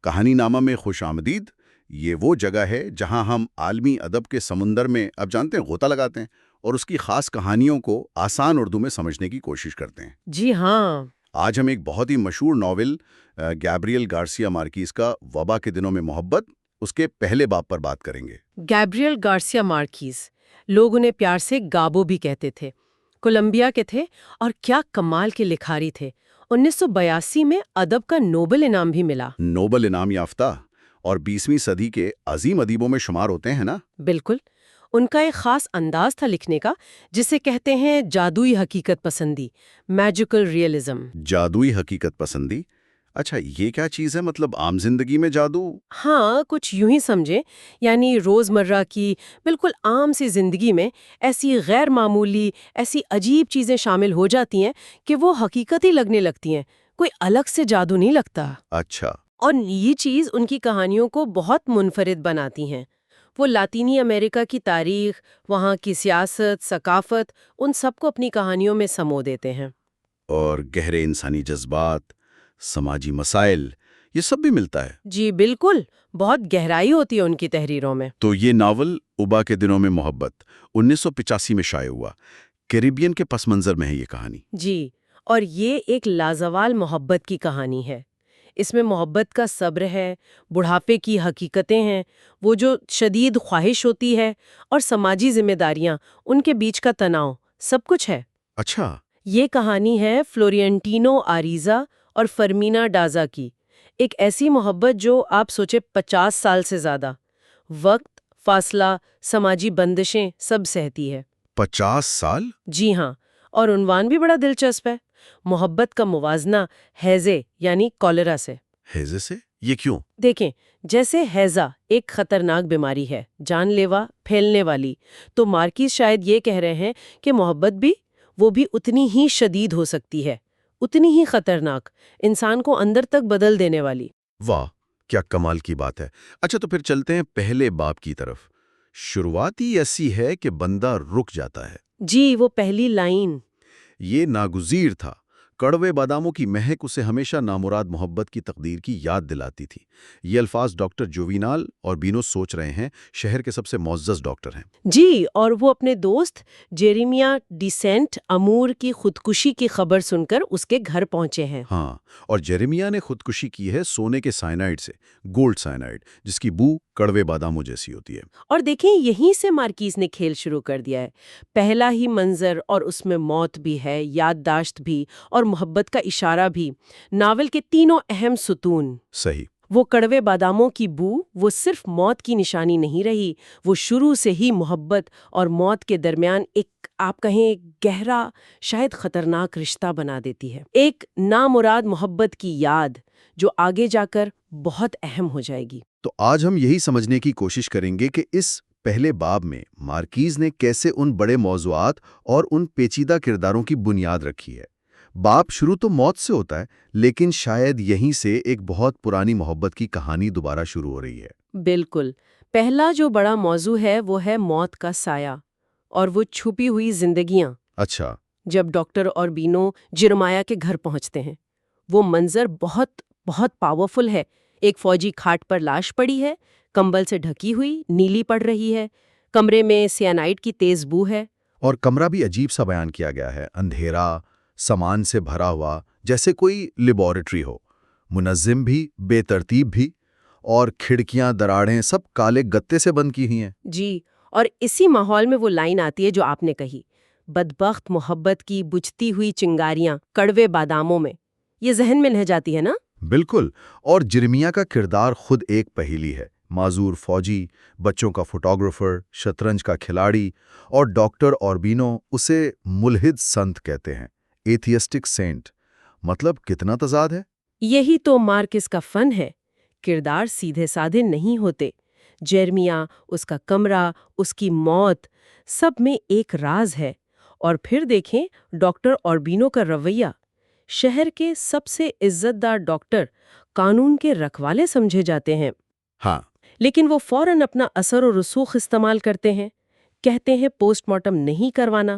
کہانی نامہ میں خوش آمدید یہ وہ جگہ ہے جہاں ہم عالمی ادب کے سمندر میں اب جانتے ہیں غوطہ لگاتے ہیں اور اس کی خاص کہانیوں کو آسان اردو میں سمجھنے کی کوشش کرتے ہیں۔ جی ہاں۔ آج ہم ایک بہت ہی مشہور ناول گیبریل گارسیا مارکیز کا وبا کے دنوں میں محبت اس کے پہلے باب پر بات کریں گے۔ گیبریل گارسیا مارکیز، لوگ انہیں پیار سے گابو بھی کہتے تھے، کولمبیا کے تھے اور کیا کمال کے لکھاری تھے۔ 1982 میں ادب کا نوبل انعام بھی ملا۔ نوبل انعام یافتہ اور 20ویں صدی کے عظیم ادیبوں میں شمار ہوتے ہیں نا؟ بالکل، ان کا ایک خاص انداز تھا لکھنے کا جسے کہتے ہیں جادوئی حقیقت پسندی، میجیکل ریئلزم۔ جادوئی حقیقت پسندی؟ اچھا، یہ کیا چیز ہے؟ مطلب عام زندگی میں جادو؟ ہاں، کچھ یوں ہی سمجھیں، یعنی روزمرہ کی بالکل عام سی زندگی میں ایسی غیر معمولی، ایسی عجیب چیزیں شامل ہو جاتی ہیں کہ وہ حقیقت ہی لگنے لگتی ہیں، کوئی الگ سے جادو نہیں لگتا۔ اچھا۔ اور یہ چیز ان کی کہانیوں کو بہت منفرد بناتی ہیں۔ وہ لاطینی امریکہ کی تاریخ، وہاں کی سیاست، ثقافت، ان سب کو اپنی کہانیوں میں سمو دیتے ہیں۔ اور گہرے انسانی جذبات، سماجی مسائل، یہ سب بھی ملتا ہے؟ جی بالکل، بہت گہرائی ہوتی ہے ان کی تحریروں میں۔ تو یہ ناول وبا کے دنوں میں محبت 1985 میں شائع ہوا، کیریبین کے پس منظر میں ہے یہ کہانی۔ جی، اور یہ ایک لازوال محبت کی کہانی ہے۔ اس میں محبت کا صبر ہے، بڑھاپے کی حقیقتیں ہیں، وہ جو شدید خواہش ہوتی ہے اور سماجی ذمہ داریاں، ان کے بیچ کا تناؤ، سب کچھ ہے۔ اچھا۔ یہ کہانی ہے فلورینٹینو آریزا اور فرمینا ڈازا کی، ایک ایسی محبت جو آپ سوچے 50 سال سے زیادہ وقت، فاصلہ، سماجی بندشیں سب سہتی ہے۔ 50 سال؟ جی ہاں، اور عنوان بھی بڑا دلچسپ ہے، محبت کا موازنہ ہیضے یعنی کالرا سے۔ ہیضے سے؟ یہ کیوں؟ دیکھیں، جیسے ہیضہ ایک خطرناک بیماری ہے، جان لیوا، پھیلنے والی، تو مارکیز شاید یہ کہہ رہے ہیں کہ محبت بھی، وہ بھی اتنی ہی شدید ہو سکتی ہے، اتنی ہی خطرناک، انسان کو اندر تک بدل دینے والی۔ واہ، کیا کمال کی بات ہے۔ اچھا، تو پھر چلتے ہیں پہلے باب کی طرف۔ شروعات ہی ایسی ہے کہ بندہ رک جاتا ہے۔ جی، وہ پہلی لائن۔ یہ ناگزیر تھا، کڑوے باداموں کی مہک اسے ہمیشہ نامراد محبت کی تقدیر کی یاد دلاتی تھی۔ یہ الفاظ ڈاکٹر جووینال اور بینو سوچ رہے ہیں، شہر کے سب سے معزز ڈاکٹر ہیں۔ جی، اور وہ اپنے دوست جیریمیا ڈی سینٹ امور کی خودکشی کی خبر سن کر اس کے گھر پہنچے ہیں۔ ہاں، اور جیریمیا نے خودکشی کی ہے سونے کے سائنائڈ سے، گولڈ سائنائڈ، جس کی بو کڑوے باداموں جیسی ہوتی ہے۔ اور دیکھیں، یہیں سے مارکیز نے کھیل شروع کر دیا ہے۔ پہلا ہی منظر، اور اس میں موت بھی ہے، یادداشت بھی، اور محبت کا اشارہ بھی، ناول کے تینوں اہم ستون۔ صحیح۔ وہ کڑوے باداموں کی بو، وہ صرف موت کی نشانی نہیں رہی، وہ شروع سے ہی محبت اور موت کے درمیان ایک، آپ کہیں، گہرا، شاید خطرناک رشتہ بنا دیتی ہے، ایک نامراد محبت کی یاد جو آگے جا کر بہت اہم ہو جائے گی۔ تو آج ہم یہی سمجھنے کی کوشش کریں گے کہ اس پہلے باب میں مارکیز نے کیسے ان بڑے موضوعات اور ان پیچیدہ کرداروں کی بنیاد رکھی ہے۔ باب شروع تو موت سے ہوتا ہے، لیکن شاید یہیں سے ایک بہت پرانی محبت کی کہانی دوبارہ شروع ہو رہی ہے۔ بالکل، پہلا جو بڑا موضوع ہے وہ ہے موت کا سایہ اور وہ چھپی ہوئی زندگیاں۔ اچھا۔ جب ڈاکٹر اور بینو جرمایا کے گھر پہنچتے ہیں، وہ منظر بہت بہت پاورفل ہے۔ ایک فوجی کھاٹ پر لاش پڑی ہے، کمبل سے ڈھکی ہوئی، نیلی پڑ رہی ہے، کمرے میں سیانائڈ کی تیز بو ہے۔ اور کمرہ بھی عجیب سا بیان کیا گیا ہے، اندھیرا، سامان سے بھرا ہوا، جیسے کوئی لیبارٹری ہو، منظم بھی، بے ترتیب بھی، اور کھڑکیاں، دراڑیں سب کالے گتے سے بند کی ہوئی ہیں۔ جی، اور اسی ماحول میں وہ لائن آتی ہے جو آپ نے کہی، بدبخت محبت کی بجھتی ہوئی چنگاریاں کڑوے باداموں میں، یہ ذہن میں رہ جاتی ہے نا؟ بالکل، اور جرمیا کا کردار خود ایک پہیلی ہے، معذور فوجی، بچوں کا فوٹوگرافر، شطرنج کا کھلاڑی، اور ڈاکٹر اوربینو اسے ملحد سنت کہتے ہیں، ایتھیسٹک سینٹ۔ مطلب کتنا تضاد ہے۔ یہی تو مارکس کا فن ہے، کردار سیدھے سادھے نہیں ہوتے۔ جیرمیا، اس کا کمرہ، اس کی موت، سب میں ایک راز ہے۔ اور پھر دیکھیں ڈاکٹر اوربینو کا رویہ، شہر کے سب سے عزت دار ڈاکٹر، قانون کے رکھوالے سمجھے جاتے ہیں۔ ہاں، لیکن وہ فوراً اپنا اثر و رسوخ استعمال کرتے ہیں، کہتے ہیں پوسٹ مارٹم نہیں کروانا،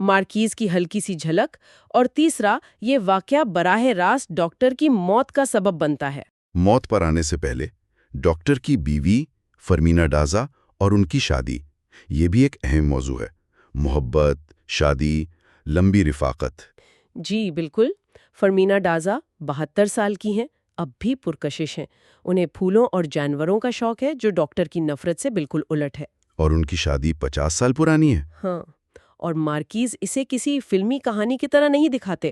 مارکیز کی ہلکی سی جھلک، اور تیسرا یہ واقعہ براہ راست ڈاکٹر کی موت کا سبب بنتا ہے۔ موت پر آنے سے پہلے ڈاکٹر کی بیوی فرمینا ڈازا اور ان کی شادی، یہ بھی ایک اہم موضوع ہے۔ محبت، شادی، لمبی رفاقت۔ جی بالکل، فرمینا ڈازا 72 سال کی ہیں، اب بھی پرکشش ہیں۔ انہیں پھولوں اور جانوروں کا شوق ہے جو ڈاکٹر کی نفرت سے بالکل الٹ ہے۔ اور ان کی شادی 50 سال پرانی ہے۔ ہاں، اور مارکیز اسے کسی فلمی کہانی کی طرح نہیں دکھاتے،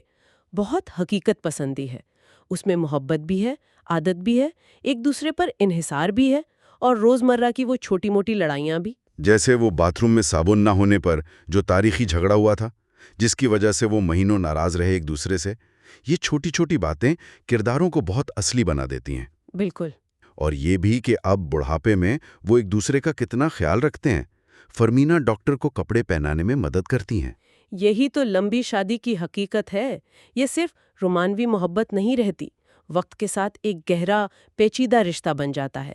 بہت حقیقت پسندی ہے۔ اس میں محبت بھی ہے، عادت بھی ہے، ایک دوسرے پر انحصار بھی ہے، اور روزمرہ کی وہ چھوٹی موٹی لڑائیاں بھی۔ جیسے وہ باتھ روم میں صابن نہ ہونے پر جو تاریخی جھگڑا ہوا تھا، جس کی وجہ سے وہ مہینوں ناراض رہے ایک دوسرے سے۔ یہ چھوٹی چھوٹی باتیں کرداروں کو بہت اصلی بنا دیتی ہیں۔ بالکل۔ اور یہ بھی کہ اب بڑھاپے میں وہ ایک دوسرے کا کتنا خیال رکھتے ہیں۔ فرمینا ڈاکٹر کو کپڑے پہنانے میں مدد کرتی ہیں۔ یہی تو لمبی شادی کی حقیقت ہے۔ یہ صرف رومانوی محبت نہیں رہتی، وقت کے ساتھ ایک گہرا پیچیدہ رشتہ بن جاتا ہے۔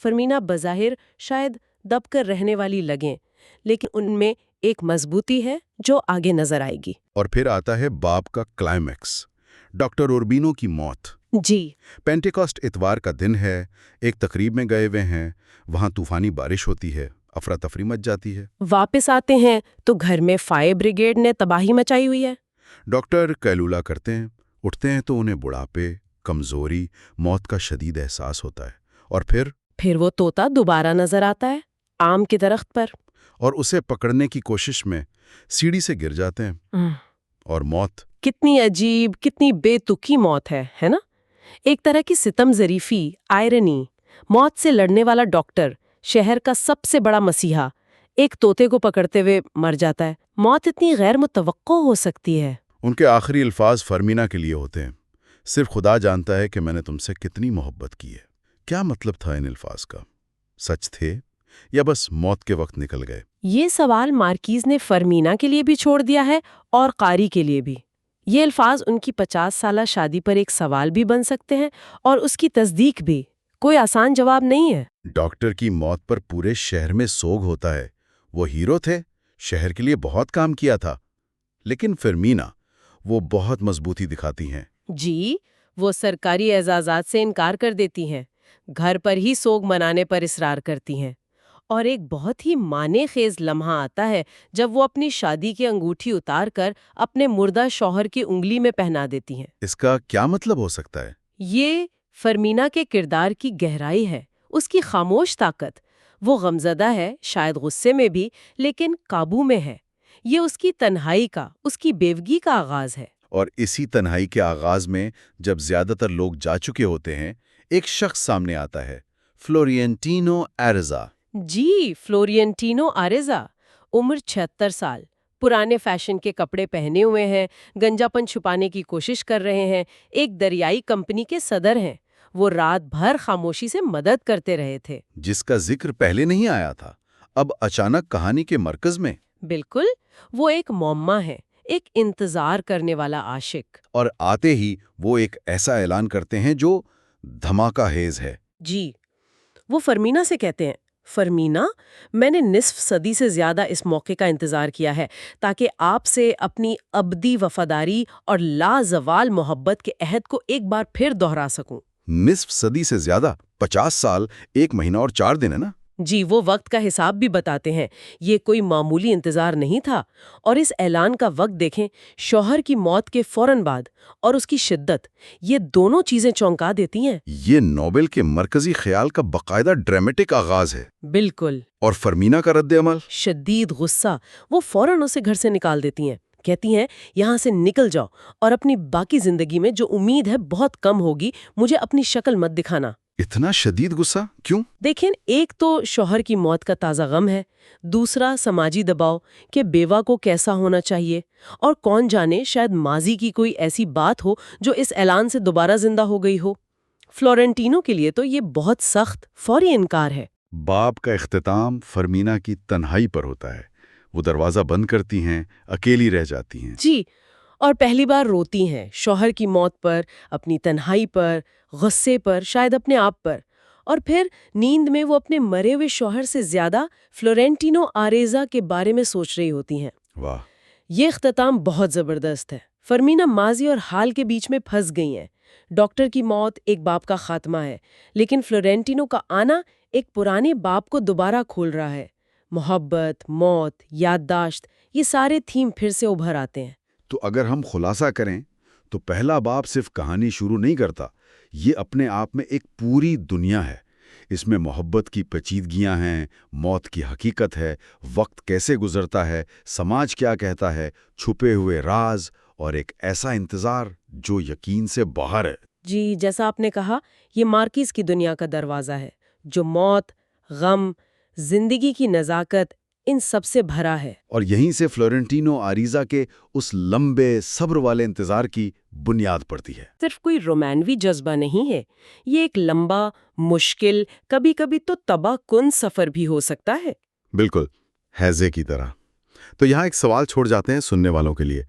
فرمینا بظاہر شاید دب کر رہنے والی لگیں، لیکن ان میں ایک مضبوطی ہے جو آگے نظر آئے گی۔ اور پھر آتا ہے باپ کا کلائمیکس، ڈاکٹر اوربینو کی موت۔ جی، پینٹیکاسٹ اتوار کا دن ہے، ایک تقریب میں گئے ہوئے ہیں، وہاں طوفانی بارش ہوتی ہے، افراتفری مچ جاتی ہے۔ واپس آتے ہیں تو گھر میں فائر بریگیڈ نے تباہی مچائی ہوئی ہے۔ ڈاکٹر کیلولا کرتے ہیں، اٹھتے ہیں تو انہیں بڑھاپے، کمزوری، موت کا شدید احساس ہوتا ہے۔ اور پھر وہ طوطا دوبارہ نظر آتا ہے آم کے درخت پر، اور اسے پکڑنے کی کوشش میں سیڑھی سے گر جاتے ہیں۔ اور موت کتنی عجیب، کتنی بے تکی موت ہے نا؟ ایک طرح کی ستم ظریفی، آئرنی۔ موت سے لڑنے والا ڈاکٹر، شہر کا سب سے بڑا مسیحا، ایک طوطے کو پکڑتے ہوئے مر جاتا ہے۔ موت اتنی غیر متوقع ہو سکتی ہے۔ ان کے آخری الفاظ فرمینا کے لیے ہوتے ہیں، صرف خدا جانتا ہے کہ میں نے تم سے کتنی محبت کی ہے۔ کیا مطلب تھا ان الفاظ کا؟ سچ تھے یا بس موت کے وقت نکل گئے؟ یہ سوال مارکیز نے فرمینا کے لیے بھی چھوڑ دیا ہے اور قاری کے لیے بھی۔ یہ الفاظ ان کی 50 سالہ شادی پر ایک سوال بھی بن سکتے ہیں اور اس کی تصدیق بھی۔ کوئی آسان جواب نہیں ہے۔ ڈاکٹر کی موت پر پورے شہر میں سوگ ہوتا ہے۔ وہ ہیرو تھے، شہر کے لیے بہت کام کیا تھا۔ لیکن فرمینا، وہ بہت مضبوطی دکھاتی ہیں۔ جی، وہ سرکاری اعزازات سے انکار کر دیتی ہیں، گھر پر ہی سوگ منانے پر اصرار کرتی ہیں۔ اور ایک بہت ہی معنی خیز لمحہ آتا ہے جب وہ اپنی شادی کی انگوٹھی اتار کر اپنے مردہ شوہر کی انگلی میں پہنا دیتی ہیں۔ اس کا کیا مطلب ہو سکتا ہے؟ یہ فرمینا کے کردار کی گہرائی ہے، اس کی خاموش طاقت۔ وہ غمزدہ ہے، شاید غصے میں بھی، لیکن قابو میں ہے۔ یہ اس کی تنہائی کا، اس کی بیوگی کا آغاز ہے۔ اور اسی تنہائی کے آغاز میں جب زیادہ تر لوگ جا چکے ہوتے ہیں، ایک شخص سامنے آتا ہے، فلورینٹینو آریزا۔ جی، فلورینٹینو آریزا، عمر 76 سال، پرانے فیشن کے کپڑے پہنے ہوئے ہیں، گنجاپن چھپانے کی کوشش کر رہے ہیں، ایک دریائی کمپنی کے صدر ہیں۔ وہ رات بھر خاموشی سے مدد کرتے رہے تھے، جس کا ذکر پہلے نہیں آیا تھا، اب اچانک کہانی کے مرکز میں۔ بالکل، وہ ایک معمہ ہے، ایک انتظار کرنے والا عاشق۔ اور آتے ہی وہ ایک ایسا اعلان کرتے ہیں جو دھماکہ خیز ہے۔ جی، وہ فرمینا سے کہتے ہیں، فرمینا، میں نے نصف صدی سے زیادہ اس موقع کا انتظار کیا ہے تاکہ آپ سے اپنی ابدی وفاداری اور لازوال محبت کے عہد کو ایک بار پھر دہرا سکوں۔ نصف صدی سے زیادہ، 50 سال، 1 مہینہ اور 4 دن ہے نا؟ جی، وہ وقت کا حساب بھی بتاتے ہیں۔ یہ کوئی معمولی انتظار نہیں تھا۔ اور اس اعلان کا وقت دیکھیں، شوہر کی موت کے فوراً بعد، اور اس کی شدت، یہ دونوں چیزیں چونکا دیتی ہیں۔ یہ ناول کے مرکزی خیال کا باقاعدہ ڈرامیٹک آغاز ہے۔ بالکل۔ اور فرمینا کا رد عمل؟ شدید غصہ، وہ فوراً اسے گھر سے نکال دیتی ہیں، کہتی ہیں یہاں سے نکل جاؤ اور اپنی باقی زندگی میں جو امید ہے بہت کم ہوگی، مجھے اپنی شکل مت دکھانا۔ اتنا شدید غصہ کیوں؟ دیکھیں، ایک تو شوہر کی موت کا تازہ غم ہے، دوسرا سماجی دباؤ کہ بیوہ کو کیسا ہونا چاہیے، اور کون جانے شاید ماضی کی کوئی ایسی بات ہو جو اس اعلان سے دوبارہ زندہ ہو گئی ہو۔ فلورینٹینو کے لیے تو یہ بہت سخت، فوری انکار ہے۔ باب کا اختتام فرمینا کی تنہائی پر ہوتا ہے۔ وہ دروازہ بند کرتی ہیں، اکیلی رہ جاتی ہیں۔ جی، اور پہلی بار روتی ہیں، شوہر کی موت پر، اپنی تنہائی پر، غصے پر، شاید اپنے آپ پر۔ اور پھر نیند میں وہ اپنے مرے ہوئے شوہر سے زیادہ فلورینٹینو آریزا کے بارے میں سوچ رہی ہوتی ہیں۔ واہ! یہ اختتام بہت زبردست ہے۔ فرمینا ماضی اور حال کے بیچ میں پھنس گئی ہیں۔ ڈاکٹر کی موت ایک باپ کا خاتمہ ہے، لیکن فلورینٹینو کا آنا ایک پرانے باپ کو دوبارہ کھول رہا ہے۔ محبت، موت، یادداشت، یہ سارے تھیم پھر سے ابھر آتے ہیں۔ تو اگر ہم خلاصہ کریں تو پہلا باب صرف کہانی شروع نہیں کرتا، یہ اپنے آپ میں ایک پوری دنیا ہے۔ اس میں محبت کی پیچیدگیاں ہیں، موت کی حقیقت ہے، وقت کیسے گزرتا ہے، سماج کیا کہتا ہے، چھپے ہوئے راز اور ایک ایسا انتظار جو یقین سے باہر ہے۔ جی، جیسا آپ نے کہا، یہ مارکیز کی دنیا کا دروازہ ہے، جو موت، غم، زندگی کی نزاکت، ان سب سے بھرا ہے۔ اور یہیں سے فلورینٹینو آریزا کے اس لمبے صبر والے انتظار کی بنیاد پڑتی ہے۔ صرف کوئی رومانوی جذبہ نہیں ہے، یہ ایک لمبا، مشکل، کبھی کبھی تو تباہ کن سفر بھی ہو سکتا ہے۔ بالکل، ہیزے کی طرح۔ تو یہاں ایک سوال چھوڑ جاتے ہیں سننے والوں کے لیے،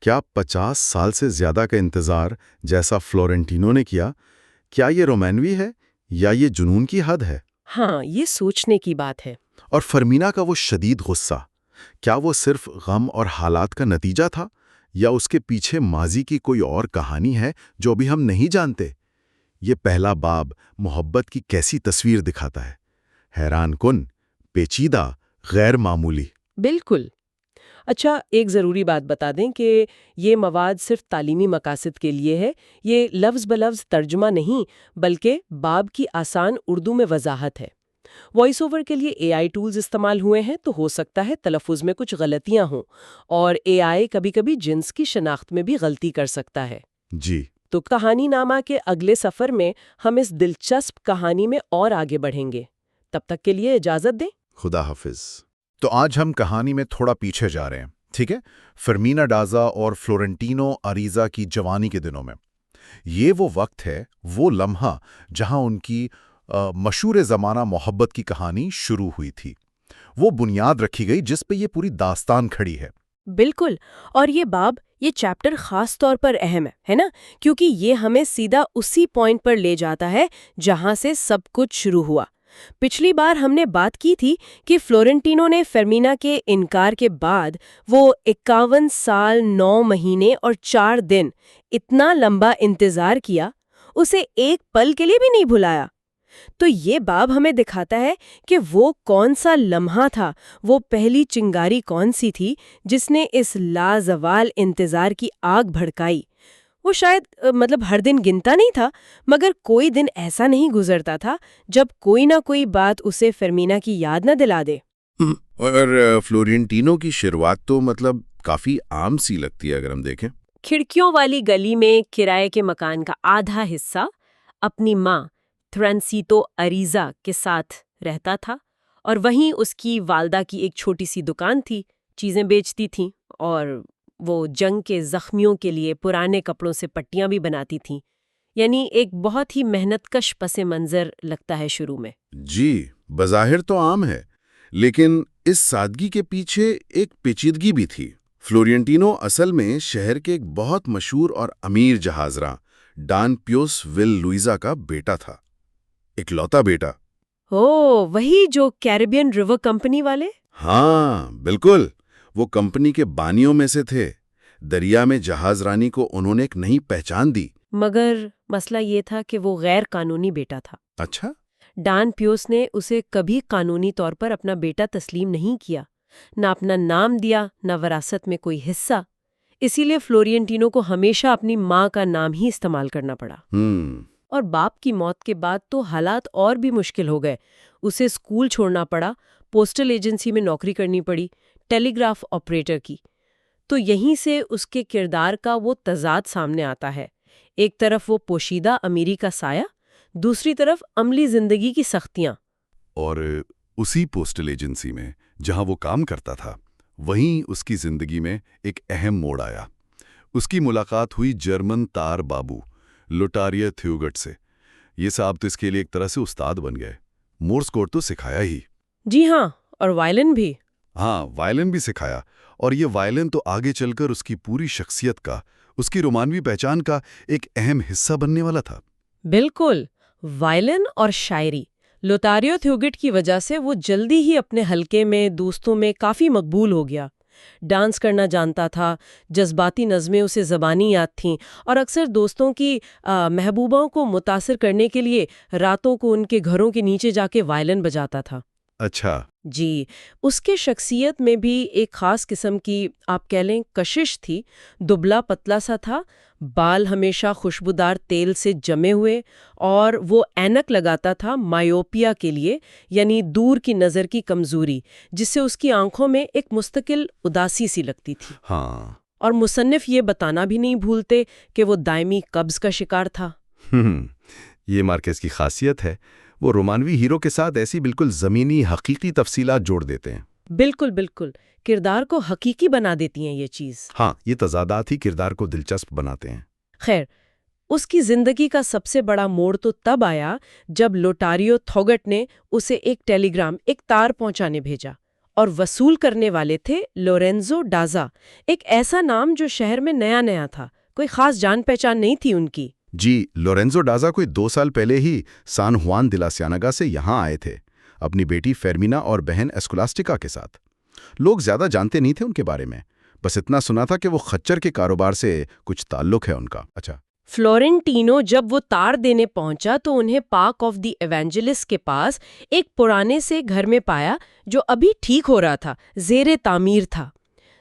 کیا 50 سال سے زیادہ کا انتظار جیسا فلورینٹینو نے کیا یہ رومانوی ہے یا یہ جنون کی حد ہے؟ ہاں، یہ سوچنے کی بات ہے۔ اور فرمینا کا وہ شدید غصہ، کیا وہ صرف غم اور حالات کا نتیجہ تھا یا اس کے پیچھے ماضی کی کوئی اور کہانی ہے جو ابھی ہم نہیں جانتے؟ یہ پہلا باب محبت کی کیسی تصویر دکھاتا ہے، حیران کن، پیچیدہ، غیر معمولی۔ بالکل۔ اچھا، ایک ضروری بات بتا دیں کہ یہ مواد صرف تعلیمی مقاصد کے لیے ہے، یہ لفظ بلفظ ترجمہ نہیں، بلکہ باب کی آسان اردو میں وضاحت ہے۔ وائس اوور کے لیے اے آئی ٹولز استعمال ہوئے ہیں، تو ہو سکتا ہے تلفظ میں کچھ غلطیاں ہوں، اور اے آئی کبھی کبھی جنس کی شناخت میں بھی غلطی کر سکتا ہے۔ جی، تو کہانی نامہ کے اگلے سفر میں ہم اس دلچسپ کہانی میں اور آگے بڑھیں گے۔ تب تک کے لیے اجازت دیں۔ خدا حافظ۔ تو آج ہم کہانی میں تھوڑا پیچھے جا رہے ہیں، ٹھیک ہے؟ فرمینا ڈازا اور فلورینٹینو آریزا کی جوانی کے دنوں میں۔ یہ وہ وقت ہے، وہ لمحہ جہاں ان کی مشہور زمانہ محبت کی کہانی شروع ہوئی تھی۔ وہ بنیاد رکھی گئی جس پہ یہ پوری داستان کھڑی ہے۔ بالکل، اور یہ باب، یہ چیپٹر خاص طور پر اہم ہے نا، کیونکہ یہ ہمیں سیدھا اسی پوائنٹ پر لے جاتا ہے جہاں سے سب کچھ شروع ہوا۔ پچھلی بار ہم نے بات کی تھی کہ فلورینٹینو نے فرمینا کے انکار کے بعد وہ 51 سال 9 مہینے اور 4 دن اتنا لمبا انتظار کیا، اسے ایک پل کے لیے بھی نہیں بھلایا۔ تو یہ باب ہمیں دکھاتا ہے کہ وہ کون سا لمحہ تھا، وہ پہلی چنگاری کون سی تھی جس نے اس لازوال انتظار کی آگ بھڑکائی۔ وہ شاید ہر دن گنتا نہیں تھا، مگر کوئی دن ایسا نہیں گزرتا تھا جب کوئی نہ کوئی بات اسے فرمینا کی یاد نہ دلا دے۔ اور فلورینٹینو کی شروعات تو کافی عام سی لگتی ہے اگر ہم دیکھیں۔ کھڑکیوں والی گلی میں کرائے کے مکان کا آدھا حصہ اپنی ماں تھرانسیتو آریزا کے ساتھ رہتا تھا، اور وہیں اس کی والدہ کی ایک چھوٹی سی دکان تھی، چیزیں بیچتی تھیں، اور وہ جنگ کے زخمیوں کے لیے پرانے کپڑوں سے پٹیاں بھی بناتی تھیں۔ یعنی ایک بہت ہی محنت کش پس منظر لگتا ہے شروع میں۔ جی، بظاہر تو عام ہے، لیکن اس سادگی کے پیچھے ایک پیچیدگی بھی تھی۔ فلورینٹینو اصل میں شہر کے ایک بہت مشہور اور امیر جہازراں ڈان پیوس ول لوئزا کا بیٹا تھا، اکلوتا بیٹا۔ وہی جو کیریبین ریور کمپنی والے؟ ہاں بالکل، وہ کمپنی کے بانیوں میں سے تھے۔ دریا میں جہاز رانی کو انہوں نے ایک نئی پہچان دی۔ مگر مسئلہ یہ تھا کہ وہ غیر قانونی بیٹا تھا۔ اچھا؟ ڈان پیوس نے اسے کبھی قانونی طور پر اپنا بیٹا تسلیم نہیں کیا، نہ اپنا نام دیا، نہ وراثت میں کوئی حصہ۔ اسی لیے فلورینٹینو کو ہمیشہ اپنی ماں کا نام ہی استعمال کرنا پڑا۔ اور باپ کی موت کے بعد تو حالات اور بھی مشکل ہو گئے۔ اسے اسکول چھوڑنا پڑا، پوسٹل ایجنسی میں نوکری کرنی پڑی، ٹیلی گراف آپریٹر کی۔ تو یہیں سے اس کے کردار کا وہ تضاد سامنے آتا ہے، ایک طرف وہ پوشیدہ امیری کا سایہ، دوسری طرف عملی زندگی کی سختیاں۔ اور اسی پوسٹل ایجنسی میں جہاں وہ کام کرتا تھا، وہیں اس کی زندگی میں ایک اہم موڑ آیا۔ اس کی ملاقات ہوئی جرمن تار بابو لوٹاریہ تھیوگٹ سے۔ یہ صاحب تو اس کے لیے ایک طرح سے استاد بن گئے، مورس کوڈ تو سکھایا ہی۔ جی ہاں، اور وائلن بھی۔ ہاں، وائلن بھی سکھایا، اور یہ وائلن تو آگے چل کر اس کی پوری شخصیت کا، اس کی رومانوی پہچان کا ایک اہم حصہ بننے والا تھا۔ بالکل، وائلن اور شاعری۔ لوتاریو تھیوگٹ کی وجہ سے وہ جلدی ہی اپنے حلقے میں، دوستوں میں کافی مقبول ہو گیا۔ ڈانس کرنا جانتا تھا، جذباتی نظمیں اسے زبانی یاد تھیں، اور اکثر دوستوں کی محبوبوں کو متاثر کرنے کے لیے راتوں کو ان کے گھروں کے نیچے جا کے وائلن بجاتا تھا۔ اچھا، جی، اس کے شخصیت میں بھی ایک خاص قسم کی آپ کہہ لیں کشش تھی۔ دبلا پتلا سا تھا، بال ہمیشہ خوشبودار تیل سے جمے ہوئے، اور وہ اینک لگاتا تھا مائیوپیا کے لیے، یعنی دور کی نظر کی کمزوری، جس سے اس کی آنکھوں میں ایک مستقل اداسی سی لگتی تھی۔ ہاں، اور مصنف یہ بتانا بھی نہیں بھولتے کہ وہ دائمی قبض کا شکار تھا۔ یہ مارکیز کی خاصیت ہے، وہ رومانوی ہیرو کے ساتھ ایسی بالکل زمینی حقیقی تفصیلات جوڑ دیتے ہیں۔ بالکل بالکل، کردار کو حقیقی بنا دیتی ہیں یہ چیز۔ ہاں، یہ تضادات ہی کردار کو دلچسپ بناتے ہیں۔ خیر، اس کی زندگی کا سب سے بڑا موڑ تو تب آیا جب لوٹاریو تھوگٹ نے اسے ایک ٹیلی گرام، ایک تار پہنچانے بھیجا، اور وصول کرنے والے تھے لورینزو ڈازا، ایک ایسا نام جو شہر میں نیا نیا تھا، کوئی خاص جان پہچان نہیں تھی ان کی۔ جی، لورینزو ڈازا کوئی 2 سال پہلے ہی سان ہوان دلا سیانگا سے یہاں آئے تھے، اپنی بیٹی فیرمینا اور بہن اسکولاسٹکا کے ساتھ۔ لوگ زیادہ جانتے نہیں تھے ان کے بارے میں، بس اتنا سنا تھا کہ وہ خچر کے کاروبار سے کچھ تعلق ہے ان کا۔ اچھا، فلورنٹینو جب وہ تار دینے پہنچا تو انہیں پارک آف دی ایونجلسٹ کے پاس ایک پرانے سے گھر میں پایا جو ابھی ٹھیک ہو رہا تھا، زیر تعمیر تھا۔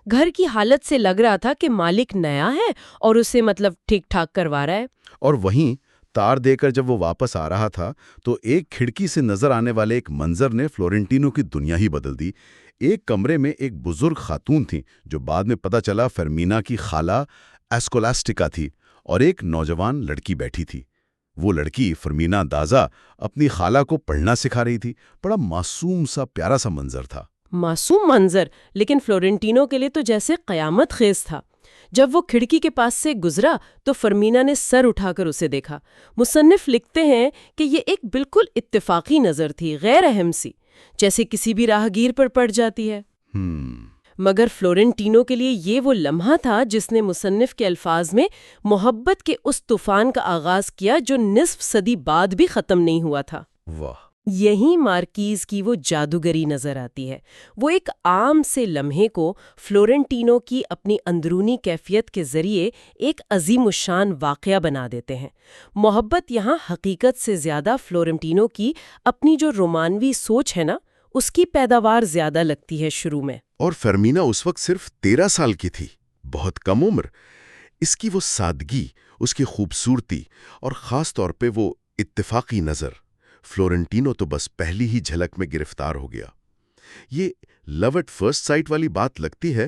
گھر کی حالت سے لگ رہا تھا کہ مالک نیا ہے اور اسے ٹھیک ٹھاک کروا رہا ہے۔ اور وہیں تار دے کر جب وہ واپس آ رہا تھا تو ایک کھڑکی سے نظر آنے والے ایک منظر نے فلورنٹینو کی دنیا ہی بدل دی۔ ایک کمرے میں ایک بزرگ خاتون تھی جو بعد میں پتہ چلا فرمینا کی خالہ اسکولاسٹکا تھی، اور ایک نوجوان لڑکی بیٹھی تھی۔ وہ لڑکی فرمینا ڈازا اپنی خالہ کو پڑھنا سکھا رہی تھی۔ بڑا معصوم سا پیارا سا منظر تھا۔ معصوم منظر، لیکن فلورنٹینو کے لیے تو جیسے قیامت خیز تھا۔ جب وہ کھڑکی کے پاس سے گزرا تو فرمینا نے سر اٹھا کر اسے دیکھا۔ مصنف لکھتے ہیں کہ یہ ایک بالکل اتفاقی نظر تھی، غیر اہم سی، جیسے کسی بھی راہگیر پر پڑ جاتی ہے۔ مگر فلورنٹینو کے لیے یہ وہ لمحہ تھا جس نے مصنف کے الفاظ میں محبت کے اس طوفان کا آغاز کیا جو نصف صدی بعد بھی ختم نہیں ہوا تھا۔ واہ، یہی مارکیز کی وہ جادوگری نظر آتی ہے۔ وہ ایک عام سے لمحے کو فلورنٹینو کی اپنی اندرونی کیفیت کے ذریعے ایک عظیم الشان واقعہ بنا دیتے ہیں۔ محبت یہاں حقیقت سے زیادہ فلورنٹینو کی اپنی جو رومانوی سوچ ہے نا، اس کی پیداوار زیادہ لگتی ہے شروع میں۔ اور فرمینا اس وقت صرف 13 سال کی تھی، بہت کم عمر۔ اس کی وہ سادگی، اس کی خوبصورتی، اور خاص طور پہ وہ اتفاقی نظر، فلورنٹینو تو بس پہلی ہی جھلک میں گرفتار ہو گیا۔ یہ لو ایٹ فرسٹ سائٹ والی بات لگتی ہے،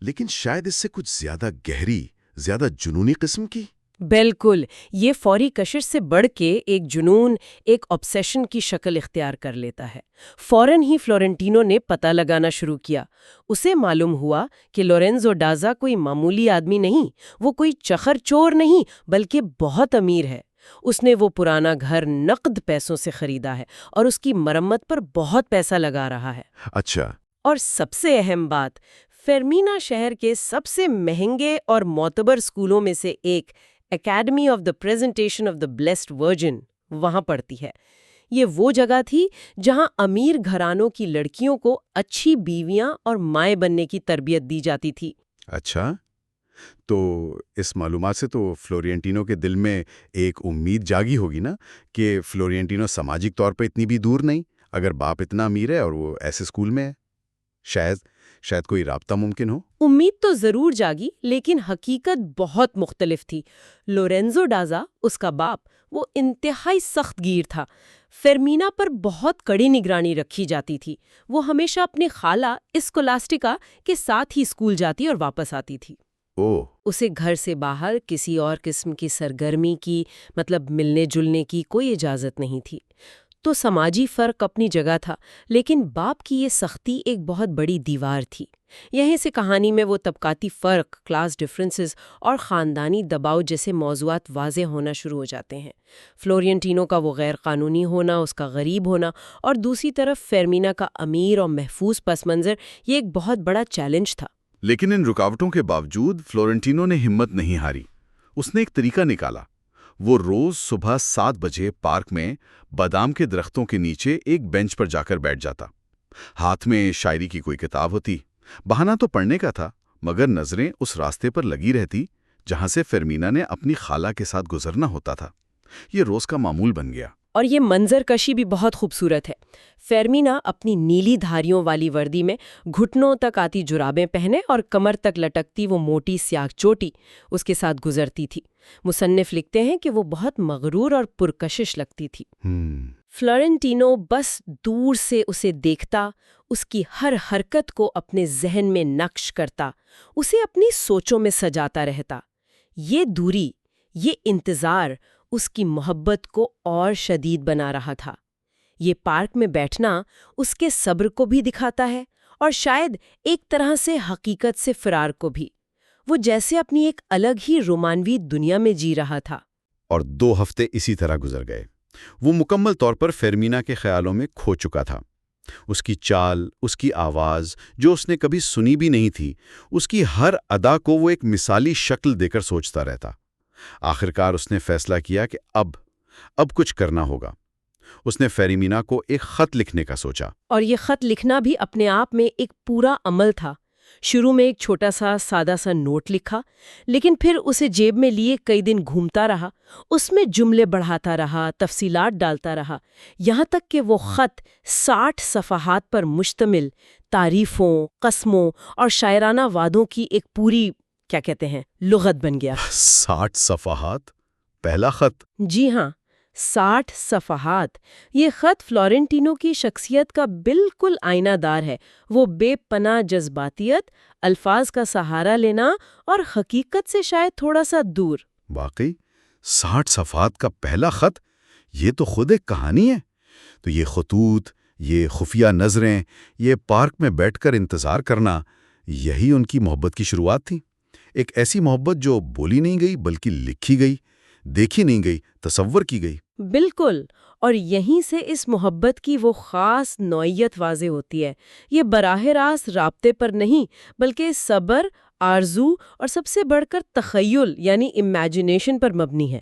لیکن شاید اس سے کچھ زیادہ گہری، زیادہ جنونی قسم کی۔ بالکل، یہ فوری کشش سے بڑھ کے ایک جنون، ایک آبسیشن کی شکل اختیار کر لیتا ہے۔ فوراً ہی فلورنٹینو نے پتہ لگانا شروع کیا۔ اسے معلوم ہوا کہ لورینزو ڈازا کوئی معمولی آدمی نہیں، وہ کوئی چخر چور نہیں، بلکہ بہت امیر ہے۔ اس نے وہ پرانا گھر نقد پیسوں سے خریدا ہے اور اس کی مرمت پر بہت پیسہ لگا رہا ہے۔ اچھا، اور سب سے اہم بات، فرمینا شہر کے سب سے مہنگے اور معتبر اسکولوں میں سے ایک، academy of the presentation of the blessed virgin, وہاں پڑھتی ہے۔ یہ وہ جگہ تھی جہاں امیر گھرانوں کی لڑکیوں کو اچھی بیویاں اور مائیں بننے کی تربیت دی جاتی تھی۔ اچھا، تو اس معلومات سے تو فلورنٹینو کے دل میں ایک امید جاگی ہوگی نا کہ فلورنٹینو سماجی طور پہ اتنی بھی دور نہیں۔ اگر باپ اتنا امیر ہے اور وہ ایسے اسکول میں ہے، شاید کوئی رابطہ ممکن ہو۔ امید تو ضرور جاگی، لیکن حقیقت بہت مختلف تھی۔ لورینزو ڈازا، اس کا باپ، وہ انتہائی سخت گیر تھا۔ فرمینا پر بہت کڑی نگرانی رکھی جاتی تھی۔ وہ ہمیشہ اپنی خالہ اسکولاسٹکا کے ساتھ ہی اسکول جاتی اور واپس آتی تھی۔ اسے گھر سے باہر کسی اور قسم کی سرگرمی کی، ملنے جلنے کی کوئی اجازت نہیں تھی۔ تو سماجی فرق اپنی جگہ تھا، لیکن باپ کی یہ سختی ایک بہت بڑی دیوار تھی۔ یہیں سے کہانی میں وہ طبقاتی فرق، کلاس ڈفرینسز اور خاندانی دباؤ جیسے موضوعات واضح ہونا شروع ہو جاتے ہیں۔ فلورنٹینو کا وہ غیر قانونی ہونا، اس کا غریب ہونا، اور دوسری طرف فرمینا کا امیر اور محفوظ پس منظر، یہ ایک بہت بڑا چیلنج تھا۔ لیکن ان رکاوٹوں کے باوجود فلورنٹینو نے ہمت نہیں ہاری۔ اس نے ایک طریقہ نکالا۔ وہ روز صبح 7 بجے پارک میں بادام کے درختوں کے نیچے ایک بینچ پر جا کر بیٹھ جاتا۔ ہاتھ میں شاعری کی کوئی کتاب ہوتی، بہانہ تو پڑھنے کا تھا، مگر نظریں اس راستے پر لگی رہتی جہاں سے فرمینا نے اپنی خالہ کے ساتھ گزرنا ہوتا تھا۔ یہ روز کا معمول بن گیا۔ اور یہ منظر کشی بھی بہت خوبصورت ہے۔ فرمینا اپنی نیلی دھاریوں والی وردی میں گھٹنوں تک آتی جرابیں پہنے اور کمر تک لٹکتی وہ موٹی سیاہ چوٹی اس کے ساتھ گزرتی تھی۔ مصنف لکھتے ہیں کہ وہ بہت مغرور اور پرکشش لگتی تھی۔ فلورنٹینو بس دور سے اسے دیکھتا، اس کی ہر حرکت کو اپنے ذہن میں نقش کرتا، اسے اپنی سوچوں میں سجاتا رہتا۔ یہ دوری، یہ انتظار اس کی محبت کو اور شدید بنا رہا تھا۔ یہ پارک میں بیٹھنا اس کے صبر کو بھی دکھاتا ہے اور شاید ایک طرح سے حقیقت سے فرار کو بھی۔ وہ جیسے اپنی ایک الگ ہی رومانوی دنیا میں جی رہا تھا۔ اور 2 ہفتے اسی طرح گزر گئے۔ وہ مکمل طور پر فرمینا کے خیالوں میں کھو چکا تھا۔ اس کی چال، اس کی آواز جو اس نے کبھی سنی بھی نہیں تھی، اس کی ہر ادا کو وہ ایک مثالی شکل دے کر سوچتا رہتا۔ آخرکار اس نے فیصلہ کیا کہ اب کچھ کرنا ہوگا۔ اس نے فرمینا کو ایک خط لکھنے کا سوچا۔ اور یہ خط لکھنا بھی اپنے آپ میں ایک پورا عمل تھا۔ شروع میں ایک چھوٹا سا سادہ سا نوٹ لکھا، لیکن پھر اسے جیب میں لیے کئی دن گھومتا رہا، اس میں جملے بڑھاتا رہا، تفصیلات ڈالتا رہا، یہاں تک کہ وہ خط 60 صفحات پر مشتمل تعریفوں، قسموں اور شاعرانہ وعدوں کی ایک پوری لغت بن گیا۔ 60 صفحات؟ پہلا خط؟ جی ہاں، 60 صفحات۔ یہ خط فلورنٹینو کی شخصیت کا بالکل آئینہ دار ہے۔ وہ بے پناہ جذباتیت، الفاظ کا سہارا لینا اور حقیقت سے شاید تھوڑا سا دور۔ واقعی 60 صفحات کا پہلا خط، یہ تو خود ایک کہانی ہے۔ تو یہ خطوط، یہ خفیہ نظریں، یہ پارک میں بیٹھ کر انتظار کرنا، یہی ان کی محبت کی شروعات تھی۔ ایک ایسی محبت جو بولی نہیں گئی بلکہ لکھی گئی، دیکھی نہیں گئی، تصور کی گئی۔ بالکل، اور یہیں سے اس محبت کی وہ خاص نوعیت واضح ہوتی ہے۔ یہ براہ راست رابطے پر نہیں بلکہ صبر، آرزو اور سب سے بڑھ کر تخیل یعنی امیجنیشن پر مبنی ہے۔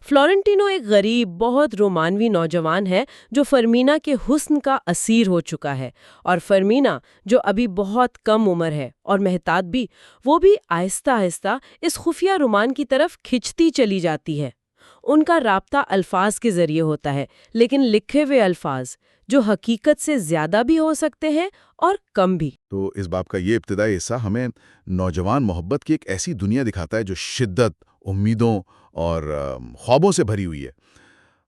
فلورنٹینو ایک غریب، بہت رومانوی نوجوان ہے جو فرمینا کے حسن کا اسیر ہو چکا ہے، اور فرمینا جو ابھی بہت کم عمر ہے اور محتاط بھی، وہ بھی آہستہ آہستہ اس خفیہ رومان کی طرف کھنچتی چلی جاتی ہے۔ ان کا رابطہ الفاظ کے ذریعے ہوتا ہے، لیکن لکھے ہوئے الفاظ جو حقیقت سے زیادہ بھی ہو سکتے ہیں اور کم بھی۔ تو اس باب کا یہ ابتدائی حصہ ہمیں نوجوان محبت کی ایک ایسی دنیا دکھاتا ہے جو شدت، امیدوں اور خوابوں سے بھری ہوئی ہے۔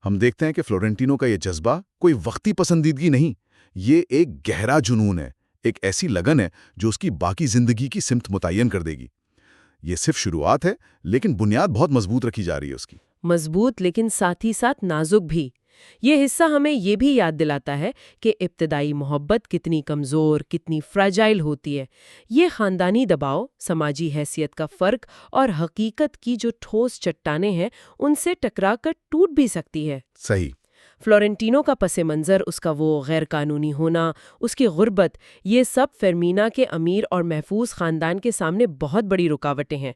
ہم دیکھتے ہیں کہ فلورنٹینو کا یہ جذبہ کوئی وقتی پسندیدگی نہیں، یہ ایک گہرا جنون ہے، ایک ایسی لگن ہے جو اس کی باقی زندگی کی سمت متعین کر دے گی۔ یہ صرف شروعات ہے، لیکن بنیاد بہت مضبوط رکھی جا رہی ہے اس کی۔ مضبوط لیکن ساتھ ہی ساتھ نازک بھی۔ یہ حصہ ہمیں یہ بھی یاد دلاتا ہے کہ ابتدائی محبت کتنی کمزور، کتنی فراجائل ہوتی ہے۔ یہ خاندانی دباؤ، سماجی حیثیت کا فرق اور حقیقت کی جو ٹھوس چٹانیں ہیں ان سے ٹکرا کر ٹوٹ بھی سکتی ہے۔ صحیح۔ فلورنٹینو کا پس منظر، اس کا وہ غیر قانونی ہونا، اس کی غربت، یہ سب فرمینا کے امیر اور محفوظ خاندان کے سامنے بہت بڑی رکاوٹیں ہیں۔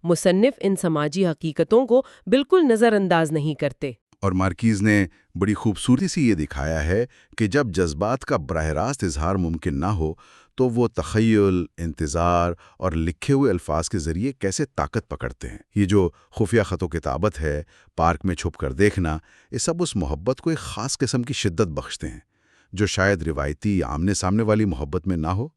مصنف ان سماجی حقیقتوں کو بالکل نظر انداز نہیں کرتے۔ اور مارکیز نے بڑی خوبصورتی سے یہ دکھایا ہے کہ جب جذبات کا براہ راست اظہار ممکن نہ ہو تو وہ تخیل، انتظار اور لکھے ہوئے الفاظ کے ذریعے کیسے طاقت پکڑتے ہیں۔ یہ جو خفیہ خط و کتابت ہے، پارک میں چھپ کر دیکھنا، یہ سب اس محبت کو ایک خاص قسم کی شدت بخشتے ہیں جو شاید روایتی آمنے سامنے والی محبت میں نہ ہو۔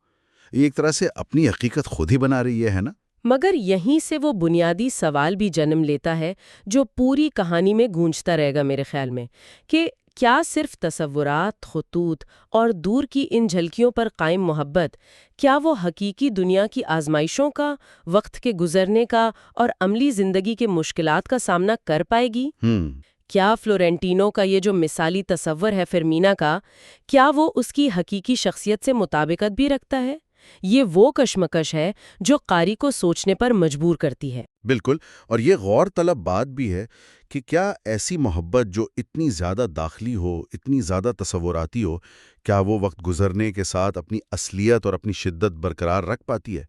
یہ ایک طرح سے اپنی حقیقت خود ہی بنا رہی ہے نا؟ مگر یہیں سے وہ بنیادی سوال بھی جنم لیتا ہے جو پوری کہانی میں گونجتا رہے گا میرے خیال میں، کہ کیا صرف تصورات، خطوط اور دور کی ان جھلکیوں پر قائم محبت، کیا وہ حقیقی دنیا کی آزمائشوں کا، وقت کے گزرنے کا اور عملی زندگی کے مشکلات کا سامنا کر پائے گی؟ کیا فلورنٹینو کا یہ جو مثالی تصور ہے فرمینا کا، کیا وہ اس کی حقیقی شخصیت سے مطابقت بھی رکھتا ہے؟ یہ وہ کشمکش ہے جو قاری کو سوچنے پر مجبور کرتی ہے۔ بالکل، اور یہ غور طلب بات بھی ہے کہ کیا ایسی محبت جو اتنی زیادہ داخلی ہو، اتنی زیادہ تصوراتی ہو، کیا وہ وقت گزرنے کے ساتھ اپنی اصلیت اور اپنی شدت برقرار رکھ پاتی ہے؟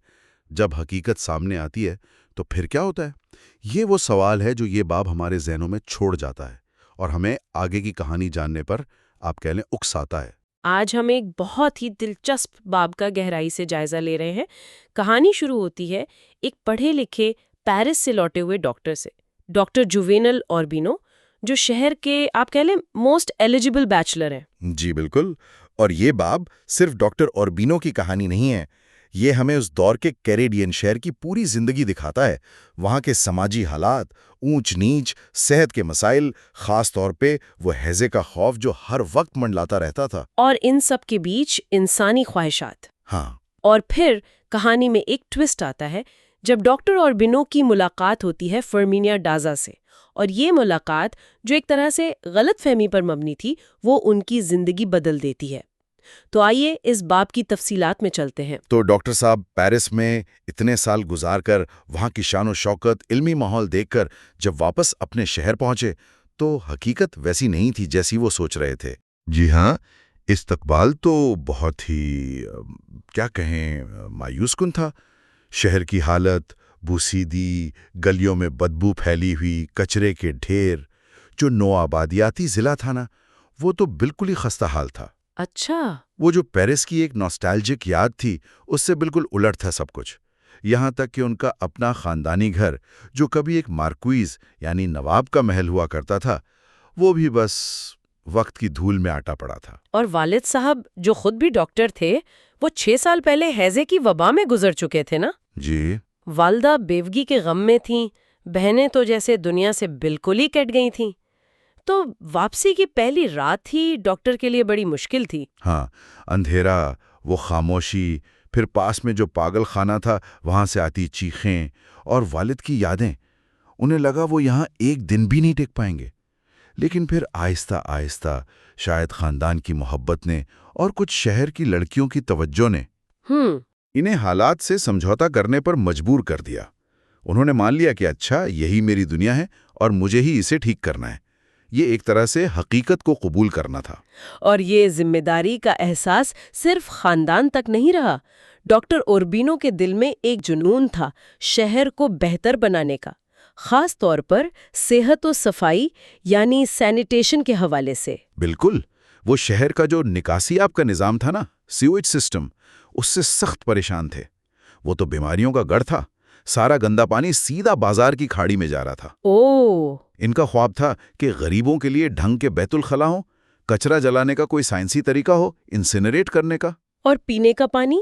جب حقیقت سامنے آتی ہے تو پھر کیا ہوتا ہے؟ یہ وہ سوال ہے جو یہ باب ہمارے ذہنوں میں چھوڑ جاتا ہے اور ہمیں آگے کی کہانی جاننے پر آپ کہہ لیں اکساتا ہے۔ آج ہم ایک بہت ہی دلچسپ باب کا گہرائی سے جائزہ لے رہے ہیں۔ کہانی شروع ہوتی ہے ایک پڑھے لکھے پیرس سے لوٹے ہوئے ڈاکٹر سے، ڈاکٹر جووینل اوربینو، جو شہر کے آپ کہہ لیں موسٹ ایلیجیبل بیچلر ہیں۔ جی بالکل، اور یہ باب صرف ڈاکٹر اوربینو کی کہانی نہیں ہے، یہ ہمیں اس دور کے کیریڈین شہر کی پوری زندگی دکھاتا ہے، وہاں کے سماجی حالات، اونچ نیچ، صحت کے مسائل، خاص طور پہ وہ ہیضے کا خوف جو ہر وقت منڈلاتا رہتا تھا۔ اور ان سب کے بیچ انسانی خواہشات۔ ہاں، اور پھر کہانی میں ایک ٹوسٹ آتا ہے جب ڈاکٹر اوربینو کی ملاقات ہوتی ہے فرمینیا ڈازا سے، اور یہ ملاقات جو ایک طرح سے غلط فہمی پر مبنی تھی وہ ان کی زندگی بدل دیتی ہے۔ تو آئیے اس باب کی تفصیلات میں چلتے ہیں۔ تو ڈاکٹر صاحب پیرس میں اتنے سال گزار کر، وہاں کی شان و شوکت، علمی ماحول دیکھ کر جب واپس اپنے شہر پہنچے تو حقیقت ویسی نہیں تھی جیسی وہ سوچ رہے تھے۔ جی ہاں، استقبال تو بہت ہی کیا کہیں مایوس کن تھا۔ شہر کی حالت بوسیدی، گلیوں میں بدبو پھیلی ہوئی، کچرے کے ڈھیر، جو نوآبادیاتی ضلع تھا نا، وہ تو بالکل ہی خستہ حال تھا۔ اچھا، وہ جو پیرس کی ایک نوسٹالجک یاد تھی اس سے بالکل الٹ تھا سب کچھ، یہاں تک کہ ان کا اپنا خاندانی گھر جو کبھی ایک مارکویز یعنی نواب کا محل ہوا کرتا تھا، وہ بھی بس وقت کی دھول میں آٹا پڑا تھا۔ اور والد صاحب جو خود بھی ڈاکٹر تھے وہ 6 سال پہلے ہیضے کی وبا میں گزر چکے تھے نا۔ جی والدہ بیوگی کے غم میں تھیں، بہنیں تو جیسے دنیا سے بالکل ہی کٹ گئی تھیں، تو واپسی کی پہلی رات ہی ڈاکٹر کے لیے بڑی مشکل تھی۔ ہاں، اندھیرا، وہ خاموشی، پھر پاس میں جو پاگل خانہ تھا وہاں سے آتی چیخیں اور والد کی یادیں، انہیں لگا وہ یہاں ایک دن بھی نہیں ٹک پائیں گے۔ لیکن پھر آہستہ آہستہ شاید خاندان کی محبت نے اور کچھ شہر کی لڑکیوں کی توجہ نے انہیں حالات سے سمجھوتا کرنے پر مجبور کر دیا۔ انہوں نے مان لیا کہ اچھا یہی میری دنیا ہے اور مجھے ہی اسے ٹھیک کرنا ہے۔ یہ ایک طرح سے حقیقت کو قبول کرنا تھا۔ اور یہ ذمہ داری کا احساس صرف خاندان تک نہیں رہا، ڈاکٹر اوربینو کے دل میں ایک جنون تھا شہر کو بہتر بنانے کا، خاص طور پر صحت و صفائی یعنی سینیٹیشن کے حوالے سے۔ بالکل، وہ شہر کا جو نکاسی آب کا نظام تھا نا، سیویج سسٹم، اس سے سخت پریشان تھے۔ وہ تو بیماریوں کا گڑھ تھا، سارا گندا پانی سیدھا بازار کی کھاڑی میں جا رہا تھا۔ ان کا خواب تھا کہ غریبوں کے لیے ڈھنگ کے بیت الخلا ہوں، کچرا جلانے کا کوئی سائنسی طریقہ ہو، انسینریٹ کرنے کا۔ اور پینے کا پانی،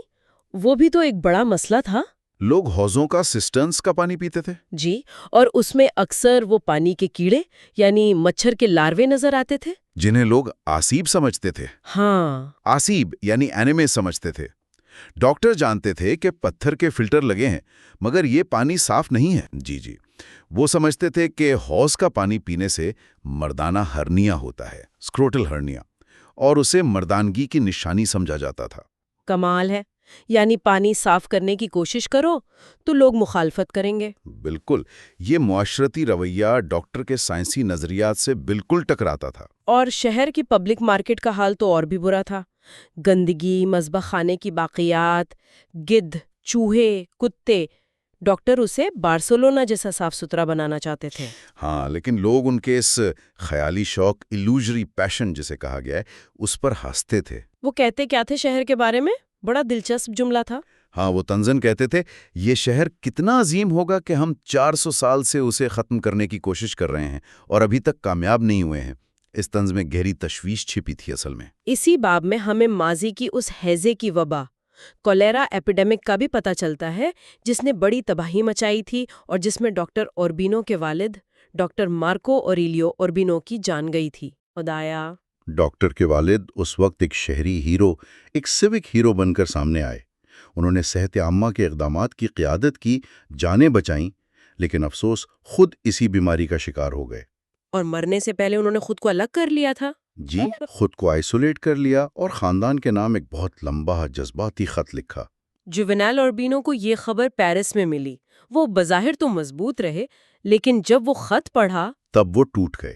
وہ بھی تو ایک بڑا مسئلہ تھا۔ لوگ حوضوں کا، سسٹرنز کا پانی پیتے تھے۔ جی، اور اس میں اکثر وہ پانی کے کیڑے یعنی مچھر کے لاروے نظر آتے تھے، جنہیں لوگ آسیب سمجھتے تھے۔ ہاں، آسیب یعنی اینیمے سمجھتے تھے۔ ڈاکٹر جانتے تھے کہ پتھر کے فلٹر لگے ہیں مگر یہ پانی صاف نہیں ہے۔ جی وہ سمجھتے تھے کہ حوض کا پانی پینے سے مردانہ ہرنیا ہوتا ہے، اسکروٹل ہرنیا، اور اسے مردانگی کی نشانی سمجھا جاتا تھا۔ کمال ہے، یعنی پانی صاف کرنے کی کوشش کرو تو لوگ مخالفت کریں گے۔ بالکل، یہ معاشرتی رویہ ڈاکٹر کے سائنسی نظریات سے بالکل ٹکراتا تھا۔ اور شہر کی پبلک مارکیٹ کا حال تو اور بھی برا تھا، گندگی، مذبح خانے کی باقیات، گدھ، چوہے، کتے۔ ڈاکٹر اسے بارسلونا جیسا صاف ستھرا بنانا چاہتے تھے۔ ہاں، لیکن لوگ ان کے اس خیالی شوق، ایلوژری پیشن جسے کہا گیا ہے، اس پر ہنستے تھے۔ وہ کہتے کیا تھے شہر کے بارے میں؟ بڑا دلچسپ جملہ تھا۔ ہاں، وہ طنزاً کہتے تھے، یہ شہر کتنا عظیم ہوگا کہ ہم 400 سال سے اسے ختم کرنے کی کوشش کر رہے ہیں اور ابھی تک کامیاب نہیں ہوئے ہیں۔ اس طنز میں گہری تشویش چھپی تھی اصل میں۔ اسی باب میں ہمیں ماضی کی اس ہیضے کی وبا، کولیرا ایپیڈیمک کا بھی پتہ چلتا ہے، جس نے بڑی تباہی مچائی تھی اور جس میں ڈاکٹر اوربینو کے والد ڈاکٹر مارکو اوریلیو اوربینو کی جان گئی تھی۔ خدایا! ڈاکٹر کے والد اس وقت ایک شہری ہیرو، ایک سیوک ہیرو بن کر سامنے آئے۔ انہوں نے صحت عامہ کے اقدامات کی قیادت کی، جانیں بچائیں، لیکن افسوس خود اسی بیماری کا شکار ہو گئے۔ اور مرنے سے پہلے انہوں نے خود کو الگ کر لیا تھا۔ جی، خود کو آئسولیٹ کر لیا اور خاندان کے نام ایک بہت لمبا جذباتی خط لکھا۔ جوونیل اوربینو کو یہ خبر پیرس میں ملی۔ وہ بظاہر تو مضبوط رہے، لیکن جب وہ خط پڑھا تب وہ ٹوٹ گئے۔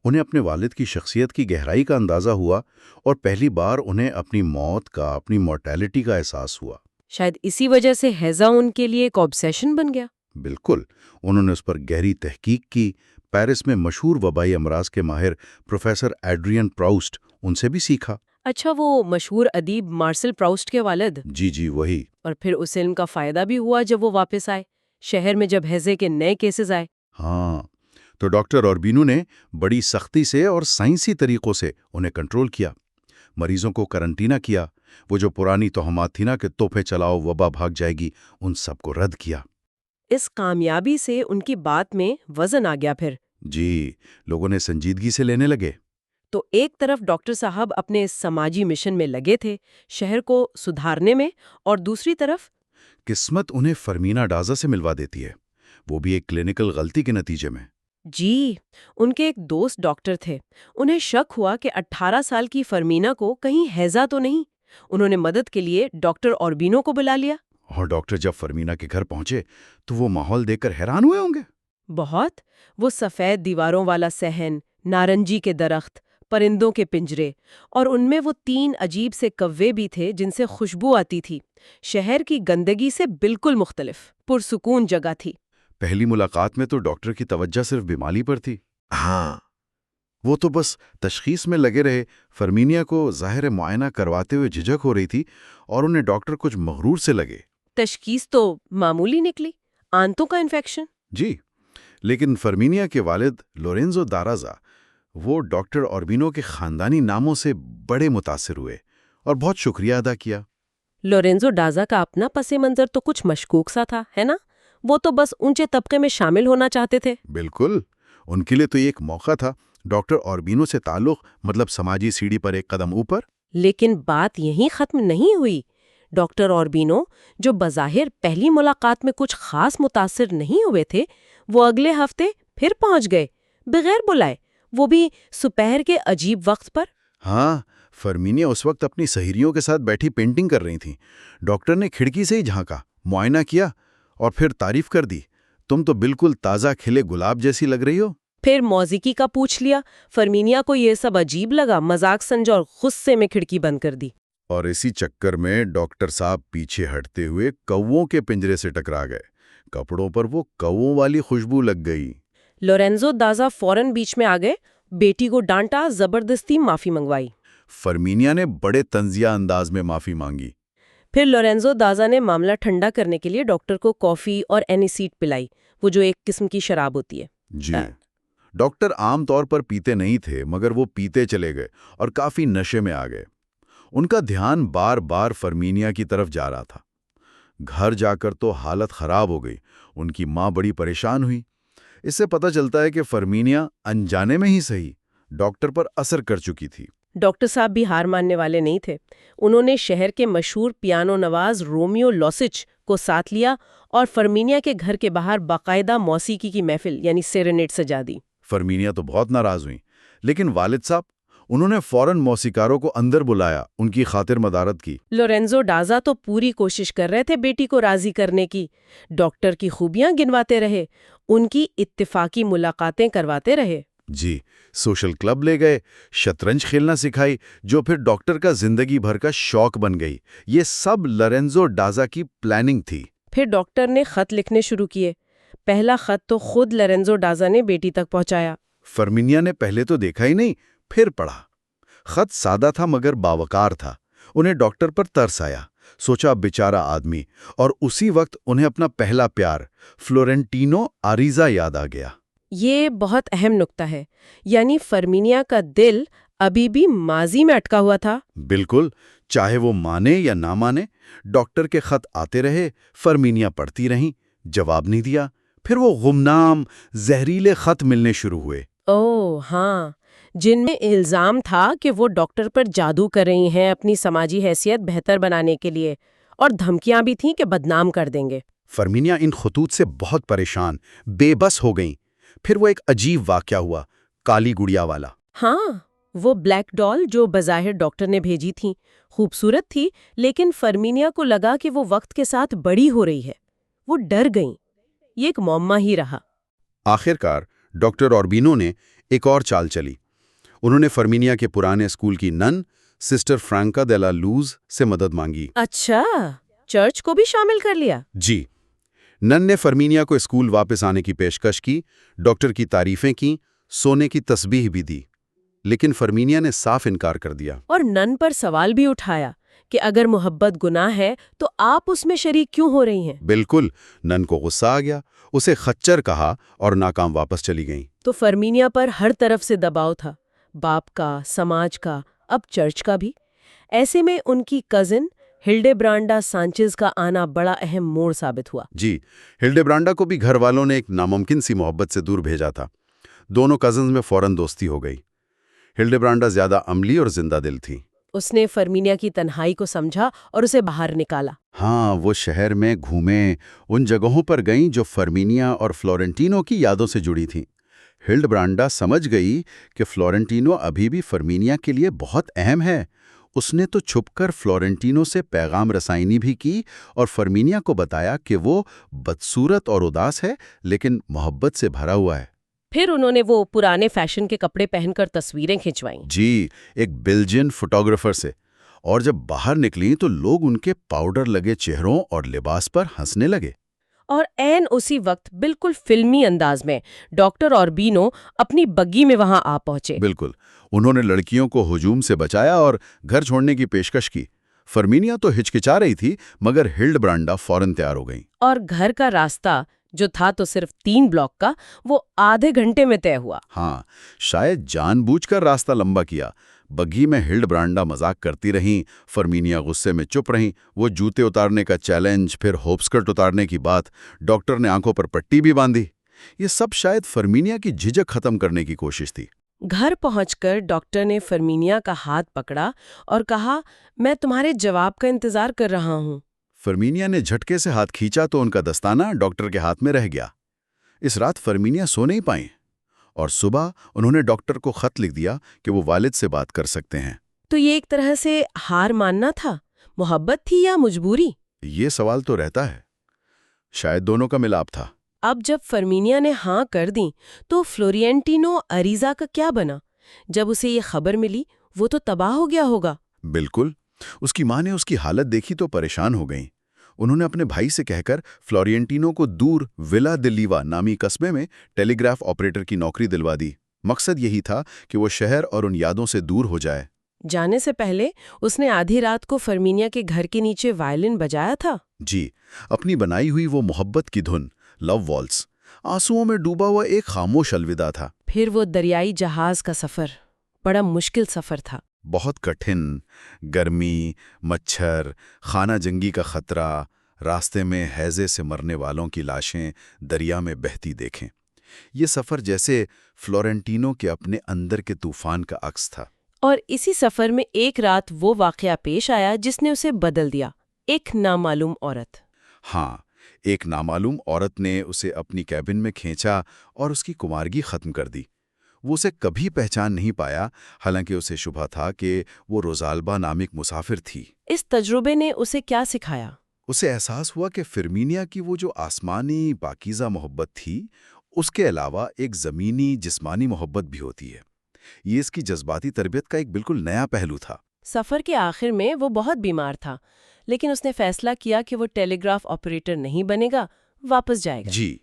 انہیں اپنے والد کی شخصیت کی گہرائی کا اندازہ ہوا اور پہلی بار انہیں اپنی موت کا، اپنی مورٹیلٹی کا احساس ہوا۔ شاید اسی وجہ سے ہیضہ ان کے لیے ایک آبسیشن بن گیا۔ بالکل، انہوں نے اس پر گہری تحقیق کی۔ پیرس میں مشہور وبائی امراض کے ماہر پروفیسر ایڈرین پراؤسٹ، ان سے بھی سیکھا۔ اچھا، وہ مشہور ادیب مارسل پراؤسٹ کے والد؟ جی وہی۔ اور پھر اس علم کا فائدہ بھی ہوا جب وہ واپس آئے شہر میں، جب ہیضے کے نئے کیسز آئے؟ ہاں، تو ڈاکٹر اوربینو نے بڑی سختی سے اور سائنسی طریقوں سے انہیں کنٹرول کیا، مریضوں کو کرنٹینا کیا، وہ جو پرانی توہمات تھی نا کہ تحفے چلاؤ وبا بھاگ جائے گی، ان سب کو رد کیا۔ اس کامیابی سے ان کی بات میں وزن آ گیا پھر؟ جی، لوگوں نے سنجیدگی سے لینے لگے۔ تو ایک طرف ڈاکٹر صاحب اپنے اس سماجی مشن میں لگے تھے، شہر کو سدھارنے میں، اور دوسری طرف قسمت انہیں فرمینا ڈازا سے ملوا دیتی ہے، وہ بھی ایک کلینکل غلطی کے نتیجے میں۔ جی، ان کے ایک دوست ڈاکٹر تھے، انہیں شک ہوا کہ 18 سال کی فرمینا کو کہیں ہیضہ تو نہیں۔ انہوں نے مدد کے لیے ڈاکٹر اوربینو کو بلا لیا۔ اور ڈاکٹر جب فرمینا کے گھر پہنچے تو وہ ماحول دیکھ کر حیران ہوئے ہوں گے۔ بہت، وہ سفید دیواروں والا صحن، نارنجی کے درخت، پرندوں کے پنجرے، اور ان میں وہ 3 عجیب سے کوے بھی تھے جن سے خوشبو آتی تھی، شہر کی گندگی سے بالکل مختلف، پرسکون جگہ تھی۔ پہلی ملاقات میں تو ڈاکٹر کی توجہ صرف بیماری پر تھی۔ ہاں، وہ تو بس تشخیص میں لگے رہے۔ فرمینیا کو ظاہر معائنہ کرواتے ہوئے جھجک ہو رہی تھی اور انہیں ڈاکٹر کچھ مغرور سے لگے۔ تشخیص تو معمولی نکلی، آنتوں کا انفیکشن۔ جی، لیکن فرمینیا کے والد لورینزو دارازا وہ ڈاکٹر اوربینو کے خاندانی ناموں سے بڑے متاثر ہوئے اور بہت شکریہ ادا کیا۔ لورینزو ڈازا کا اپنا پس منظر تو کچھ مشکوک سا تھا، ہے نا؟ وہ تو بس اونچے طبقے میں شامل ہونا چاہتے تھے۔ بالکل، ان کے لیے تو یہ ایک موقع تھا، ڈاکٹر اوربینو سے تعلق مطلب سماجی سیڑھی پر ایک قدم اوپر۔ لیکن بات یہیں ختم نہیں ہوئی۔ ڈاکٹر اوربینو، جو بظاہر پہلی ملاقات میں کچھ خاص متاثر نہیں ہوئے تھے، وہ اگلے ہفتے پھر پہنچ گئے، بغیر بلائے، وہ بھی دوپہر کے عجیب وقت پر۔ ہاں، فرمینیا اس وقت اپنی سہیلیوں کے ساتھ بیٹھی پینٹنگ کر رہی تھیں۔ ڈاکٹر نے کھڑکی سے ہی جھانکا، معائنہ کیا اور پھر تعریف کر دی، تم تو بالکل تازہ کھلے گلاب جیسی لگ رہی ہو۔ پھر موسیقی کا پوچھ لیا۔ فرمینیا کو یہ سب عجیب لگا، مذاق سمجھا اور غصے میں کھڑکی بند کر دی۔ اور اسی چکر میں ڈاکٹر صاحب پیچھے ہٹتے ہوئے کووں کے پنجرے سے ٹکرا گئے، کپڑوں پر وہ کووں والی خوشبو لگ گئی۔ لورینزو دازا فوراً بیچ میں آ گئے، بیٹی کو ڈانٹا، زبردستی معافی منگوائی۔ فرمینیا نے بڑے طنزیہ انداز میں معافی مانگی۔ پھر لورینزو دازا نے معاملہ ٹھنڈا کرنے کے لیے ڈاکٹر کو کافی اور اینیسیڈ پلائی، وہ جو ایک قسم کی شراب ہوتی ہے۔ جی، ڈاکٹر عام طور پر پیتے نہیں تھے، مگر وہ پیتے چلے گئے اور کافی نشے میں آ گئے۔ ان کا دھیان بار بار فرمینیا کی طرف جا رہا تھا۔ گھر جا کر تو حالت خراب ہو گئی، ان کی ماں بڑی پریشان ہوئی۔ اس سے پتہ چلتا ہے کہ فرمینیا انجانے میں ہی صحیح ڈاکٹر پر اثر کر چکی تھی۔ ڈاکٹر صاحب بھی ہار ماننے والے نہیں تھے۔ انہوں نے شہر کے مشہور پیانو نواز رومیو لوسچ کو ساتھ لیا اور فرمینیا کے گھر کے باہر باقاعدہ موسیقی کی محفل یعنی سیرینیڈ سجا دی۔ فرمینیا تو بہت ناراض ہوئیں، لیکن والد صاحب انہوں نے فوراً موسیقاروں کو اندر بلایا، ان کی خاطر مدارت کی۔ لورینزو ڈازا تو پوری کوشش کر رہے تھے بیٹی کو راضی کرنے کی، ڈاکٹر کی خوبیاں گنواتے رہے، ان کی اتفاقی ملاقاتیں کرواتے رہے۔ جی، سوشل کلب لے گئے، شطرنج کھیلنا سکھائی، جو پھر ڈاکٹر کا زندگی بھر کا شوق بن گئی۔ یہ سب لورینزو ڈازا کی پلاننگ تھی۔ پھر ڈاکٹر نے خط لکھنے شروع کیے۔ پہلا خط تو خود لورینزو ڈازا نے بیٹی تک پہنچایا۔ فرمینیا نے پہلے تو دیکھا ہی نہیں، پھر پڑھا۔ خط سادہ تھا مگر باوقار تھا۔ انہیں ڈاکٹر پر ترس آیا، سوچا بیچارہ آدمی، اور اسی وقت انہیں اپنا پہلا پیار فلورنٹینو آریزا یاد آ گیا۔ یہ بہت اہم نکتہ ہے، یعنی فرمینیا کا دل ابھی بھی ماضی میں اٹکا ہوا تھا۔ بالکل، چاہے وہ مانے یا نہ مانے، ڈاکٹر کے خط آتے رہے، فرمینیا پڑھتی رہیں، جواب نہیں دیا۔ پھر وہ گمنام زہریلے خط ملنے شروع ہوئے۔ اوہ ہاں، جن میں الزام تھا کہ وہ ڈاکٹر پر جادو کر رہی ہیں اپنی سماجی حیثیت بہتر بنانے کے لیے، اور دھمکیاں بھی تھیں کہ بدنام کر دیں گے۔ فرمینیا ان خطوط سے بہت پریشان، بے بس ہو گئیں۔ پھر وہ ایک عجیب واقعہ ہوا، کالی گڑیا والا۔ ہاں، وہ بلیک ڈال جو بظاہر ڈاکٹر نے بھیجی تھی، خوبصورت تھی، لیکن فرمینیا کو لگا کہ وہ وقت کے ساتھ بڑی ہو رہی ہے۔ وہ ڈر گئیں۔ یہ ایک معمہ ہی رہا۔ آخرکار ڈاکٹر اوربینو نے ایک اور چال چلی۔ انہوں نے فرمینیا کے پرانے اسکول کی نن سسٹر فرانکا دیلا لوز سے مدد مانگی۔ اچھا، چرچ کو بھی شامل کر لیا؟ جی، نن نے فرمینیا کو اسکول واپس آنے کی پیشکش کی، ڈاکٹر کی تعریفیں کیں، سونے کی تسبیح بھی دی۔ لیکن فرمینیا نے صاف انکار کر دیا۔ اور نن پر سوال بھی اٹھایا کہ اگر محبت گناہ ہے تو آپ اس میں شریک کیوں ہو رہی ہیں؟ بالکل، نن کو غصہ آ گیا، اسے خچر کہا اور ناکام واپس چلی گئیں۔ تو فرمینیا پر ہر طرف سے دباؤ تھا، باپ کا، سماج کا، اب چرچ کا بھی۔ ایسے میں ان کی کزن ہلڈے سانچز کا آنا بڑا اہم موڑ ثابت ہوا۔ جی، ہلڈے کو بھی گھر والوں نے ایک ناممکن سی محبت سے دور بھیجا تھا۔ دونوں کزنز میں فوراً دوستی ہو گئی۔ ہلڈے زیادہ عملی اور زندہ دل تھی۔ اس نے فرمینیا کی تنہائی کو سمجھا اور اسے باہر نکالا۔ ہاں، وہ شہر میں گھومیں، ان جگہوں پر گئیں جو فرمینیا اور فلورنٹینو کی یادوں سے جڑی تھیں۔ ہلڈے سمجھ گئی کہ فلورنٹینو ابھی بھی فرمینیا کے لیے بہت اہم ہے۔ اس نے تو چھپ کر فلورنٹینو سے پیغام رسائی بھی کی اور فرمینیا کو بتایا کہ وہ بدصورت اور اداس ہے لیکن محبت سے بھرا ہوا ہے۔ پھر انہوں نے وہ پرانے فیشن کے کپڑے پہن کر تصویریں کھنچوائیں۔ جی، ایک بیلجین فوٹوگرافر سے، اور جب باہر نکلیں تو لوگ ان کے پاؤڈر لگے چہروں اور لباس پر ہنسنے لگے۔ اور عین اسی وقت بالکل فلمی انداز میں ڈاکٹر اوربینو اپنی بگی میں وہاں آ پہنچے۔ بالکل، انہوں نے لڑکیوں کو ہجوم سے بچایا اور گھر چھوڑنے کی پیشکش کی۔ فرمینیا تو ہچکچا رہی تھی مگر ہلڈے فوراً تیار ہو گئیں۔ اور گھر کا راستہ جو تھا تو صرف 3 بلاک کا، وہ آدھے گھنٹے میں طے ہوا۔ ہاں، شاید جان بوجھ کر راستہ لمبا کیا۔ بگھی میں ہلڈے مذاق کرتی رہیں، فرمینیا غصے میں چپ رہیں۔ وہ جوتے اتارنے کا چیلنج، پھر ہوپسکرٹ اتارنے کی بات، ڈاکٹر نے آنکھوں پر پٹی بھی باندھی۔ یہ سب شاید فرمینیا کی جھجک ختم کرنے کی کوشش تھی۔ گھر پہنچ کر ڈاکٹر نے فرمینیا کا ہاتھ پکڑا اور کہا، میں تمہارے جواب کا انتظار کر رہا ہوں۔ فرمینیا نے جھٹکے سے ہاتھ کھینچا تو ان کا دستانہ ڈاکٹر کے ہاتھ میں رہ گیا۔ اس رات فرمینیا سو نہیں پائیں اور صبح انہوں نے ڈاکٹر کو خط لکھ دیا کہ وہ والد سے بات کر سکتے ہیں۔ تو یہ ایک طرح سے ہار ماننا تھا، محبت تھی یا مجبوری؟ یہ سوال تو رہتا ہے۔ شاید دونوں کا ملاپ تھا۔ اب جب فرمینیا نے ہاں کر دیں تو فلورینٹینو اریزا کا کیا بنا؟ جب اسے یہ خبر ملی وہ تو تباہ ہو گیا ہوگا۔ بالکل، اس کی ماں نے اس کی حالت دیکھی تو پریشان ہو گئیں۔ انہوں نے اپنے بھائی سے کہہ کر فلورینٹینو کو دور ولا دلیوا نامی قصبے میں ٹیلی گراف آپریٹر کی نوکری دلوا دی۔ مقصد یہی تھا کہ وہ شہر اور ان یادوں سے دور ہو جائے۔ جانے سے پہلے اس نے آدھی رات کو فرمینیا کے گھر کے نیچے وائلن بجایا تھا۔ جی، اپنی بنائی ہوئی وہ محبت کی دھن، لو والس، آنسوؤں میں ڈوبا ہوا ایک خاموش الوداع تھا۔ پھر وہ دریائی جہاز کا سفر، بڑا مشکل سفر تھا۔ بہت کٹھن، گرمی، مچھر، خانہ جنگی کا خطرہ، راستے میں ہیضے سے مرنے والوں کی لاشیں دریا میں بہتی دیکھیں۔ یہ سفر جیسے فلورنٹینو کے اپنے اندر کے طوفان کا عکس تھا۔ اور اسی سفر میں ایک رات وہ واقعہ پیش آیا جس نے اسے بدل دیا، ایک نامعلوم عورت۔ ہاں، ایک نامعلوم عورت نے اسے اپنی کیبن میں کھینچا اور اس کی کمارگی ختم کر دی۔ وہ اسے کبھی پہچان نہیں پایا، حالانکہ اسے شبہ تھا کہ وہ روزالبا نام ایک مسافر تھی۔ اس تجربے نے اسے کیا سکھایا؟ اسے احساس ہوا کہ فرمینیا کی وہ جو آسمانی پاکیزہ محبت تھی، اس کے علاوہ ایک زمینی جسمانی محبت بھی ہوتی ہے۔ یہ اس کی جذباتی تربیت کا ایک بالکل نیا پہلو تھا۔ سفر کے آخر میں وہ بہت بیمار تھا، لیکن اس نے فیصلہ کیا کہ وہ ٹیلی گراف آپریٹر نہیں بنے گا، واپس جائے گا۔ جی،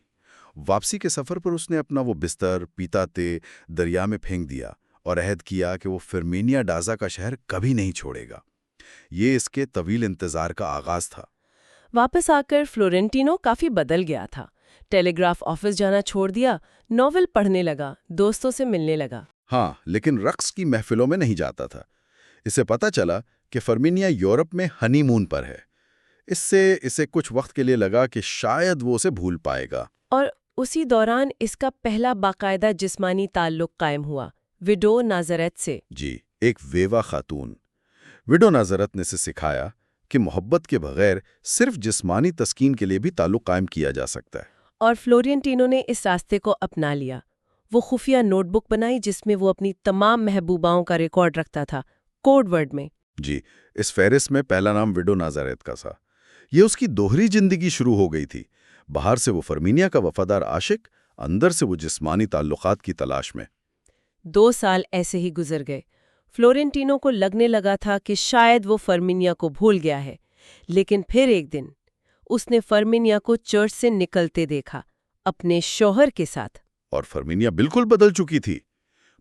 واپسی کے سفر پر اس نے اپنا وہ بستر پیتا تے دریا میں پھینک دیا اور عہد کیا کہ وہ فرمینیا ڈازا کا شہر کبھی نہیں چھوڑے گا۔ یہ اس کے طویل انتظار کا آغاز تھا۔ واپس آ کر فلورنٹینو کافی بدل گیا تھا۔ ٹیلی گراف آفس جانا چھوڑ دیا، ناول پڑھنے لگا، دوستوں سے ملنے لگا۔ ہاں، لیکن رقص کی محفلوں میں نہیں جاتا تھا۔ اسے پتہ چلا کہ فرمینیا یورپ میں ہنی مون پر ہے۔ اس سے اسے کچھ وقت کے لیے لگا کہ شاید وہ اسے بھول پائے گا۔ اور اسی دوران اس کا پہلا باقاعدہ جسمانی تعلق قائم ہوا، وڈو نازریت سے۔ جی، ایک بیوہ خاتون۔ وڈو نازریت نے اسے سکھایا کہ محبت کے بغیر صرف جسمانی تسکین کے لیے بھی تعلق قائم کیا جا سکتا ہے۔ اور فلورنٹینو نے اس راستے کو اپنا لیا۔ وہ خفیہ نوٹ بک بنائی جس میں وہ اپنی تمام محبوباؤں کا ریکارڈ رکھتا تھا، کوڈ ورڈ میں۔ جی، اس فہرست میں پہلا نام وڈو نازریت کا تھا۔ یہ اس کی دوہری زندگی شروع ہو گئی تھی، باہر سے وہ فرمینیا کا وفادار عاشق، اندر سے وہ جسمانی تعلقات کی تلاش میں۔ 2 سال ایسے ہی گزر گئے۔ فلورنٹینو کو لگنے لگا تھا کہ شاید وہ فرمینیا کو بھول گیا ہے، لیکن پھر ایک دن اس نے فرمینیا کو چرچ سے نکلتے دیکھا، اپنے شوہر کے ساتھ۔ اور فرمینیا بالکل بدل چکی تھی۔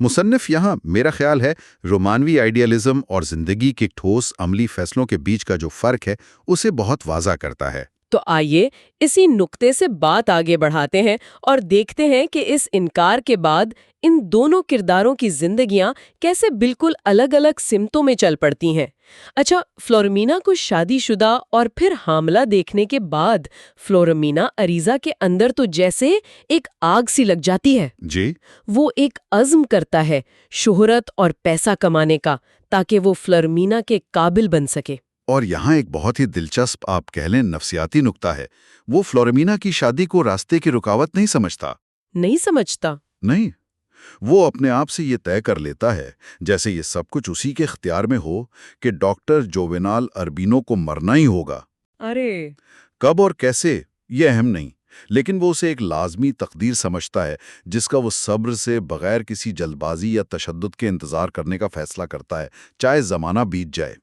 مصنف یہاں میرا خیال ہے رومانوی آئیڈیالزم اور زندگی کے ٹھوس عملی فیصلوں کے بیچ کا جو فرق ہے اسے بہت واضح کرتا ہے۔ تو آئیے اسی نقطے سے بات آگے بڑھاتے ہیں اور دیکھتے ہیں کہ اس انکار کے بعد ان دونوں کرداروں کی زندگیاں کیسے بالکل الگ الگ سمتوں میں چل پڑتی ہیں۔ اچھا، فلورمینا کو شادی شدہ اور پھر حاملہ دیکھنے کے بعد فلورمینا اریزا کے اندر تو جیسے ایک آگ سی لگ جاتی ہے۔ جی، وہ ایک عزم کرتا ہے شہرت اور پیسہ کمانے کا تاکہ وہ فلورمینا کے قابل بن سکے۔ اور یہاں ایک بہت ہی دلچسپ آپ کہہ لیں نفسیاتی نکتہ ہے۔ وہ فلورمینا کی شادی کو راستے کی رکاوٹ نہیں سمجھتا۔ نہیں سمجھتا؟ نہیں، وہ اپنے آپ سے یہ طے کر لیتا ہے جیسے یہ سب کچھ اسی کے اختیار میں ہو کہ ڈاکٹر جوونال اربینو کو مرنا ہی ہوگا۔ ارے، کب اور کیسے یہ اہم نہیں، لیکن وہ اسے ایک لازمی تقدیر سمجھتا ہے جس کا وہ صبر سے بغیر کسی جلد بازی یا تشدد کے انتظار کرنے کا فیصلہ کرتا ہے، چاہے زمانہ بیت جائے۔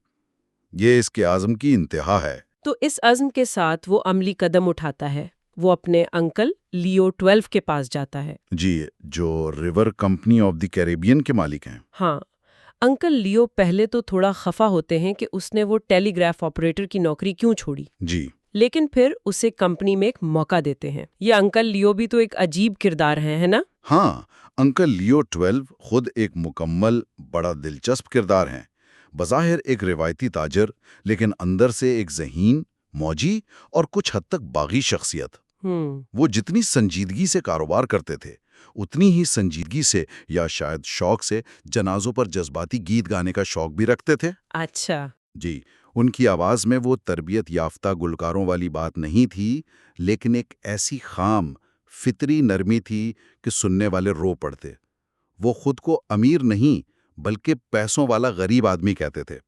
یہ اس کے عزم کی انتہا ہے۔ تو اس عزم کے ساتھ وہ عملی قدم اٹھاتا ہے۔ وہ اپنے انکل لیو 12 کے پاس جاتا ہے۔ جی، جو river company of the Caribbean کے مالک ہیں۔ ہاں، انکل لیو پہلے تو تھوڑا خفا ہوتے ہیں کہ اس نے وہ ٹیلی گراف آپریٹر کی نوکری کیوں چھوڑی، جی، لیکن پھر اسے کمپنی میں ایک موقع دیتے ہیں۔ یہ انکل لیو بھی تو ایک عجیب کردار ہے نا؟ ہاں، انکل لیو 12 خود ایک مکمل بڑا دلچسپ کردار ہیں۔ بظاہر ایک روایتی تاجر، لیکن اندر سے ایک ذہین، موجی اور کچھ حد تک باغی شخصیت۔ وہ جتنی سنجیدگی سے کاروبار کرتے تھے اتنی ہی سنجیدگی سے یا شاید شوق سے جنازوں پر جذباتی گیت گانے کا شوق بھی رکھتے تھے۔ اچھا۔ جی، ان کی آواز میں وہ تربیت یافتہ گلوکاروں والی بات نہیں تھی، لیکن ایک ایسی خام فطری نرمی تھی کہ سننے والے رو پڑتے۔ وہ خود کو امیر نہیں بلکہ پیسوں والا غریب آدمی کہتے تھے۔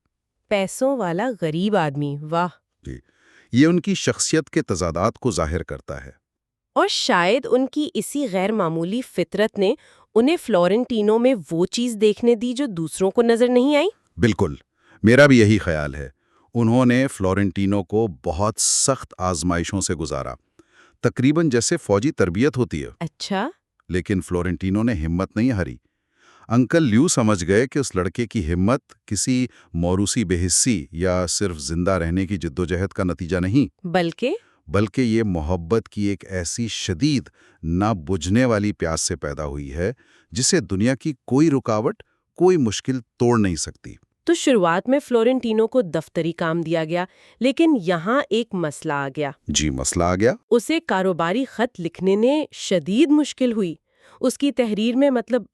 پیسوں والا غریب آدمی، واہ! جی، یہ ان کی شخصیت کے تضادات کو ظاہر کرتا ہے۔ اور شاید ان کی اسی غیر معمولی فطرت نے انہیں فلورنٹینو میں وہ چیز دیکھنے دی جو دوسروں کو نظر نہیں آئی۔ بالکل، میرا بھی یہی خیال ہے۔ انہوں نے فلورنٹینو کو بہت سخت آزمائشوں سے گزارا، تقریباً جیسے فوجی تربیت ہوتی ہے۔ اچھا۔ لیکن فلورنٹینو نے ہمت نہیں ہاری۔ انکل لیو سمجھ گئے کہ اس لڑکے کی ہمت کسی موروثی بے حسی یا صرف زندہ رہنے کی جدوجہد کا نتیجہ نہیں، بلکہ یہ محبت کی ایک ایسی شدید نہ بجھنے والی پیاس سے پیدا ہوئی ہے جسے دنیا کی کوئی رکاوٹ، کوئی مشکل توڑ نہیں سکتی۔ تو شروعات میں فلورنٹینو کو دفتری کام دیا گیا، لیکن یہاں ایک مسئلہ آ گیا۔ جی، مسئلہ آ گیا۔ اسے کاروباری خط لکھنے میں شدید مشکل ہوئی۔ اس کی تحریر میں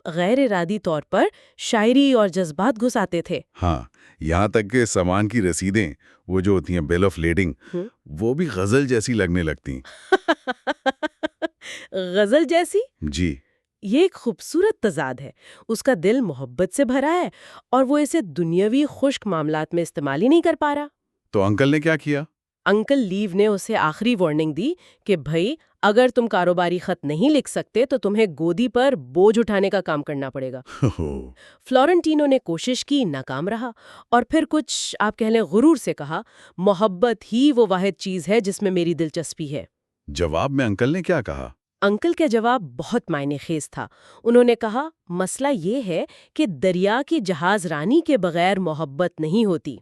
غیر ارادی طور پر شاعری اور جذبات گھس آتے تھے۔ ہاں، یہاں تک کہ سامان کی رسیدیں، وہ جو ہوتی ہیں بل آف لیڈنگ، وہ بھی غزل جیسی لگنے لگتی۔ غزل جیسی؟ جی، یہ ایک خوبصورت تضاد ہے۔ اس کا دل محبت سے بھرا ہے اور وہ اسے دنیاوی خشک معاملات میں استعمال ہی نہیں کر پا رہا۔ تو انکل نے کیا کیا؟ انکل لیو نے اسے آخری وارننگ دی کہ بھائی، اگر تم کاروباری خط نہیں لکھ سکتے تو تمہیں گودی پر بوجھ اٹھانے کا کام کرنا پڑے گا۔ فلورنٹینو نے کوشش کی، ناکام رہا، اور پھر کچھ آپ کہہ لیں غرور سے کہا، محبت ہی وہ واحد چیز ہے جس میں میری دلچسپی ہے۔ جواب میں انکل نے کیا کہا؟ انکل کا جواب بہت معنی خیز تھا۔ انہوں نے کہا، مسئلہ یہ ہے کہ دریا کی جہاز رانی کے بغیر محبت نہیں ہوتی۔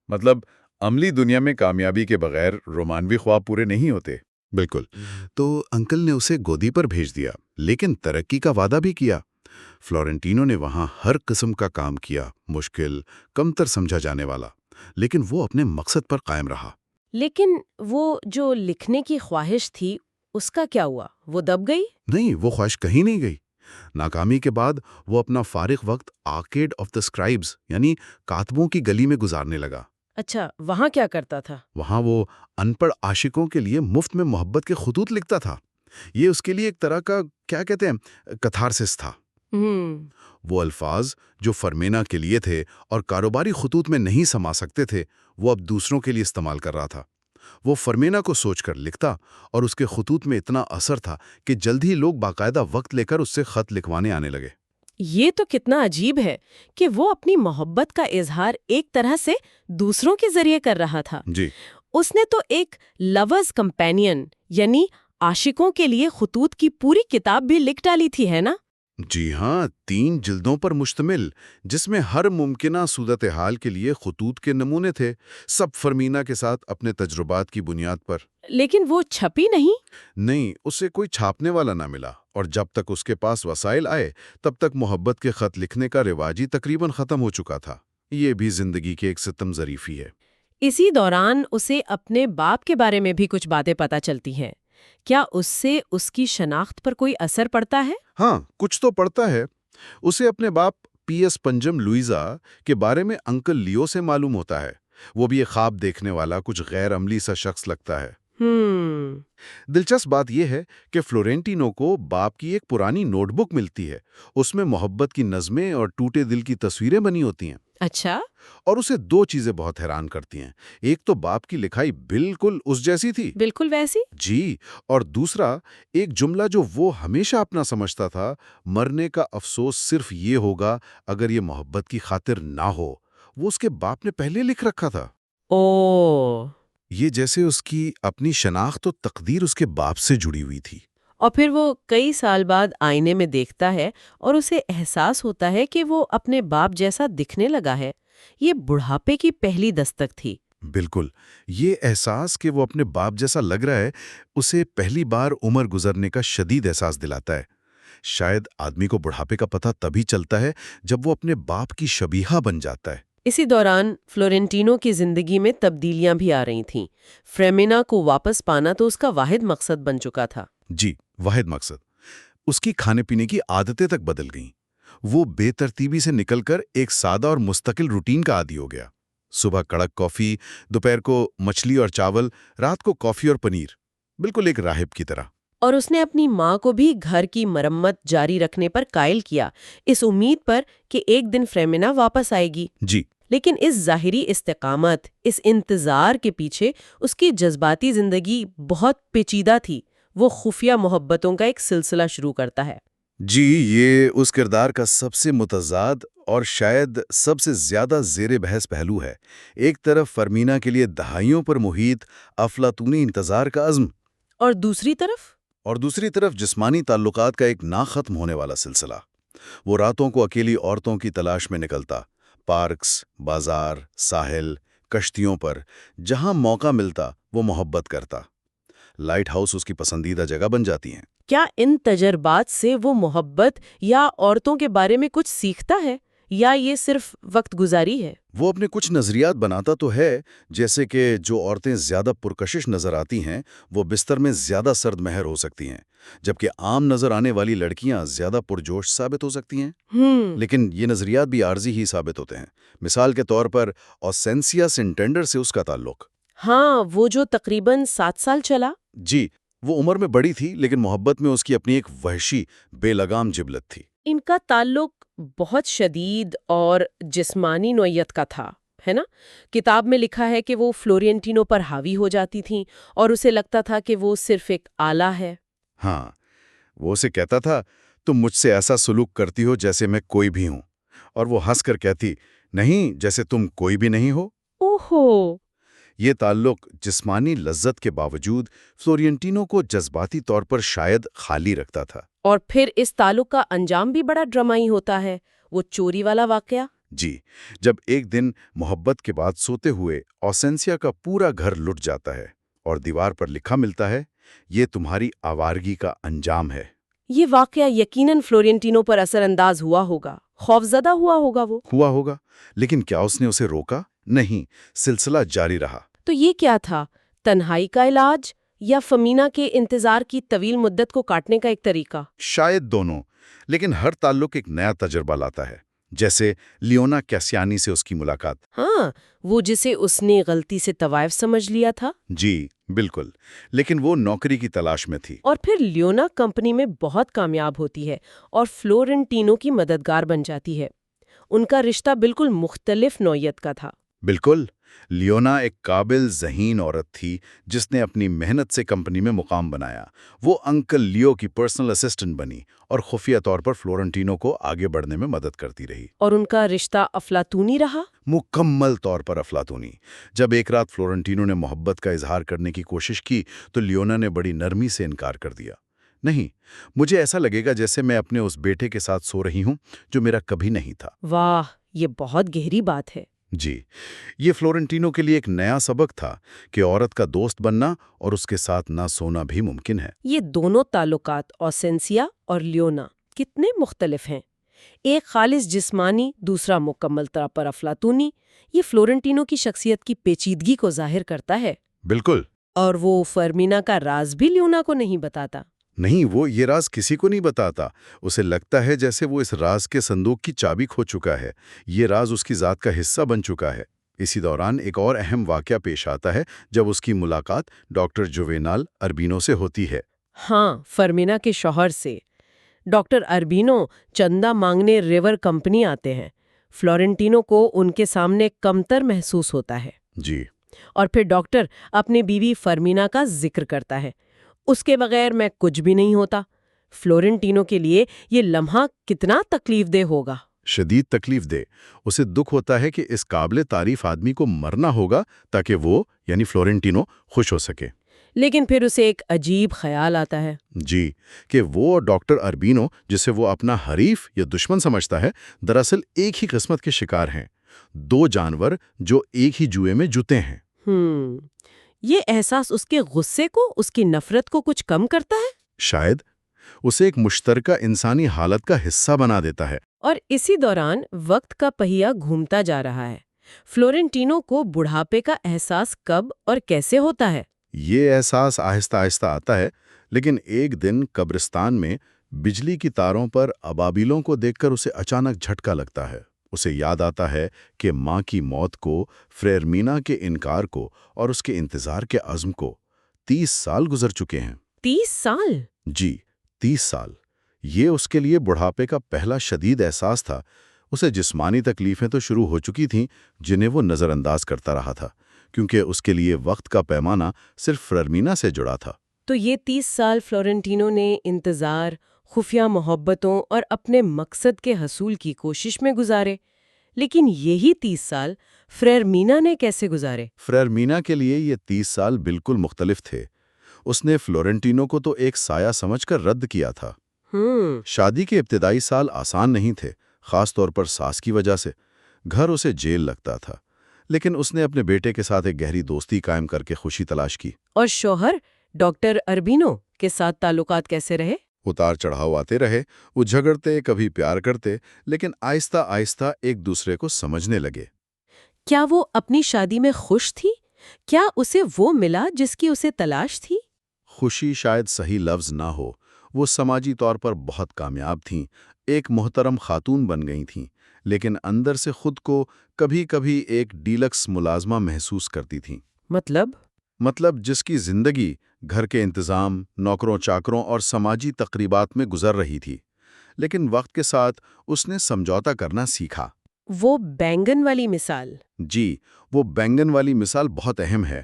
مطلب عملی دنیا میں کامیابی کے بغیر رومانوی خواب پورے نہیں ہوتے۔ بالکل۔ تو انکل نے اسے گودی پر بھیج دیا، لیکن ترقی کا وعدہ بھی کیا۔ فلورنٹینو نے وہاں ہر قسم کا کام کیا، مشکل، کمتر سمجھا جانے والا، لیکن وہ اپنے مقصد پر قائم رہا۔ لیکن وہ جو لکھنے کی خواہش تھی، اس کا کیا ہوا؟ وہ دب گئی؟ نہیں، وہ خواہش کہیں نہیں گئی۔ ناکامی کے بعد وہ اپنا فارغ وقت آرکیڈ آف دا اسکرائبز یعنی کاتبوں کی گلی میں گزارنے لگا۔ اچھا، وہاں کیا کرتا تھا؟ وہاں وہ ان پڑھ عاشقوں کے لیے مفت میں محبت کے خطوط لکھتا تھا۔ یہ اس کے لیے ایک طرح کا کیا کہتے ہیں کتھارسس تھا۔ وہ الفاظ جو فرمینا کے لیے تھے اور کاروباری خطوط میں نہیں سما سکتے تھے، وہ اب دوسروں کے لیے استعمال کر رہا تھا۔ وہ فرمینا کو سوچ کر لکھتا اور اس کے خطوط میں اتنا اثر تھا کہ جلد ہی لوگ باقاعدہ وقت لے کر اس سے خط لکھوانے آنے لگے۔ یہ تو کتنا عجیب ہے کہ وہ اپنی محبت کا اظہار ایک طرح سے دوسروں کے ذریعے کر رہا تھا۔ جی، اس نے تو ایک لورز کمپینین یعنی عاشقوں کے لیے خطوط کی پوری کتاب بھی لکھ ڈالی تھی، ہے نا؟ جی ہاں، 3 جلدوں پر مشتمل، جس میں ہر ممکنہ صورتحال کے لیے خطوط کے نمونے تھے، سب فرمینا کے ساتھ اپنے تجربات کی بنیاد پر۔ لیکن وہ چھپی نہیں؟ نہیں، اسے کوئی چھاپنے والا نہ ملا، اور جب تک اس کے پاس وسائل آئے تب تک محبت کے خط لکھنے کا رواج ہی تقریباً ختم ہو چکا تھا۔ یہ بھی زندگی کے ایک ستم ظریفی ہے۔ اسی دوران اسے اپنے باپ کے بارے میں بھی کچھ باتیں پتہ چلتی ہیں۔ کیا اس سے اس کی شناخت پر کوئی اثر پڑتا ہے؟ ہاں، کچھ تو پڑتا ہے۔ اسے اپنے باپ پی ایس پنجم لوئیزا کے بارے میں انکل لیو سے معلوم ہوتا ہے۔ وہ بھی ایک خواب دیکھنے والا کچھ غیر عملی سا شخص لگتا ہے۔ دلچسپ بات یہ ہے کہ فلورینٹینو کو باپ کی ایک پرانی نوٹ بک ملتی ہے۔ اس میں محبت کی نظمیں اور ٹوٹے دل کی تصویریں بنی ہوتی ہیں۔ اچھا۔ اور اسے 2 چیزیں بہت حیران کرتی ہیں۔ ایک تو باپ کی لکھائی بالکل اس جیسی تھی، بالکل ویسی؟ جی، اور دوسرا ایک جملہ جو وہ ہمیشہ اپنا سمجھتا تھا، مرنے کا افسوس صرف یہ ہوگا اگر یہ محبت کی خاطر نہ ہو، وہ اس کے باپ نے پہلے لکھ رکھا تھا۔ اوہ! یہ جیسے اس کی اپنی شناخت و تقدیر اس کے باپ سے جڑی ہوئی تھی۔ اور پھر وہ کئی سال بعد آئینے میں دیکھتا ہے اور اسے احساس ہوتا ہے کہ وہ اپنے باپ جیسا دکھنے لگا ہے۔ یہ بڑھاپے کی پہلی دستک تھی۔ بالکل، یہ احساس کہ وہ اپنے باپ جیسا لگ رہا ہے اسے پہلی بار عمر گزرنے کا شدید احساس دلاتا ہے۔ شاید آدمی کو بڑھاپے کا پتہ تبھی چلتا ہے جب وہ اپنے باپ کی شبیہہ بن جاتا ہے۔ اسی دوران فلورینٹینو کی زندگی میں تبدیلیاں بھی آ رہی تھیں۔ فریمینا کو واپس پانا تو اس کا واحد مقصد بن چکا تھا۔ جی، واحد مقصد۔ اس کی کھانے پینے کی عادتیں تک بدل گئیں۔ وہ بے ترتیبی سے نکل کر ایک سادہ اور مستقل روٹین کا عادی ہو گیا۔ صبح کڑک کافی، دوپہر کو مچھلی اور چاول، رات کو کافی اور پنیر، بالکل ایک راہب کی طرح۔ اور اس نے اپنی ماں کو بھی گھر کی مرمت جاری رکھنے پر قائل کیا، اس امید پر کہ ایک دن فریمینا واپس آئے گی۔ جی، لیکن اس ظاہری استقامت، اس انتظار کے پیچھے اس کی جذباتی زندگی بہت پیچیدہ تھی۔ وہ خفیہ محبتوں کا ایک سلسلہ شروع کرتا ہے۔ جی، یہ اس کردار کا سب سے متضاد اور شاید سب سے زیادہ زیر بحث پہلو ہے۔ ایک طرف فرمینا کے لیے دہائیوں پر محیط افلاطونی انتظار کا عزم، اور دوسری طرف جسمانی تعلقات کا ایک نہ ختم ہونے والا سلسلہ۔ وہ راتوں کو اکیلی عورتوں کی تلاش میں نکلتا، پارکس، بازار، ساحل، کشتیوں پر، جہاں موقع ملتا وہ محبت کرتا۔ لائٹ ہاؤس اس کی پسندیدہ جگہ بن جاتی ہیں۔ کیا ان تجربات سے وہ محبت یا عورتوں کے بارے میں کچھ سیکھتا ہے، یا یہ صرف وقت گزاری ہے؟ وہ اپنے کچھ نظریات بناتا تو ہے، جیسے کہ جو عورتیں زیادہ پرکشش نظر آتی ہیں وہ بستر میں زیادہ سرد مہر ہو سکتی ہیں، جبکہ عام نظر آنے والی لڑکیاں زیادہ پرجوش ثابت ہو سکتی ہیں۔ لیکن یہ نظریات بھی عارضی ہی ثابت ہوتے ہیں۔ مثال کے طور پر اوسینسیا سنٹینڈر سے اس کا تعلق۔ ہاں، وہ جو تقریباً 7 سال چلا۔ جی، وہ عمر میں بڑی تھی لیکن محبت میں اس کی اپنی ایک وحشی بے لگام جبلت تھی۔ ان کا تعلق بہت شدید اور جسمانی نوعیت کا تھا، ہے نا؟ کتاب میں لکھا ہے کہ وہ فلورینٹینو پر حاوی ہو جاتی تھیں اور اسے لگتا تھا کہ وہ صرف ایک آلہ ہے۔ ہاں، وہ اسے کہتا تھا تم مجھ سے ایسا سلوک کرتی ہو جیسے میں کوئی بھی ہوں، اور وہ ہنس کر کہتی نہیں، جیسے تم کوئی بھی نہیں ہو۔ اوہو! یہ تعلق جسمانی لذت کے باوجود فلورینٹینو کو جذباتی طور پر شاید خالی رکھتا تھا۔ اور پھر اس تعلق کا انجام بھی بڑا ڈرامائی ہوتا ہے، وہ چوری والا واقعہ۔ جی، جب ایک دن محبت کے بعد سوتے ہوئے اوسینسیا کا پورا گھر لٹ جاتا ہے اور دیوار پر لکھا ملتا ہے، یہ تمہاری آوارگی کا انجام ہے۔ یہ واقعہ یقیناً فلورینٹینو پر اثر انداز ہوا ہوگا، خوفزدہ ہوا ہوگا۔ لیکن کیا اس نے اسے روکا؟ نہیں، سلسلہ جاری رہا۔ تو یہ کیا تھا؟ تنہائی کا علاج یا فمینا کے انتظار کی طویل مدت کو کاٹنے کا ایک طریقہ؟ شاید دونوں، لیکن ہر تعلق ایک نیا تجربہ لاتا ہے، جیسے لیونا کیسیانی سے اس کی ملاقات۔ ہاں، وہ جسے اس نے غلطی سے طوائف سمجھ لیا تھا۔ جی بالکل، لیکن وہ نوکری کی تلاش میں تھی۔ اور پھر لیونا کمپنی میں بہت کامیاب ہوتی ہے اور فلورینٹینو کی مددگار بن جاتی ہے۔ ان کا رشتہ بالکل مختلف نوعیت کا تھا۔ بالکل، لیونا ایک قابل ذہین عورت تھی جس نے اپنی محنت سے کمپنی میں مقام بنایا۔ وہ انکل لیو کی پرسنل اسسٹنٹ بنی اور خفیہ طور پر فلورینٹینو کو آگے بڑھنے میں مدد کرتی رہی۔ اور ان کا رشتہ افلاطونی رہا؟ مکمل طور پر افلاطونی۔ جب ایک رات فلورینٹینو نے محبت کا اظہار کرنے کی کوشش کی تو لیونا نے بڑی نرمی سے انکار کر دیا۔ نہیں، مجھے ایسا لگے گا جیسے میں اپنے اس بیٹے کے ساتھ سو رہی ہوں جو میرا کبھی نہیں تھا۔ واہ، یہ بہت گہری بات ہے۔ جی، یہ فلورنٹینو کے لیے ایک نیا سبق تھا کہ عورت کا دوست بننا اور اس کے ساتھ نہ سونا بھی ممکن ہے۔ یہ دونوں تعلقات اوسینسیا اور لیونا کتنے مختلف ہیں، ایک خالص جسمانی، دوسرا مکمل طور پر افلاطونی۔ یہ فلورنٹینو کی شخصیت کی پیچیدگی کو ظاہر کرتا ہے۔ بالکل۔ اور وہ فرمینا کا راز بھی لیونا کو نہیں بتاتا۔ نہیں، وہ یہ راز کسی کو نہیں بتاتا۔ اسے لگتا ہے جیسے وہ اس راز کے صندوق کی چابی کھو چکا ہے، یہ راز اس کی ذات کا حصہ بن چکا ہے۔ اسی دوران ایک اور اہم واقعہ پیش آتا ہے جب اس کی ملاقات ڈاکٹر جووینال اربینو سے ہوتی ہے۔ ہاں، فرمینا کے شوہر سے۔ ڈاکٹر اربینو چندہ مانگنے ریور کمپنی آتے ہیں۔ فلورنٹینو کو ان کے سامنے کمتر محسوس ہوتا ہے۔ جی، اور پھر ڈاکٹر اپنی بیوی فرمینا کا ذکر کرتا ہے، اس کے بغیر میں کچھ بھی نہیں ہوتا۔ فلورنٹینو کے لیے یہ لمحہ کتنا تکلیف دہ ہوگا۔ شدید تکلیف دے۔ اسے دکھ ہوتا ہے کہ اس قابل تعریف آدمی کو مرنا ہوگا تاکہ وہ یعنی فلورنٹینو خوش ہو سکے۔ لیکن پھر اسے ایک عجیب خیال آتا ہے۔ جی، کہ وہ ڈاکٹر اربینو جسے وہ اپنا حریف یا دشمن سمجھتا ہے، دراصل ایک ہی قسمت کے شکار ہیں، دو جانور جو ایک ہی جوئے میں جوتے ہیں۔ یہ احساس اس کے غصے کو، اس کی نفرت کو کچھ کم کرتا ہے؟ شاید اسے ایک مشترکہ انسانی حالت کا حصہ بنا دیتا ہے۔ اور اسی دوران وقت کا پہیہ گھومتا جا رہا ہے۔ فلورنٹینو کو بڑھاپے کا احساس کب اور کیسے ہوتا ہے؟ یہ احساس آہستہ آہستہ آتا ہے، لیکن ایک دن قبرستان میں بجلی کی تاروں پر ابابیلوں کو دیکھ کر اسے اچانک جھٹکا لگتا ہے۔ اسے یاد آتا ہے کہ ماں کی موت کو، فرمینا کے انکار کو اور اس کے انتظار کے عزم کو 30 سال گزر چکے ہیں۔ 30 سال؟ جی، 30 سال۔ یہ اس کے لیے بڑھاپے کا پہلا شدید احساس تھا۔ اسے جسمانی تکلیفیں تو شروع ہو چکی تھیں جنہیں وہ نظر انداز کرتا رہا تھا، کیونکہ اس کے لیے وقت کا پیمانہ صرف فرمینا سے جڑا تھا۔ تو یہ 30 سال فلورنٹینو نے انتظار، خفیہ محبتوں اور اپنے مقصد کے حصول کی کوشش میں گزارے۔ لیکن یہی 30 سال فرمینا نے کیسے گزارے؟ فرمینا کے لیے یہ 30 سال بالکل مختلف تھے۔ اس نے فلورنٹینو کو تو ایک سایہ سمجھ کر رد کیا تھا۔ شادی کے ابتدائی سال آسان نہیں تھے، خاص طور پر ساس کی وجہ سے۔ گھر اسے جیل لگتا تھا، لیکن اس نے اپنے بیٹے کے ساتھ ایک گہری دوستی قائم کر کے خوشی تلاش کی۔ اور شوہر ڈاکٹر اربینو کے ساتھ تعلقات کیسے رہے؟ اتار چڑھاؤ آتے رہے، وہ جھگڑتے، کبھی پیار کرتے، لیکن آہستہ آہستہ ایک دوسرے کو سمجھنے لگے۔ کیا وہ اپنی شادی میں خوش تھی؟ کیا اسے وہ ملا جس کی اسے تلاش تھی؟ خوشی شاید صحیح لفظ نہ ہو، وہ سماجی طور پر بہت کامیاب تھیں، ایک محترم خاتون بن گئی تھیں، لیکن اندر سے خود کو کبھی کبھی ایک ڈیلکس ملازمہ محسوس کرتی تھیں۔ مطلب جس کی زندگی گھر کے انتظام، نوکروں چاکروں اور سماجی تقریبات میں گزر رہی تھی، لیکن وقت کے ساتھ اس نے سمجھوتا کرنا سیکھا۔ وہ بینگن والی مثال۔ جی، وہ بینگن والی مثال بہت اہم ہے۔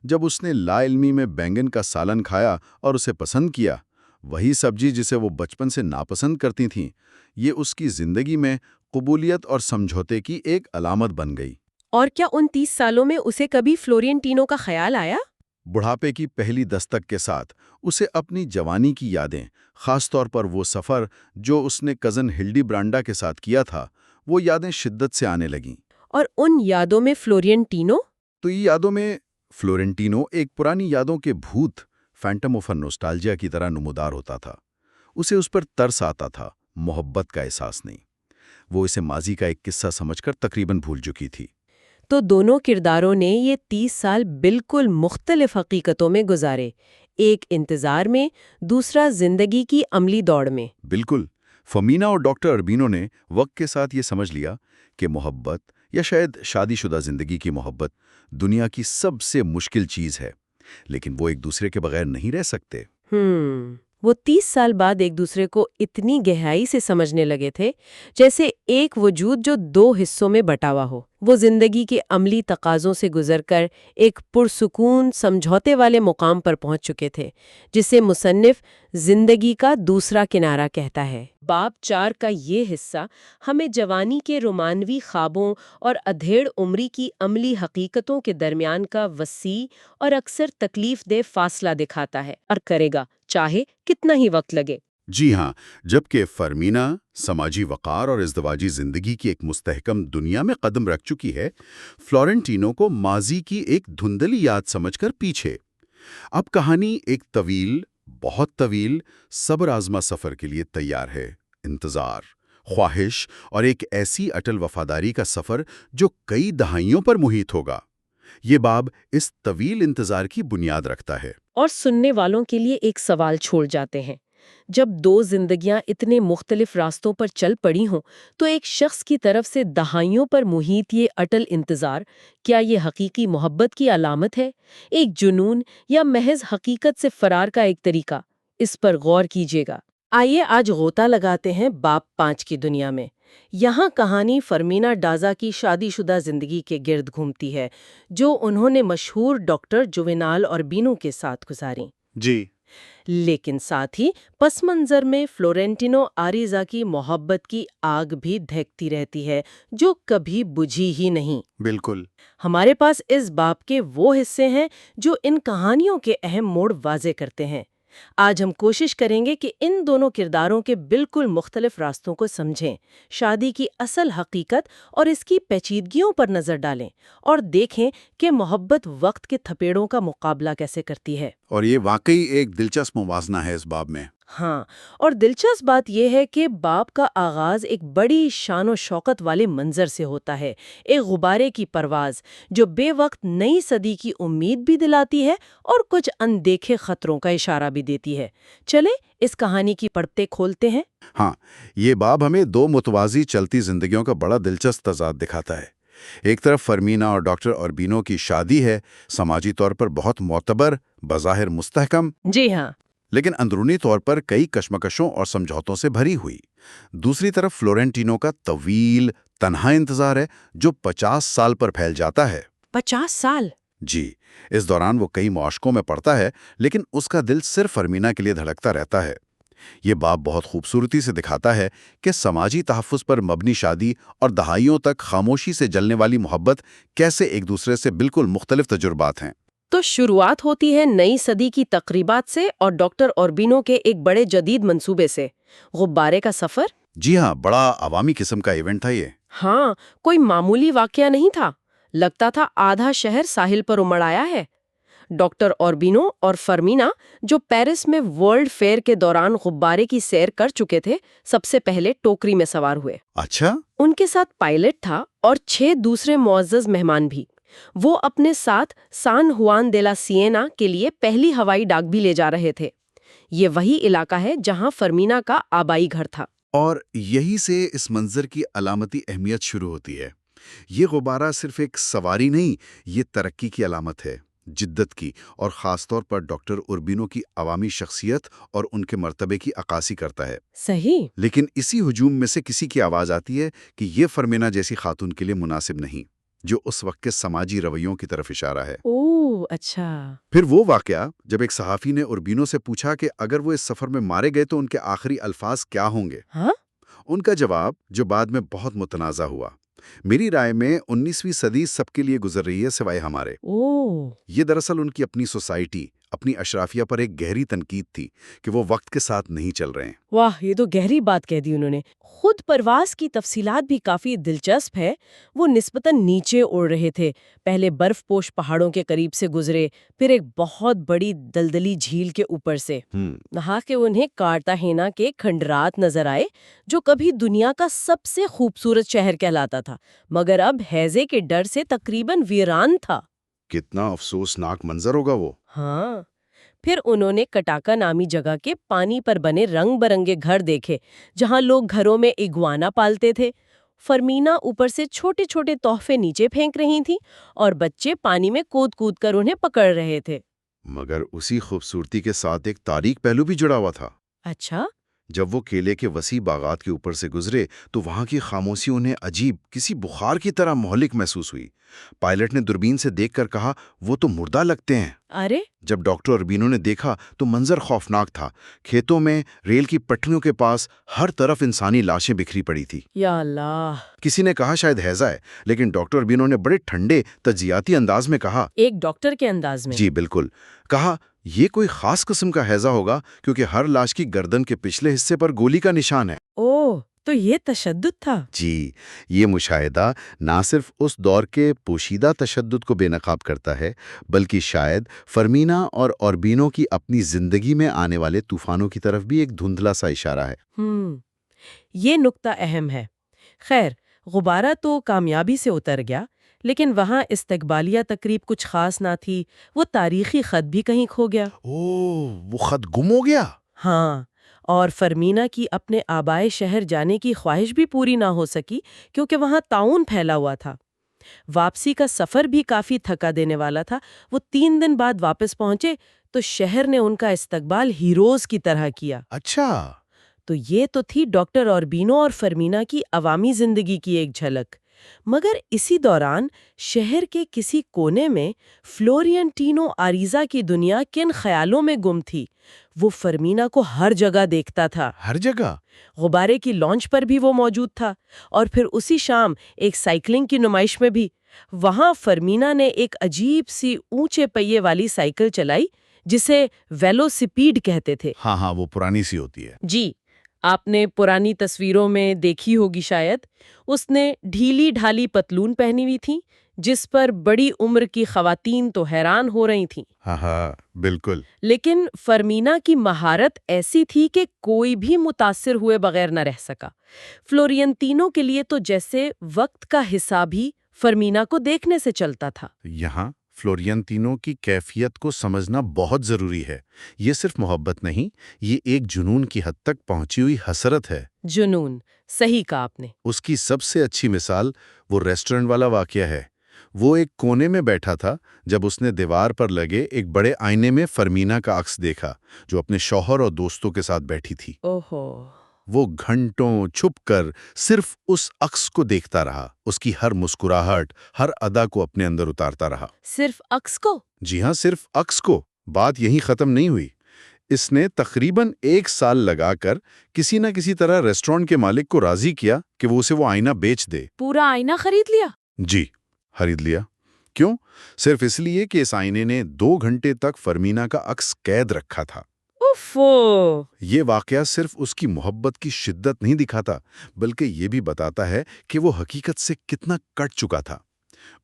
جب اس نے لا علمی میں بینگن کا سالن کھایا اور اسے پسند کیا، وہی سبزی جسے وہ بچپن سے ناپسند کرتی تھیں، یہ اس کی زندگی میں قبولیت اور سمجھوتے کی ایک علامت بن گئی۔ اور کیا ان 30 سالوں میں اسے کبھی فلورنٹینو کا خیال آیا؟ بڑھاپے کی پہلی دستک کے ساتھ اسے اپنی جوانی کی یادیں، خاص طور پر وہ سفر جو اس نے کزن ہلڈی برانڈا کے ساتھ کیا تھا، وہ یادیں شدت سے آنے لگیں۔ اور ان یادوں میں فلورنٹینو؟ تو یہ یادوں میں فلورنٹینو ایک پرانی یادوں کے بھوت، فینٹم آف نوسٹالجیا کی طرح نمودار ہوتا تھا۔ اسے اس پر ترس آتا تھا، محبت کا احساس نہیں۔ وہ اسے ماضی کا ایک قصہ سمجھ کر تقریباً بھول چکی تھی۔ تو دونوں کرداروں نے یہ 30 سال بالکل مختلف حقیقتوں میں گزارے، ایک انتظار میں، دوسرا زندگی کی عملی دوڑ میں۔ بالکل۔ فرمینا اور ڈاکٹر اربینو نے وقت کے ساتھ یہ سمجھ لیا کہ محبت، یا شاید شادی شدہ زندگی کی محبت، دنیا کی سب سے مشکل چیز ہے، لیکن وہ ایک دوسرے کے بغیر نہیں رہ سکتے۔ وہ 30 سال بعد ایک دوسرے کو اتنی گہرائی سے سمجھنے لگے تھے، جیسے ایک وجود جو 2 حصوں میں بٹا ہوا ہو۔ وہ زندگی کے عملی تقاضوں سے گزر کر ایک پرسکون سمجھوتے والے مقام پر پہنچ چکے تھے، جسے مصنف زندگی کا دوسرا کنارہ کہتا ہے۔ باب 4 کا یہ حصہ ہمیں جوانی کے رومانوی خوابوں اور ادھیڑ عمری کی عملی حقیقتوں کے درمیان کا وسیع اور اکثر تکلیف دہ فاصلہ دکھاتا ہے، اور کرے گا چاہے کتنا ہی وقت لگے۔ جی ہاں، جبکہ فرمینا سماجی وقار اور ازدواجی زندگی کی ایک مستحکم دنیا میں قدم رکھ چکی ہے، فلورنٹینو کو ماضی کی ایک دھندلی یاد سمجھ کر پیچھے۔ اب کہانی ایک طویل، بہت طویل، صبر آزما سفر کے لیے تیار ہے۔ انتظار، خواہش اور ایک ایسی اٹل وفاداری کا سفر جو کئی دہائیوں پر محیط ہوگا۔ یہ باب اس طویل انتظار کی بنیاد رکھتا ہے۔ اور سننے والوں کے لیے ایک سوال چھوڑ جاتے ہیں۔ جب دو زندگیاں اتنے مختلف راستوں پر چل پڑی ہوں تو ایک شخص کی طرف سے دہائیوں پر محیط یہ اٹل انتظار، کیا یہ حقیقی محبت کی علامت ہے، ایک جنون، یا محض حقیقت سے فرار کا ایک طریقہ؟ اس پر غور کیجیے گا۔ آئیے آج غوطہ لگاتے ہیں باب 5 کی دنیا میں۔ یہاں کہانی فرمینا ڈازا کی شادی شدہ زندگی کے گرد گھومتی ہے، جو انہوں نے مشہور ڈاکٹر جوینال اوربینو کے ساتھ گزاری۔ جی، لیکن ساتھ ہی پس منظر میں فلورنٹینو آریزا کی محبت کی آگ بھی دھیکتی رہتی ہے، جو کبھی بجھی ہی نہیں۔ بالکل۔ ہمارے پاس اس باب کے وہ حصے ہیں جو ان کہانیوں کے اہم موڑ واضح کرتے ہیں۔ آج ہم کوشش کریں گے کہ ان دونوں کرداروں کے بالکل مختلف راستوں کو سمجھیں، شادی کی اصل حقیقت اور اس کی پیچیدگیوں پر نظر ڈالیں، اور دیکھیں کہ محبت وقت کے تھپیڑوں کا مقابلہ کیسے کرتی ہے۔ اور یہ واقعی ایک دلچسپ موازنہ ہے اس باب میں۔ ہاں، اور دلچسپ بات یہ ہے کہ باب کا آغاز ایک بڑی شان و شوکت والے منظر سے ہوتا ہے، ایک غبارے کی پرواز جو بے وقت نئی صدی کی امید بھی دلاتی ہے اور کچھ اندیکھے خطروں کا اشارہ بھی دیتی ہے۔ چلیں اس کہانی کی پرتیں کھولتے ہیں۔ ہاں، یہ باب ہمیں دو متوازی چلتی زندگیوں کا بڑا دلچسپ تضاد دکھاتا ہے۔ ایک طرف فرمینا اور ڈاکٹر اوربینو کی شادی ہے، سماجی طور پر بہت معتبر، بظاہر مستحکم، جی ہاں، لیکن اندرونی طور پر کئی کشمکشوں اور سمجھوتوں سے بھری ہوئی۔ دوسری طرف فلورنٹینو کا طویل، تنہا انتظار ہے جو 50 سال پر پھیل جاتا ہے۔ 50 سال! جی، اس دوران وہ کئی معاشقوں میں پڑتا ہے، لیکن اس کا دل صرف فرمینا کے لیے دھڑکتا رہتا ہے۔ یہ باب بہت خوبصورتی سے دکھاتا ہے کہ سماجی تحفظ پر مبنی شادی اور دہائیوں تک خاموشی سے جلنے والی محبت کیسے ایک دوسرے سے بالکل مختلف تجربات ہیں۔ تو شروعات ہوتی ہے نئی صدی کی تقریبات سے اور ڈاکٹر اوربینو کے ایک بڑے جدید منصوبے سے، غبارے کا سفر۔ جی ہاں، بڑا عوامی قسم کا ایونٹ تھا یہ۔ ہاں، کوئی معمولی واقعہ نہیں تھا، لگتا تھا آدھا شہر ساحل پر امڑ آیا ہے۔ ڈاکٹر اوربینو اور فرمینا، جو پیرس میں ورلڈ فیئر کے دوران غبارے کی سیر کر چکے تھے، سب سے پہلے ٹوکری میں سوار ہوئے۔ اچھا؟ ان کے ساتھ پائلٹ تھا اور 6 دوسرے معزز مہمان بھی۔ وہ اپنے ساتھ سان ہوان دے لا سینا کے لیے پہلی ہوائی ڈاک بھی لے جا رہے تھے۔ یہ وہی علاقہ ہے جہاں فرمینا کا آبائی گھر تھا۔ اور یہی سے اس منظر کی علامتی اہمیت شروع ہوتی ہے۔ یہ غبارہ صرف ایک سواری نہیں، یہ ترقی کی علامت ہے، جدت کی، اور خاص طور پر ڈاکٹر اوربینو کی عوامی شخصیت اور ان کے مرتبے کی عکاسی کرتا ہے۔ صحیح۔ لیکن اسی ہجوم میں سے کسی کی آواز آتی ہے کہ یہ فرمینا جیسی خاتون کے لیے مناسب نہیں، جو اس وقت کے سماجی رویوں کی طرف اشارہ ہے۔ اوہ، اچھا۔ پھر وہ واقعہ جب ایک صحافی نے اوربینو سے پوچھا کہ اگر وہ اس سفر میں مارے گئے تو ان کے آخری الفاظ کیا ہوں گے۔ ہاں؟ ان کا جواب، جو بعد میں بہت متنازع ہوا: میری رائے میں 19ویں صدی سب کے لیے گزر رہی ہے سوائے ہمارے۔ اوہ، یہ دراصل ان کی اپنی سوسائٹی، اپنی اشرافیہ پر ایک گہری تنقید تھی کہ وہ وقت کے ساتھ نہیں چل رہے ہیں۔ واہ، یہ تو گہری بات کہہ دی انہوں نے۔ خود پرواز کی تفصیلات بھی کافی دلچسپ ہے۔ وہ نسبتاً نیچے اڑ رہے تھے، پہلے برف پوش پہاڑوں کے قریب سے گزرے، پھر ایک بہت بڑی دلدلی جھیل کے اوپر سے۔ نہا کے انہیں کارتاہینا کے کھنڈرات نظر آئے، جو کبھی دنیا کا سب سے خوبصورت شہر کہلاتا تھا، مگر اب ہیضے کے ڈر سے تقریباً ویران تھا۔ کتنا افسوسناک منظر ہوگا وہ۔ ہاں، پھر انہوں نے کٹاکا نامی جگہ کے پانی پر بنے رنگ برنگے گھر دیکھے، جہاں لوگ گھروں میں اگوانا پالتے تھے۔ فرمینا اوپر سے چھوٹے چھوٹے تحفے نیچے پھینک رہی تھیں اور بچے پانی میں کود کود کر انہیں پکڑ رہے تھے۔ مگر اسی خوبصورتی کے ساتھ ایک تاریک پہلو بھی جڑا ہوا تھا۔ اچھا؟ جب وہ کیلے کے وسیع باغات کے اوپر سے گزرے تو وہاں کی خاموشی انہیں عجیب کسی بخار کی طرح مہلک محسوس ہوئی۔ پائلٹ نے دوربین سے دیکھ کر کہا، وہ تو مردہ لگتے ہیں۔ ارے جب ڈاکٹر اربینو نے دیکھا تو منظر خوفناک تھا۔ کھیتوں میں، ریل کی پٹریوں کے پاس ہر طرف انسانی لاشیں بکھری پڑی تھی۔ یا اللہ! کسی نے کہا شاید ہیضہ ہے، لیکن ڈاکٹر اربینو نے بڑے ٹھنڈے تجزیاتی انداز میں کہا، ایک ڈاکٹر کے انداز میں؟ جی بالکل، کہا یہ کوئی خاص قسم کا ہیضہ ہوگا کیونکہ ہر لاش کی گردن کے پچھلے حصے پر گولی کا نشان ہے۔ اوہ، تو یہ تشدد تھا؟ جی، یہ مشاہدہ نہ صرف اس دور کے پوشیدہ تشدد کو بے نقاب کرتا ہے، بلکہ شاید فرمینا اور اوربینو کی اپنی زندگی میں آنے والے طوفانوں کی طرف بھی ایک دھندلا سا اشارہ ہے۔ یہ نقطہ اہم ہے۔ خیر، غبارہ تو کامیابی سے اتر گیا، لیکن وہاں استقبالیہ تقریب کچھ خاص نہ تھی۔ وہ تاریخی خط بھی کہیں کھو گیا۔ وہ خط گم ہو گیا؟ ہاں، اور فرمینا کی اپنے آبائے شہر جانے کی خواہش بھی پوری نہ ہو سکی کیونکہ وہاں طاعون پھیلا ہوا تھا۔ واپسی کا سفر بھی کافی تھکا دینے والا تھا۔ وہ 3 دن بعد واپس پہنچے تو شہر نے ان کا استقبال ہیروز کی طرح کیا۔ اچھا، تو یہ تو تھی ڈاکٹر اوربینو اور فرمینا کی عوامی زندگی کی ایک جھلک۔ مگر اسی دوران شہر کے کسی کونے میں فلورینٹینو آریزا کی دنیا کن خیالوں میں گم تھی۔ وہ فرمینا کو ہر جگہ دیکھتا تھا، ہر جگہ؟ غبارے کی لانچ پر بھی وہ موجود تھا، اور پھر اسی شام ایک سائیکلنگ کی نمائش میں بھی۔ وہاں فرمینا نے ایک عجیب سی اونچے پہیے والی سائیکل چلائی جسے ویلوسپیڈ کہتے تھے۔ ہاں، وہ پرانی سی ہوتی ہے۔ جی، آپ نے پرانی تصویروں میں دیکھی ہوگی شاید۔ اس نے ڈھیلی ڈھالی پتلون پہنی ہوئی تھی جس پر بڑی عمر کی خواتین تو حیران ہو رہی تھیں۔ ہاں، بالکل۔ لیکن فرمینا کی مہارت ایسی تھی کہ کوئی بھی متاثر ہوئے بغیر نہ رہ سکا۔ فلورینتینو کے لیے تو جیسے وقت کا حساب ہی فرمینا کو دیکھنے سے چلتا تھا۔ یہاں فلورینتینو کی کیفیت کو سمجھنا بہت ضروری ہے۔ یہ صرف محبت نہیں، یہ ایک جنون کی حد تک پہنچی ہوئی حسرت ہے۔ جنون، صحیح کہا آپ نے۔ اس کی سب سے اچھی مثال وہ ریسٹورنٹ والا واقعہ ہے۔ وہ ایک کونے میں بیٹھا تھا جب اس نے دیوار پر لگے ایک بڑے آئینے میں فرمینا کا عکس دیکھا جو اپنے شوہر اور دوستوں کے ساتھ بیٹھی تھی۔ اوہو! وہ گھنٹوں چھپ کر صرف اس عکس کو دیکھتا رہا، اس کی ہر مسکراہٹ، ہر ادا کو اپنے اندر اتارتا رہا۔ صرف عکس کو؟ جی ہاں، صرف عکس کو۔ بات یہیں ختم نہیں ہوئی۔ اس نے تقریباً 1 سال لگا کر کسی نہ کسی طرح ریسٹورنٹ کے مالک کو راضی کیا کہ وہ اسے وہ آئینہ بیچ دے۔ پورا آئینہ خرید لیا؟ جی، خرید لیا۔ کیوں؟ صرف اس لیے کہ اس آئینے نے 2 گھنٹے تک فرمینا کا عکس قید رکھا تھا۔ اوفو! یہ واقعہ صرف اس کی محبت کی شدت نہیں دکھاتا، بلکہ یہ بھی بتاتا ہے کہ وہ حقیقت سے کتنا کٹ چکا تھا۔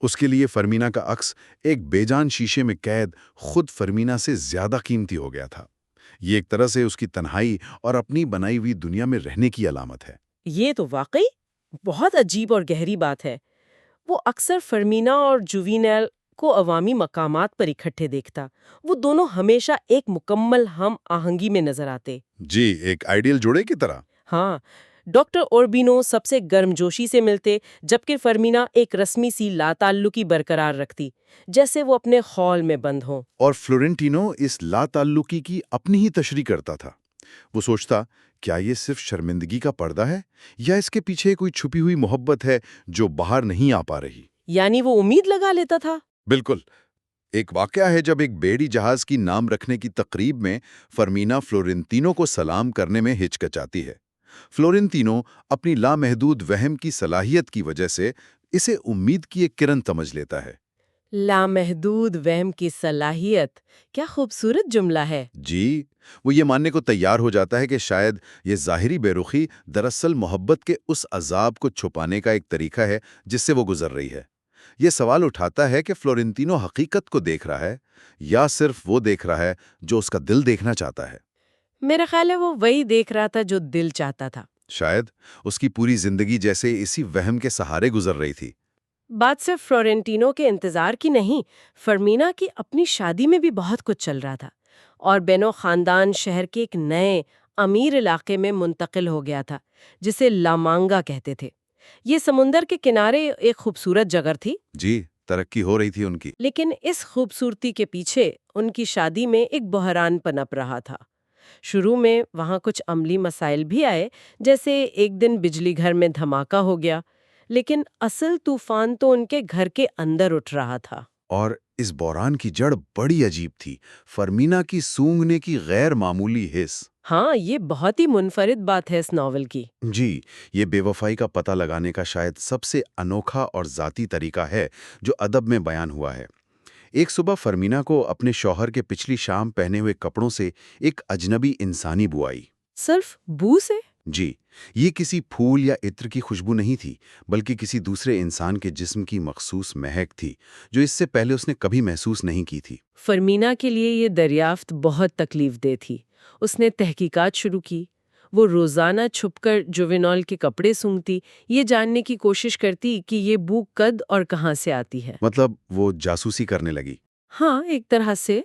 اس کے لیے فرمینا کا عکس ایک بے جان شیشے میں قید خود فرمینا سے زیادہ قیمتی ہو گیا تھا۔ یہ ایک طرح سے اس کی تنہائی اور اپنی بنائی ہوئی دنیا میں رہنے کی علامت ہے۔ یہ تو واقعی بہت عجیب اور گہری بات ہے۔ وہ اکثر فرمینا اور جووینیل کو عوامی مقامات پر اکٹھے دیکھتا۔ وہ دونوں ہمیشہ ایک مکمل ہم آہنگی میں نظر آتے۔ جی، ایک آئیڈیل جوڑے کی طرح۔ ہاں، ڈاکٹر اوربینو سب سے گرم جوشی سے ملتے، جبکہ فرمینا ایک رسمی سی لا تعلقی برقرار رکھتی، جیسے وہ اپنے خول میں بند ہوں۔ اور فلورینٹینو اس لا تعلقی کی اپنی ہی تشریح کرتا تھا۔ وہ سوچتا، کیا یہ صرف شرمندگی کا پردہ ہے یا اس کے پیچھے کوئی چھپی ہوئی محبت ہے جو باہر نہیں آ پا رہی؟ یعنی وہ امید لگا لیتا تھا۔ بالکل۔ ایک واقعہ ہے جب ایک بیڑی جہاز کی نام رکھنے کی تقریب میں فرمینا فلورینتینو کو سلام کرنے میں ہچکچاتی ہے۔ فلورینتینو اپنی لامحدود وہم کی صلاحیت کی وجہ سے اسے امید کی ایک کرن سمجھ لیتا ہے۔ لامحدود وہم کی صلاحیت، کیا خوبصورت جملہ ہے۔ جی، وہ یہ ماننے کو تیار ہو جاتا ہے کہ شاید یہ ظاہری بے رخی دراصل محبت کے اس عذاب کو چھپانے کا ایک طریقہ ہے جس سے وہ گزر رہی ہے۔ یہ سوال اٹھاتا ہے کہ فلورینتینو حقیقت کو دیکھ رہا ہے یا صرف وہ دیکھ رہا ہے جو اس کا دل دیکھنا چاہتا ہے۔ میرا خیال ہے وہ وہی دیکھ رہا تھا جو دل چاہتا تھا۔ شاید اس کی پوری زندگی جیسے اسی وہم کے سہارے گزر رہی تھی۔ بات صرف فلورینٹینو کے انتظار کی نہیں، فرمینا کی اپنی شادی میں بھی بہت کچھ چل رہا تھا، اور بینو خاندان شہر کے ایک نئے امیر علاقے میں منتقل ہو گیا تھا جسے لامانگا کہتے تھے۔ یہ سمندر کے کنارے ایک خوبصورت جگہ تھی۔ جی، ترقی ہو رہی تھی ان کی۔ لیکن اس خوبصورتی کے پیچھے ان کی شادی میں ایک بحران پنپ رہا تھا۔ شروع میں وہاں کچھ عملی مسائل بھی آئے، جیسے ایک دن بجلی گھر میں دھماکہ ہو گیا، لیکن اصل طوفان تو ان کے گھر کے اندر اٹھ رہا تھا۔ اور اس بحران کی جڑ بڑی عجیب تھی، فرمینا کی سونگنے کی غیر معمولی حس۔ ہاں، یہ بہت ہی منفرد بات ہے اس ناول کی۔ جی، یہ بے وفائی کا پتہ لگانے کا شاید سب سے انوکھا اور ذاتی طریقہ ہے جو ادب میں بیان ہوا ہے۔ ایک صبح فرمینا کو اپنے شوہر کے پچھلی شام پہنے ہوئے کپڑوں سے ایک اجنبی انسانی بو آئی۔ صرف بو سے؟ جی، یہ کسی پھول یا عطر کی خوشبو نہیں تھی، بلکہ کسی دوسرے انسان کے جسم کی مخصوص مہک تھی جو اس سے پہلے اس نے کبھی محسوس نہیں کی تھی۔ فرمینا کے لیے یہ دریافت بہت تکلیف دہ تھی۔ اس نے تحقیقات شروع کی۔ وہ روزانہ چھپ کر جوینال کے کپڑے سونگھتی، یہ جاننے کی کوشش کرتی کہ یہ بو کد اور کہاں سے آتی ہے۔ مطلب وہ جاسوسی کرنے لگی۔ ہاں، ایک طرح سے۔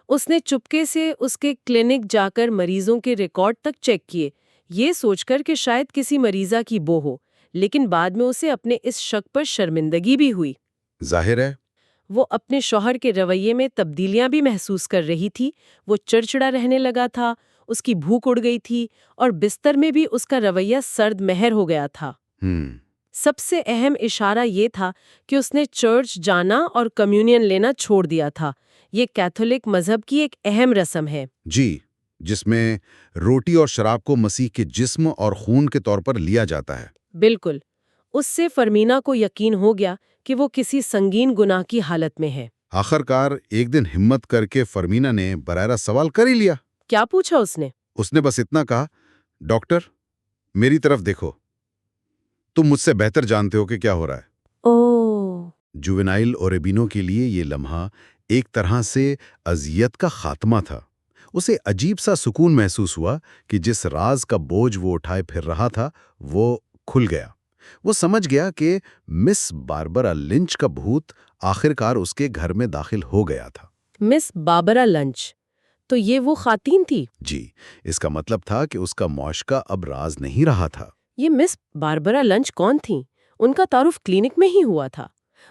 اس نے چپکے سے اس کے کلینک جا کر مریضوں کے ریکارڈ تک چیک کیے، یہ سوچ کر کہ شاید کسی مریضہ کی بو ہو، لیکن بعد میں اسے اپنے اس شک پر شرمندگی بھی ہوئی۔ ظاہر ہے۔ وہ اپنے شوہر کے رویے میں تبدیلیاں بھی محسوس کر رہی تھی۔ وہ چڑچڑا رہنے لگا تھا، اس کی بھوک اڑ گئی تھی، اور بستر میں بھی اس کا رویہ سرد مہر ہو گیا تھا۔ سب سے اہم اشارہ یہ تھا کہ اس نے چرچ جانا اور کمیونین لینا چھوڑ دیا تھا۔ یہ کیتھولک مذہب کی ایک اہم رسم ہے۔ جی، جس میں روٹی اور شراب کو مسیح کے جسم اور خون کے طور پر لیا جاتا ہے۔ بالکل۔ اس سے فرمینا کو یقین ہو گیا کہ وہ کسی سنگین گناہ کی حالت میں ہے۔ آخرکار ایک دن ہمت کر کے فرمینا نے براہ راست سوال کر ہی لیا۔ کیا پوچھا اس نے؟ اس نے بس اتنا کہا، ڈاکٹر، میری طرف دیکھو، تم مجھ سے بہتر جانتے ہو کہ کیا ہو رہا ہے۔ اوہ! جوینائل اوریبینو کے لیے یہ لمحہ ایک طرح سے اذیت کا خاتمہ تھا۔ اسے عجیب سا سکون محسوس ہوا کہ جس راز کا بوجھ وہ اٹھائے پھر رہا تھا وہ کھل گیا۔ وہ سمجھ گیا کہ مس باربرا لنچ کا بھوت آخرکار اس کے گھر میں داخل ہو گیا تھا۔ مس باربرا لنچ؟ تو یہ وہ خواتین تھی؟ جی، اس کا مطلب تھا کہ اس کا معاشقہ اب راز نہیں رہا تھا۔ یہ مس باربرا لنچ کون تھیں؟ ان کا تعارف کلینک میں ہی ہوا تھا۔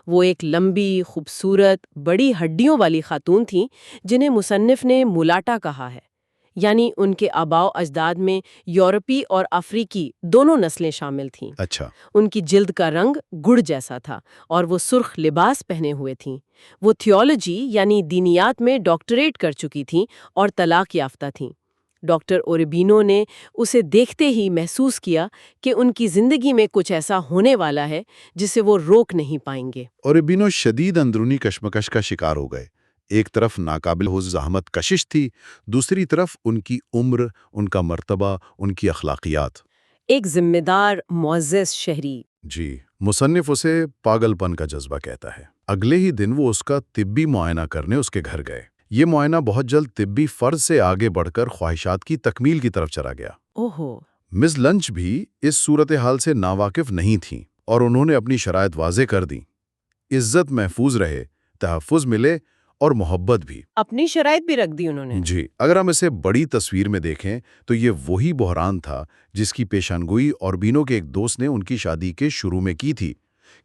وہ ایک لمبی، خوبصورت، بڑی ہڈیوں والی خاتون تھیں جنہیں مصنف نے ملاٹا کہا ہے، یعنی ان کے آباء و اجداد میں یورپی اور افریقی دونوں نسلیں شامل تھیں۔ اچھا۔ ان کی جلد کا رنگ گڑ جیسا تھا اور وہ سرخ لباس پہنے ہوئے تھیں۔ وہ تھیولوجی یعنی دینیات میں ڈاکٹریٹ کر چکی تھیں اور طلاق یافتہ تھیں۔ ڈاکٹر اوریبینو نے اسے دیکھتے ہی محسوس کیا کہ ان کی زندگی میں کچھ ایسا ہونے والا ہے جسے وہ روک نہیں پائیں گے۔ اوریبینو شدید اندرونی کشمکش کا شکار ہو گئے۔ ایک طرف ناقابل زحمت کشش تھی، دوسری طرف ان کی عمر، ان کا مرتبہ، ان کی اخلاقیات۔ ایک ذمہ دار، معزز شہری۔ جی، مصنف اسے پاگل پن کا جذبہ کہتا ہے۔ اگلے ہی دن وہ اس کا طبی معائنہ کرنے اس کے گھر گئے۔ یہ معائنہ بہت جلد طبی فرض سے آگے بڑھ کر خواہشات کی تکمیل کی طرف چلا گیا۔ اوہو! مس لنچ بھی اس صورتحال سے ناواقف نہیں تھیں اور انہوں نے اپنی شرائط واضح کر دیں۔ عزت محفوظ رہے، تحفظ ملے اور محبت بھی۔ اپنی شرائط بھی رکھ دی انہوں نے۔ جی، اگر ہم اسے بڑی تصویر میں دیکھیں تو یہ وہی بحران تھا جس کی پیشانگوئی اوربینو کے ایک دوست نے ان کی شادی کے شروع میں کی تھی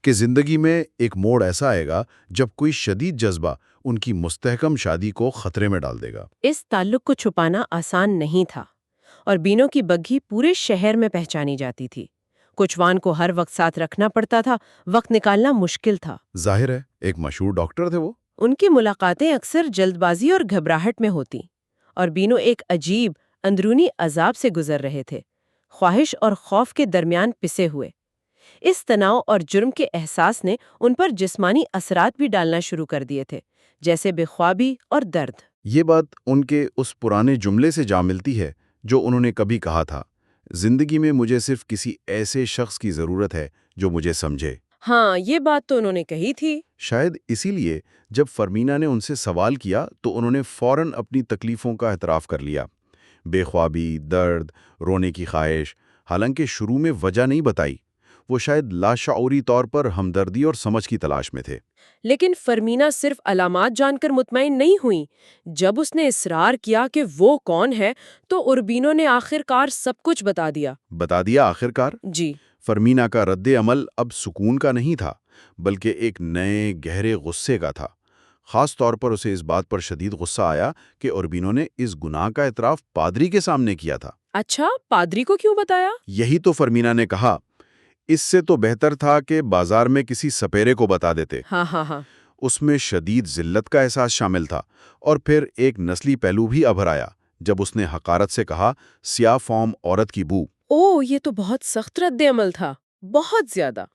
کہ زندگی میں ایک موڑ ایسا آئے گا جب کوئی شدید جذبہ ان کی مستحکم شادی کو خطرے میں ڈال دے گا۔ اس تعلق کو چھپانا آسان نہیں تھا، اور بینو کی بگھی پورے شہر میں پہچانی جاتی تھی۔ کوچوان کو ہر وقت ساتھ رکھنا پڑتا تھا، وقت نکالنا مشکل تھا۔ ظاہر ہے، ایک مشہور ڈاکٹر تھے وہ۔ ان کی ملاقاتیں اکثر جلد بازی اور گھبراہٹ میں ہوتی، اور بینو ایک عجیب اندرونی عذاب سے گزر رہے تھے، خواہش اور خوف کے درمیان پسے ہوئے۔ اس تناؤ اور جرم کے احساس نے ان پر جسمانی اثرات بھی ڈالنا شروع کر دیے تھے، جیسے بے خوابی اور درد۔ یہ بات ان کے اس پرانے جملے سے جا ملتی ہے جو انہوں نے کبھی کہا تھا، زندگی میں مجھے صرف کسی ایسے شخص کی ضرورت ہے جو مجھے سمجھے۔ ہاں، یہ بات تو انہوں نے کہی تھی۔ شاید اسی لیے جب فرمینا نے ان سے سوال کیا تو انہوں نے فوراً اپنی تکلیفوں کا اعتراف کر لیا۔ بے خوابی، درد، رونے کی خواہش، حالانکہ شروع میں وجہ نہیں بتائی۔ وہ شاید لاشعوری طور پر ہمدردی اور سمجھ کی تلاش میں تھے۔ لیکن فرمینا صرف علامات جان کر مطمئن نہیں ہوئیں۔ جب اس نے اصرار کیا کہ وہ کون ہے تو اوربینو نے آخرکار سب کچھ بتا دیا۔ آخرکار؟ جی۔ فرمینا کا رد عمل اب سکون کا نہیں تھا، بلکہ ایک نئے گہرے غصے کا تھا۔ خاص طور پر اسے اس بات پر شدید غصہ آیا کہ اوربینو نے اس گناہ کا اعتراف پادری کے سامنے کیا تھا۔ اچھا، پادری کو کیوں بتایا؟ یہی تو فرمینا نے کہا، اس سے تو بہتر تھا کہ بازار میں کسی سپیرے کو بتا دیتے۔ ہاں۔ اس میں شدید ذلت کا احساس شامل تھا، اور پھر ایک نسلی پہلو بھی ابھر آیا جب اس نے حقارت سے کہا، سیاہ فام عورت کی بو۔ یہ تو بہت سخت رد عمل تھا، بہت زیادہ۔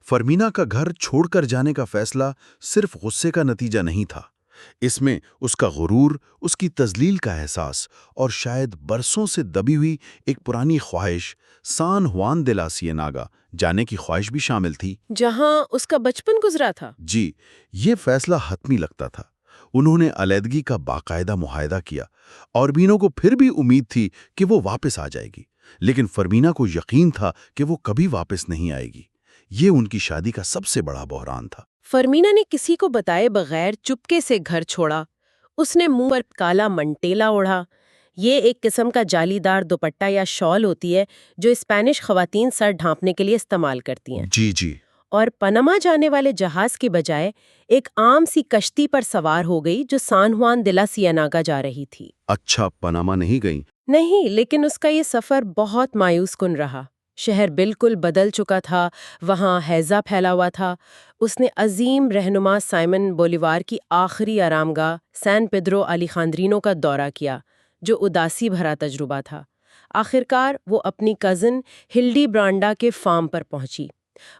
فرمینا کا گھر چھوڑ کر جانے کا فیصلہ صرف غصے کا نتیجہ نہیں تھا، اس میں اس کا غرور، اس کی تذلیل کا احساس اور شاید برسوں سے دبی ہوئی ایک پرانی خواہش، سان ہوان دے لا سییناگا جانے کی خواہش بھی شامل تھی، جہاں اس کا بچپن گزرا تھا۔ جی، یہ فیصلہ حتمی لگتا تھا۔ انہوں نے علیحدگی کا باقاعدہ معاہدہ کیا، اوربینو کو پھر بھی امید تھی کہ وہ واپس آ جائے گی، لیکن فرمینا کو یقین تھا کہ وہ کبھی واپس نہیں آئے گی۔ یہ ان کی شادی کا سب سے بڑا بحران تھا۔ فرمینا نے کسی کو بتائے بغیر چپکے سے گھر چھوڑا۔ اس نے منہ پر کالا منٹیلا اوڑھا۔ یہ ایک قسم کا جالی دار دوپٹہ یا شال ہوتی ہے جو اسپینش خواتین سر ڈھانپنے کے لیے استعمال کرتی ہیں۔ جی۔ اور پنما جانے والے جہاز کی بجائے ایک عام سی کشتی پر سوار ہو گئی جو سان ہوان دے لا سییناگا جا رہی تھی۔ اچھا، پنما نہیں گئی؟ نہیں، لیکن اس کا یہ سفر بہت مایوس کن رہا۔ شہر بالکل بدل چکا تھا، وہاں ہیضہ پھیلا ہوا تھا۔ اس نے عظیم رہنما سائمن بولیوار کی آخری آرامگاہ سان پیدرو الیخاندرینو کا دورہ کیا، جو اداسی بھرا تجربہ تھا۔ آخرکار وہ اپنی کزن ہلڈی برانڈا کے فارم پر پہنچی۔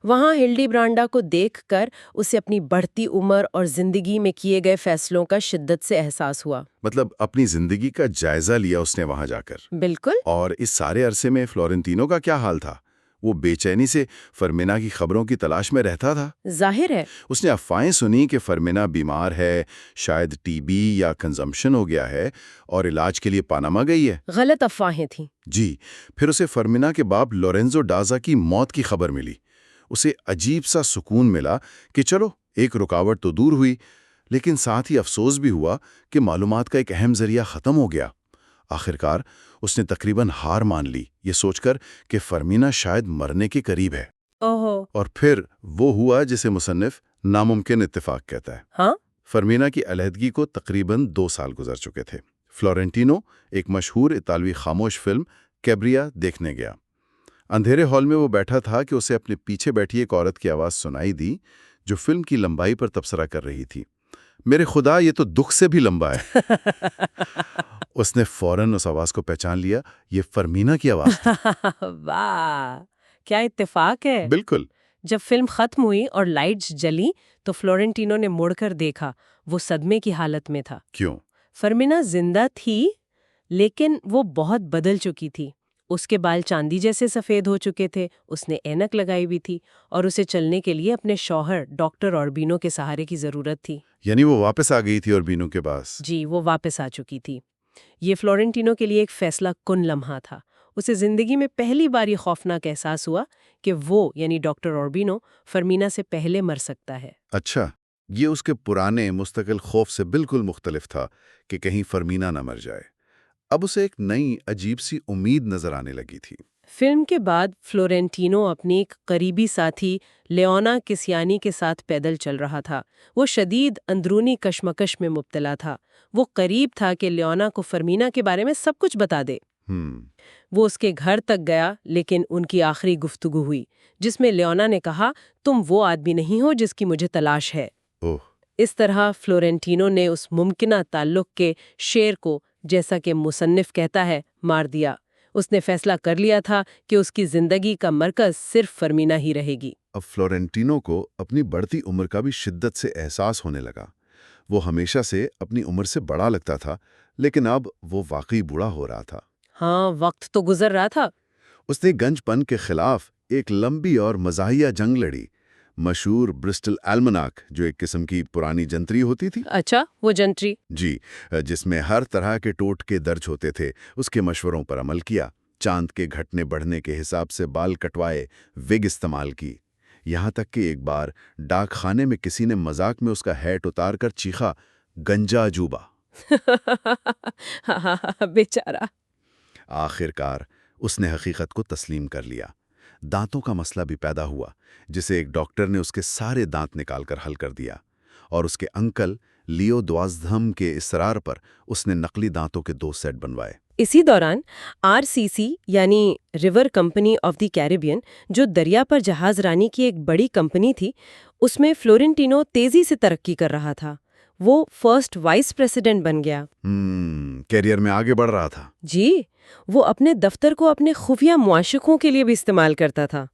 وہاں ہلڈی برانڈا کو دیکھ کر اسے اپنی بڑھتی عمر اور زندگی میں کیے گئے فیصلوں کا شدت سے احساس ہوا۔ مطلب اپنی زندگی کا جائزہ لیا اس نے وہاں جا کر۔ بالکل۔ اور اس سارے عرصے میں فلورنٹینو کا کیا حال تھا؟ وہ بے چینی سے فرمینا کی خبروں کی تلاش میں رہتا تھا۔ ظاہر ہے۔ اس نے افواہیں سنی کہ فرمینا بیمار ہے، شاید ٹی بی یا کنزمپشن ہو گیا ہے، اور علاج کے لیے پاناما گئی ہے۔ غلط افواہیں تھیں۔ جی، پھر اسے فرمینا کے باپ لورینزو ڈازا کی موت کی خبر ملی۔ اسے عجیب سا سکون ملا کہ چلو ایک رکاوٹ تو دور ہوئی، لیکن ساتھ ہی افسوس بھی ہوا کہ معلومات کا ایک اہم ذریعہ ختم ہو گیا۔ آخرکار اس نے تقریباً ہار مان لی، یہ سوچ کر کہ فرمینا شاید مرنے کے قریب ہے۔ اور پھر وہ ہوا جسے مصنف ناممکن اتفاق کہتا ہے۔ ہاں؟ فرمینا کی علیحدگی کو تقریباً 2 سال گزر چکے تھے۔ فلورنٹینو ایک مشہور اطالوی خاموش فلم کیبریا دیکھنے گیا۔ اندھیرے ہال میں وہ بیٹھا تھا کہ اسے اپنے پیچھے بیٹھی ایک عورت کی آواز سنائی دی جو فلم کی لمبائی پر تبصرہ کر رہی تھی۔ میرے خدا، یہ تو دکھ سے بھی لمبا ہے۔ اس نے فوراً اس آواز کو پہچان لیا، یہ فرمینا کی آواز تھی۔ واہ، کیا اتفاق ہے۔ بالکل۔ جب فلم ختم ہوئی اور لائٹس جلی تو فلورنٹینو نے مڑ کر دیکھا۔ وہ صدمے کی حالت میں تھا۔ کیوں؟ فرمینا زندہ تھی، لیکن وہ بہت بدل چکی تھی۔ اس کے بال چاندی جیسے سفید ہو چکے تھے، اس نے اینک لگائی ہوئی تھی، اور اسے چلنے کے لیے اپنے شوہر ڈاکٹر اوربینو کے سہارے کی ضرورت تھی۔ یعنی وہ واپس آ گئی تھی اوربینو کے پاس؟ جی، وہ واپس آ چکی تھی۔ یہ فلورنٹینو کے لیے ایک فیصلہ کن لمحہ تھا۔ اسے زندگی میں پہلی بار یہ خوفناک احساس ہوا کہ وہ یعنی ڈاکٹر اوربینو فرمینا سے پہلے مر سکتا ہے۔ اچھا، یہ اس کے پرانے مستقل خوف سے بالکل مختلف تھا کہ کہیں فرمینا نہ مر جائے۔ اب اسے ایک نئی عجیب سی امید نظر آنے لگی تھی۔ فلم کے بعد فلورنٹینو اپنی ایک قریبی ساتھی لیونا کسیانی کے ساتھ پیدل چل رہا تھا۔ وہ شدید اندرونی کشمکش میں مبتلا تھا۔ وہ قریب تھا کہ لیونا کو فرمینا کے بارے میں سب کچھ بتا دے۔ وہ اس کے گھر تک گیا، لیکن ان کی آخری گفتگو ہوئی جس میں لیونا نے کہا، تم وہ آدمی نہیں ہو جس کی مجھے تلاش ہے۔ اس طرح فلورنٹینو نے اس ممکنہ تعلق کے شیر کو، جیسا کہ مصنف کہتا ہے، مار دیا۔ اس نے فیصلہ کر لیا تھا کہ اس کی زندگی کا مرکز صرف فرمینا ہی رہے گی۔ اب فلورنٹینو کو اپنی بڑھتی عمر کا بھی شدت سے احساس ہونے لگا۔ وہ ہمیشہ سے اپنی عمر سے بڑا لگتا تھا، لیکن اب وہ واقعی بوڑھا ہو رہا تھا۔ ہاں، وقت تو گزر رہا تھا۔ اس نے گنج پن کے خلاف ایک لمبی اور مزاحیہ جنگ لڑی، مشہور برسٹل ایلمناک، جو ایک قسم کی پرانی جنتری ہوتی تھی۔ اچھا، وہ جنتری؟ جی، جس میں ہر طرح کے ٹوٹکے درج ہوتے تھے۔ اس کے مشوروں پر عمل کیا، چاند کے گھٹنے بڑھنے کے حساب سے بال کٹوائے، وگ استعمال کی، یہاں تک کہ ایک بار ڈاک خانے میں کسی نے مذاق میں اس کا ہیٹ اتار کر چیخا، گنجا جوبا۔ بیچارہ۔ آخرکار اس نے حقیقت کو تسلیم کر لیا۔ دانتوں کا مسئلہ بھی پیدا ہوا، جسے ایک ڈاکٹر نے اس کے سارے دانت نکال کر حل کر دیا، اور اس کے انکل لیو دوازدھم کے اصرار پر اس نے نقلی دانتوں کے 2 سیٹ بنوائے۔ اسی دوران RCC یعنی river company of the Caribbean, جو دریا پر جہاز رانی کی ایک بڑی کمپنی تھی، اس میں فلورنٹینو تیزی سے ترقی کر رہا تھا۔ وہ فرسٹ وائس پریزیڈنٹ بن گیا۔ کیریئر میں آگے بڑھ رہا تھا۔ جی، وہ اپنے دفتر کو اپنے خفیہ معاشقوں کے لیے بھی استعمال کرتا تھا۔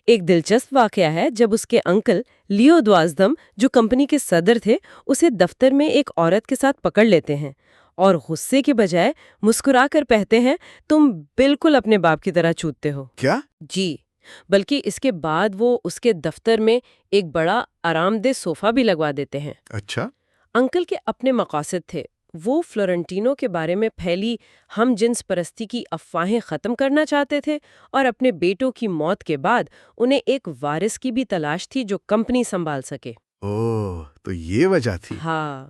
ایک دلچسپ واقعہ ہے جب اس کے انکل لیو دوازدھم، جو کمپنی کے صدر تھے، اسے دفتر میں ایک عورت کے ساتھ پکڑ لیتے ہیں اور غصے کے بجائے مسکرا کر کہتے ہیں، تم بالکل اپنے باپ کی طرح چوتتے ہو۔ کیا؟ جی، بلکہ اس کے بعد وہ اس کے دفتر میں ایک بڑا آرام دہ صوفہ بھی لگوا دیتے ہیں۔ اچھا۔ انکل کے اپنے مقاصد تھے۔ وہ فلورنٹینو کے بارے میں پھیلی ہم جنس پرستی کی افواہیں ختم کرنا چاہتے تھے، اور اپنے بیٹوں کی موت کے بعد انہیں ایک وارث کی بھی تلاش تھی جو کمپنی سنبھال سکے۔ اوہ، تو یہ وجہ تھی۔ ہاں،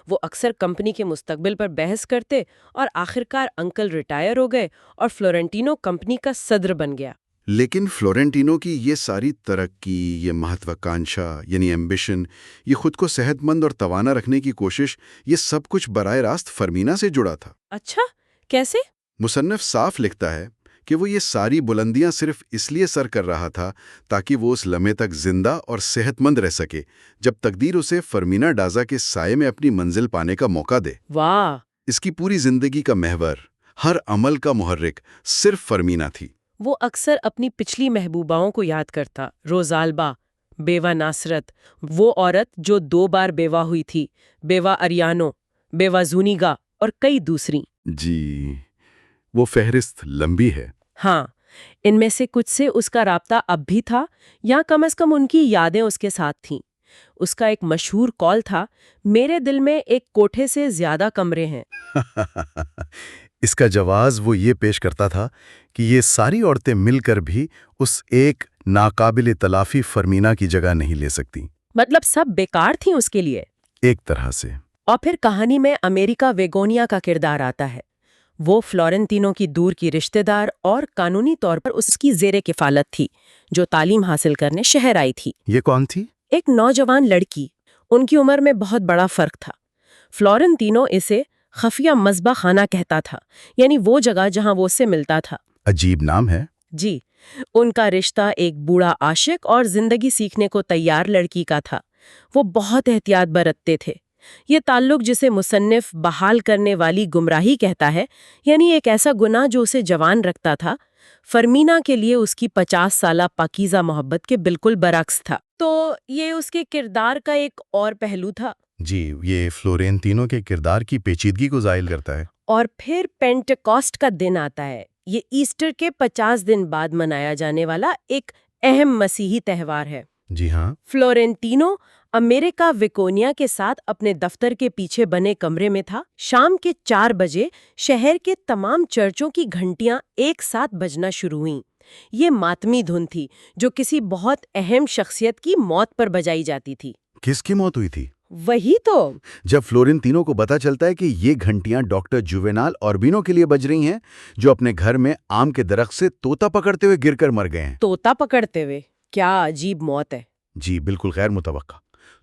وہ اکثر کمپنی کے مستقبل پر بحث کرتے، اور آخرکار انکل ریٹائر ہو گئے اور فلورنٹینو کمپنی کا صدر بن گیا۔ لیکن فلورنٹینو کی یہ ساری ترقی، یہ مہتواکانشا یعنی ایمبیشن، یہ خود کو صحت مند اور توانا رکھنے کی کوشش، یہ سب کچھ براہ راست فرمینا سے جڑا تھا۔ اچھا، کیسے؟ مصنف صاف لکھتا ہے کہ وہ یہ ساری بلندیاں صرف اس لیے سر کر رہا تھا تاکہ وہ اس لمحے تک زندہ اور صحت مند رہ سکے جب تقدیر اسے فرمینا ڈازا کے سائے میں اپنی منزل پانے کا موقع دے۔ واہ! اس کی پوری زندگی کا محور، ہر عمل کا محرک صرف فرمینا تھی۔ وہ اکثر اپنی پچھلی محبوباؤں کو یاد کرتا، روزالبا، بیوہ ناصرت، وہ عورت جو 2 بار بیوہ ہوئی تھی، بیوہ اریانو، بیوہ زونیگا اور کئی دوسری۔ جی، وہ فہرست لمبی ہے۔ ہاں، ان میں سے کچھ سے اس کا رابطہ اب بھی تھا، یا کم از کم ان کی یادیں اس کے ساتھ تھیں۔ اس کا ایک مشہور قول تھا، میرے دل میں ایک کوٹھے سے زیادہ کمرے ہیں۔ اس کا جواز وہ یہ پیش کرتا تھا کہ یہ ساری عورتیں مل کر بھی اس ایک ناقابل تلافی فرمینا کی جگہ نہیں لے سکتی۔ مطلب سب بیکار تھیں اس کے لیے۔ ایک طرح سے۔ اور پھر کہانی میں امریکا ویگونیا کا کردار آتا ہے۔ وہ فلورنٹینو کی دور کی رشتہ دار اور قانونی طور پر اس کی زیر کفالت تھی، جو تعلیم حاصل کرنے شہر آئی تھی۔ یہ کون تھی؟ ایک نوجوان لڑکی۔ ان کی عمر میں بہت بڑا فرق تھا۔ فلورنٹینو اسے خفیہ مذبح خانہ کہتا تھا، یعنی وہ جگہ جہاں وہ اس سے ملتا تھا۔ عجیب نام ہے۔ جی، ان کا رشتہ ایک بوڑھا عاشق اور زندگی سیکھنے کو تیار لڑکی کا تھا۔ وہ بہت احتیاط برتتے تھے۔ یہ تعلق جسے مصنف بحال کرنے والی گمراہی کہتا ہے، یعنی ایک ایسا گناہ جو اسے جوان رکھتا تھا، فرمینا کے لیے اس کی 50 سالہ پاکیزہ محبت کے بالکل برعکس تھا۔ تو یہ اس کے کردار کا ایک اور پہلو تھا۔ جی، یہ فلورنٹینو کے کردار کی پیچیدگی کو ظاہر کرتا ہے۔ اور پھر پینٹیکوسٹ کا دن آتا ہے۔ یہ ایسٹر کے 50 دن بعد منایا جانے والا ایک اہم مسیحی تہوار ہے۔ جی ہاں۔ فلورنٹینو امریکا ویگونیا کے ساتھ اپنے دفتر کے پیچھے بنے کمرے میں تھا۔ شام کے 4 بجے شہر کے تمام چرچوں کی گھنٹیاں ایک ساتھ بجنا شروع ہوئیں۔ یہ ماتمی دھن تھی جو کسی بہت اہم شخصیت کی موت پر بجائی جاتی تھی۔ کس کی موت ہوئی تھی؟ وہی تو۔ جب فلورنٹینو کو پتہ چلتا ہے کہ یہ گھنٹیاں ڈاکٹر جوینال اوربینو کے لیے بج رہی ہیں، جو اپنے گھر میں آم کے درخت سے طوطا پکڑتے ہوئے گر کر مر گئے ہیں۔ طوطا پکڑتے ہوئے؟ کیا عجیب موت ہے۔ جی، بالکل غیر متوقع۔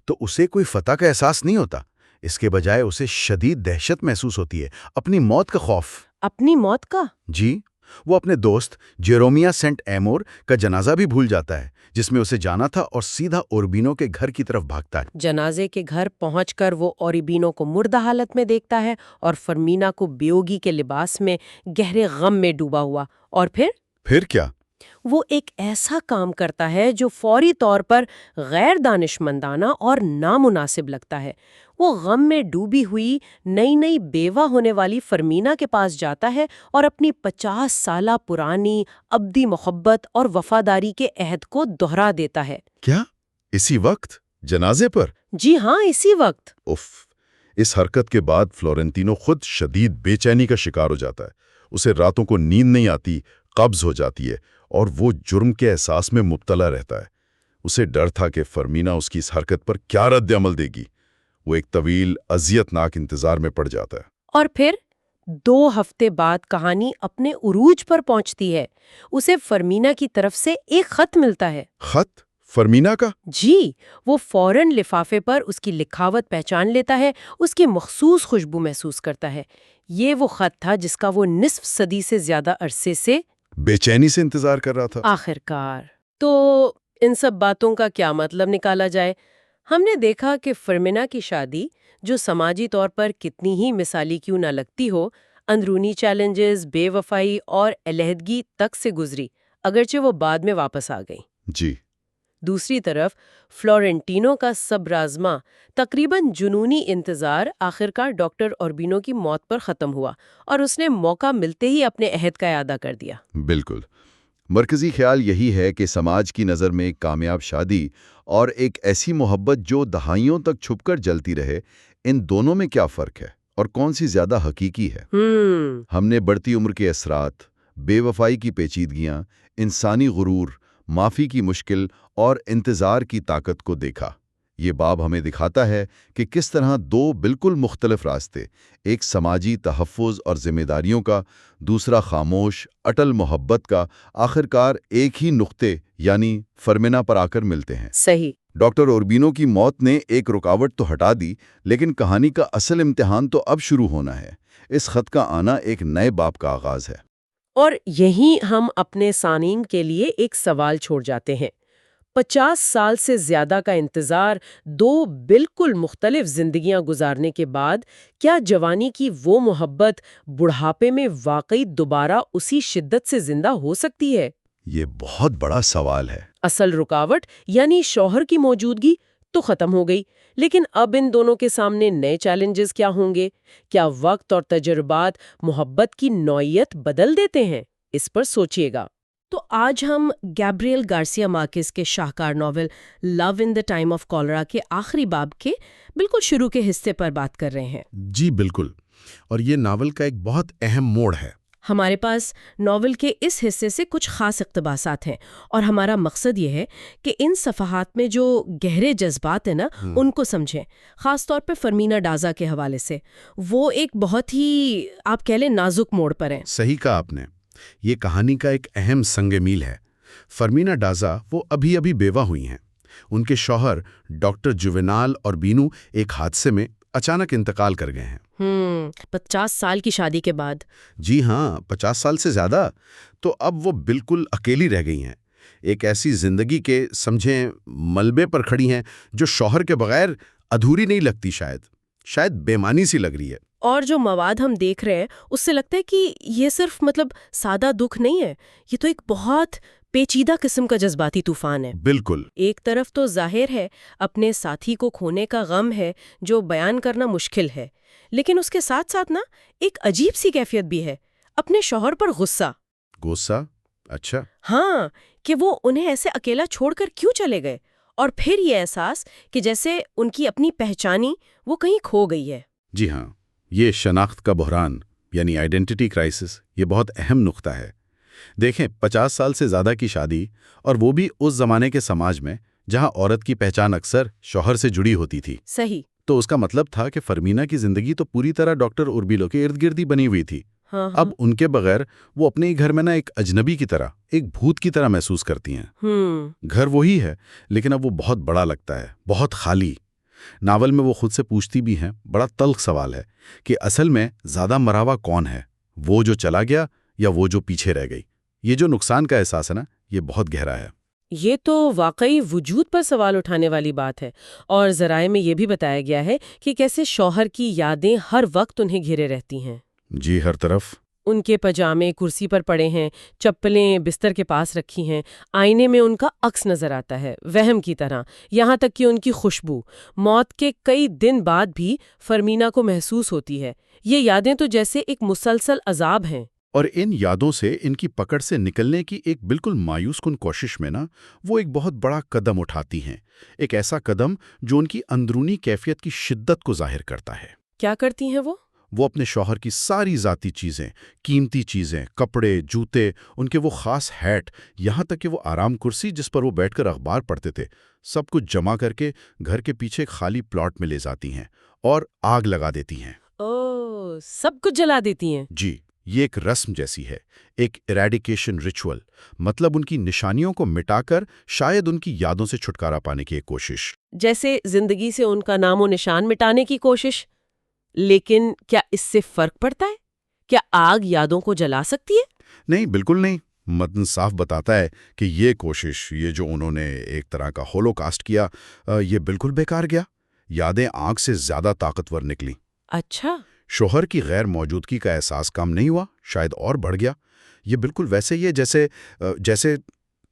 تو اسے کوئی فتح کا احساس نہیں ہوتا، اس کے بجائے اسے شدید دہشت محسوس ہوتی ہے، اپنی موت کا خوف۔ اپنی موت کا؟ جی، وہ اپنے دوست جیرومیا سینٹ ایمور کا جنازہ بھی بھول جاتا ہے، جس میں اسے جانا تھا، اور سیدھا اوربینو کے گھر کی طرف بھاگتا ہے۔ جنازے کے گھر پہنچ کر وہ اوربینو کو مردہ حالت میں دیکھتا ہے اور فرمینا کو بیوگی کے لباس میں گہرے غم میں ڈوبا ہوا۔ اور پھر کیا؟ وہ ایک ایسا کام کرتا ہے جو فوری طور پر غیر دانشمندانہ اور نامناسب لگتا ہے۔ وہ غم میں ڈوبی ہوئی نئی بیوہ ہونے والی فرمینا کے پاس جاتا ہے اور اپنی 50 سالہ پرانی ابدی محبت اور وفاداری کے عہد کو دہرا دیتا ہے۔ کیا اسی وقت جنازے پر؟ جی ہاں، اسی وقت۔ اف! اس حرکت کے بعد فلورنٹینو خود شدید بے چینی کا شکار ہو جاتا ہے۔ اسے راتوں کو نیند نہیں آتی، قبض ہو جاتی ہے، اور وہ جرم کے احساس میں مبتلا رہتا ہے۔ اسے ڈر تھا کہ فرمینا اس کی اس حرکت پر کیا رد عمل دے گی۔ وہ ایک طویل اذیت ناک انتظار میں پڑ جاتا ہے۔ اور پھر 2 ہفتے بعد کہانی اپنے عروج پر پہنچتی ہے۔ اسے فرمینا کی طرف سے ایک خط ملتا ہے۔ خط؟ فرمینا کا؟ جی، وہ فوراً لفافے پر اس کی لکھاوٹ پہچان لیتا ہے، اس کی مخصوص خوشبو محسوس کرتا ہے۔ یہ وہ خط تھا جس کا وہ نصف صدی سے زیادہ عرصے سے بے چینی سے انتظار کر رہا تھا۔ آخرکار۔ تو ان سب باتوں کا کیا مطلب نکالا جائے؟ ہم نے دیکھا کہ فرمینا کی شادی، جو سماجی طور پر کتنی ہی مثالی کیوں نہ لگتی ہو، اندرونی چیلنجز، بے وفائی اور علیحدگی تک سے گزری، اگرچہ وہ بعد میں واپس آ گئی۔ جی۔ دوسری طرف فلورنٹینو کا صبر آزما، تقریباً جنونی انتظار آخرکار ڈاکٹر اوربینو کی موت پر ختم ہوا اور اس نے موقع ملتے ہی اپنے عہد کا اعادہ کر دیا۔ بالکل۔ مرکزی خیال یہی ہے کہ سماج کی نظر میں ایک کامیاب شادی اور ایک ایسی محبت جو دہائیوں تک چھپ کر جلتی رہے، ان دونوں میں کیا فرق ہے اور کون سی زیادہ حقیقی ہے؟ ہم نے بڑھتی عمر کے اثرات، بے وفائی کی پیچیدگیاں، انسانی غرور، معافی کی مشکل اور انتظار کی طاقت کو دیکھا۔ یہ باب ہمیں دکھاتا ہے کہ کس طرح دو بالکل مختلف راستے، ایک سماجی تحفظ اور ذمہ داریوں کا، دوسرا خاموش اٹل محبت کا، آخرکار ایک ہی نقطے یعنی فرمینا پر آ کر ملتے ہیں۔ صحیح۔ ڈاکٹر اوربینو کی موت نے ایک رکاوٹ تو ہٹا دی، لیکن کہانی کا اصل امتحان تو اب شروع ہونا ہے۔ اس خط کا آنا ایک نئے باب کا آغاز ہے۔ اور یہیں ہم اپنے سامعین کے لیے ایک سوال چھوڑ جاتے ہیں۔ 50 سال سے زیادہ کا انتظار، دو بالکل مختلف زندگیاں گزارنے کے بعد، کیا جوانی کی وہ محبت بڑھاپے میں واقعی دوبارہ اسی شدت سے زندہ ہو سکتی ہے؟ یہ بہت بڑا سوال ہے۔ اصل رکاوٹ یعنی شوہر کی موجودگی تو ختم ہو گئی، لیکن اب ان دونوں کے سامنے نئے چیلنجز کیا ہوں گے؟ کیا وقت اور تجربات محبت کی نوعیت بدل دیتے ہیں؟ اس پر سوچیے گا۔ تو آج ہم گیبریل گارسیا مارکیز کے شاہکار novel love in the time of cholera کے آخری باب کے بالکل شروع کے حصے پر بات کر رہے ہیں۔ جی بالکل، اور یہ ناول کا ایک بہت اہم موڑ ہے۔ ہمارے پاس ناول کے اس حصے سے کچھ خاص اقتباسات ہیں، اور ہمارا مقصد یہ ہے کہ ان صفحات میں جو گہرے جذبات ہیں نا، ان کو سمجھیں، خاص طور پہ فرمینا ڈازا کے حوالے سے۔ وہ ایک بہت ہی، آپ کہہ لیں، نازک موڑ پر ہیں۔ صحیح کہا آپ نے، یہ کہانی کا ایک اہم سنگ میل ہے۔ فرمینا ڈازا وہ ابھی بیوہ ہوئی ہیں۔ ان کے شوہر ڈاکٹر جوینال اوربینو ایک حادثے میں اچانک انتقال کر گئے ہیں۔ 50 سال کی شادی کے بعد۔ جی ہاں، 50 سال سے زیادہ۔ تو اب وہ بالکل اکیلی رہ گئی ہیں، ایک ایسی زندگی کے سمجھیں ملبے پر کھڑی ہیں جو شوہر کے بغیر ادھوری نہیں لگتی، شاید بے معنی سی لگ رہی ہے۔ اور جو مواد ہم دیکھ رہے ہیں اس سے لگتا ہے کہ یہ صرف سادہ دکھ نہیں ہے، یہ تو ایک بہت پیچیدہ قسم کا جذباتی طوفان ہے۔ بالکل۔ ایک طرف تو ظاہر ہے اپنے ساتھی کو کھونے کا غم ہے جو بیان کرنا مشکل ہے، لیکن اس کے ساتھ ساتھ نا ایک عجیب سی کیفیت بھی ہے، اپنے شوہر پر غصہ۔ غصہ؟ اچھا۔ ہاں، کہ وہ انہیں ایسے اکیلا چھوڑ کر کیوں چلے گئے، اور پھر یہ احساس کہ جیسے ان کی اپنی پہچانی وہ کہیں کھو گئی ہے۔ جی ہاں، یہ شناخت کا بحران یعنی آئیڈینٹی کرائسس، یہ بہت اہم نقطہ ہے۔ دیکھیں، 50 سال سے زیادہ کی شادی، اور وہ بھی اس زمانے کے سماج میں جہاں عورت کی پہچان اکثر شوہر سے جڑی ہوتی تھی۔ صحیح۔ تو اس کا مطلب تھا کہ فرمینا کی زندگی تو پوری طرح ڈاکٹر اوربینو کے ارد گرد ہی بنی ہوئی تھی۔ ہاں۔ اب ان کے بغیر وہ اپنے ہی گھر میں ایک اجنبی کی طرح، ایک بھوت کی طرح محسوس کرتی ہیں۔ گھر وہی ہے، لیکن اب وہ بہت بڑا لگتا ہے، بہت خالی۔ ناول میں وہ خود سے پوچھتی بھی ہیں، بڑا تلخ سوال ہے، کہ اصل میں زیادہ مراوا کون ہے، وہ جو چلا گیا یا وہ جو پیچھے رہ گئی؟ یہ جو نقصان کا احساس ہے نا، یہ بہت گہرا ہے۔ یہ تو واقعی وجود پر سوال اٹھانے والی بات ہے، اور ذرائع میں یہ بھی بتایا گیا ہے کہ کیسے شوہر کی یادیں ہر وقت انہیں گھیرے رہتی ہیں۔ جی، ہر طرف۔ ان کے پجامے کرسی پر پڑے ہیں، چپلیں بستر کے پاس رکھی ہیں، آئینے میں ان کا عکس نظر آتا ہے، وہم کی طرح، یہاں تک کہ ان کی خوشبو موت کے کئی دن بعد بھی فرمینا کو محسوس ہوتی ہے۔ یہ یادیں تو جیسے ایک مسلسل عذاب ہیں۔ اور ان یادوں سے، ان کی پکڑ سے نکلنے کی ایک بالکل مایوس کن کوشش میں وہ ایک بہت بڑا قدم اٹھاتی ہیں، ایک ایسا قدم جو ان کی اندرونی کیفیت کی شدت کو ظاہر کرتا ہے۔ کیا کرتی ہیں وہ؟ وہ اپنے شوہر کی ساری ذاتی چیزیں، قیمتی چیزیں، کپڑے، جوتے، ان کے وہ خاص ہیٹ، یہاں تک کہ وہ آرام کرسی جس پر وہ بیٹھ کر اخبار پڑھتے تھے، سب کچھ جمع کر کے گھر کے پیچھے ایک خالی پلاٹ میں لے جاتی ہیں اور آگ لگا دیتی ہیں۔ سب کچھ جلا دیتی ہیں؟ جی، یہ ایک رسم جیسی ہے، ایک ایریڈیکیشن ریچول، مطلب ان کی نشانیوں کو مٹا کر شاید ان کی یادوں سے چھٹکارا پانے کی ایک کوشش۔ جیسے زندگی سے ان کا نام و نشان مٹانے کی کوشش۔ لیکن کیا اس سے فرق پڑتا ہے؟ کیا آگ یادوں کو جلا سکتی ہے؟ نہیں، بالکل نہیں۔ متن صاف بتاتا ہے کہ یہ کوشش، یہ جو انہوں نے ایک طرح کا ہولو کاسٹ کیا، یہ بالکل بیکار گیا۔ یادیں آگ سے زیادہ طاقتور نکلیں۔ اچھا۔ شوہر کی غیر موجودگی کا احساس کم نہیں ہوا، شاید اور بڑھ گیا۔ یہ بالکل ویسے ہی ہے جیسے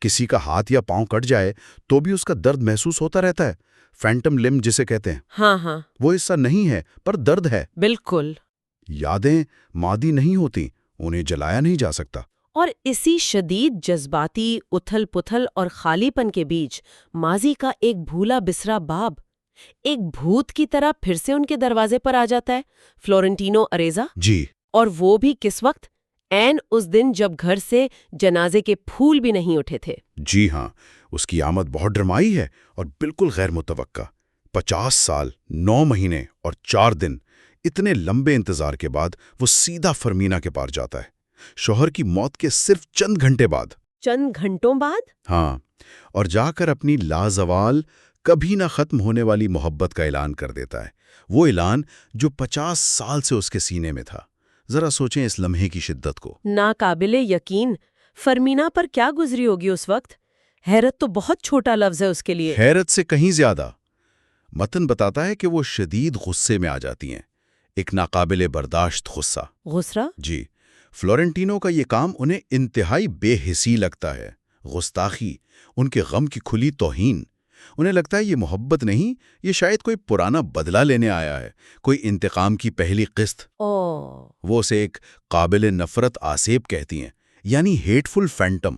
کسی کا ہاتھ یا پاؤں کٹ جائے تو بھی اس کا درد محسوس ہوتا رہتا ہے، فینٹم لمب جسے کہتے ہیں۔ ہاں، وہ حصہ نہیں ہے پر درد ہے۔ بالکل۔ یادیں مادی نہیں ہوتی، انہیں جلایا نہیں جا سکتا۔ اور اسی شدید جذباتی اتھل پتھل اور خالی پن کے بیچ ماضی کا ایک بھولا بسرا باب ایک بھوت کی طرح پھر سے ان کے دروازے پر آ جاتا ہے، فلورنٹینو اریزا۔ جی، اور وہ بھی کس وقت؟ عین اس دن جب گھر سے جنازے کے پھول بھی نہیں اٹھے تھے۔ جی ہاں، اس کی آمد بہت ڈرامائی ہے اور بالکل غیر متوقع۔ 50 سال، 9 مہینے اور 4 دن، اتنے لمبے انتظار کے بعد وہ سیدھا فرمینا کے پار جاتا ہے، شوہر کی موت کے صرف چند گھنٹے بعد۔ چند گھنٹوں بعد؟ ہاں، اور جا کر اپنی لازوال، کبھی نہ ختم ہونے والی محبت کا اعلان کر دیتا ہے، وہ اعلان جو 50 سال سے اس کے سینے میں تھا۔ ذرا سوچیں اس لمحے کی شدت کو۔ ناقابل یقین۔ فرمینا پر کیا گزری ہوگی اس وقت؟ حیرت تو بہت چھوٹا لفظ ہے اس کے لیے۔ حیرت سے کہیں زیادہ۔ متن بتاتا ہے کہ وہ شدید غصے میں آ جاتی ہیں، ایک ناقابل برداشت غصہ۔ غصہ؟ جی، فلورنٹینو کا یہ کام انہیں انتہائی بے حسی لگتا ہے، گستاخی، ان کے غم کی کھلی توہین۔ انہیں لگتا ہے یہ محبت نہیں، یہ شاید کوئی پرانا بدلہ لینے آیا ہے، کوئی انتقام کی پہلی قسط۔ وہ اسے ایک قابل نفرت آسیب کہتی ہیں، یعنی ہیٹفل فینٹم،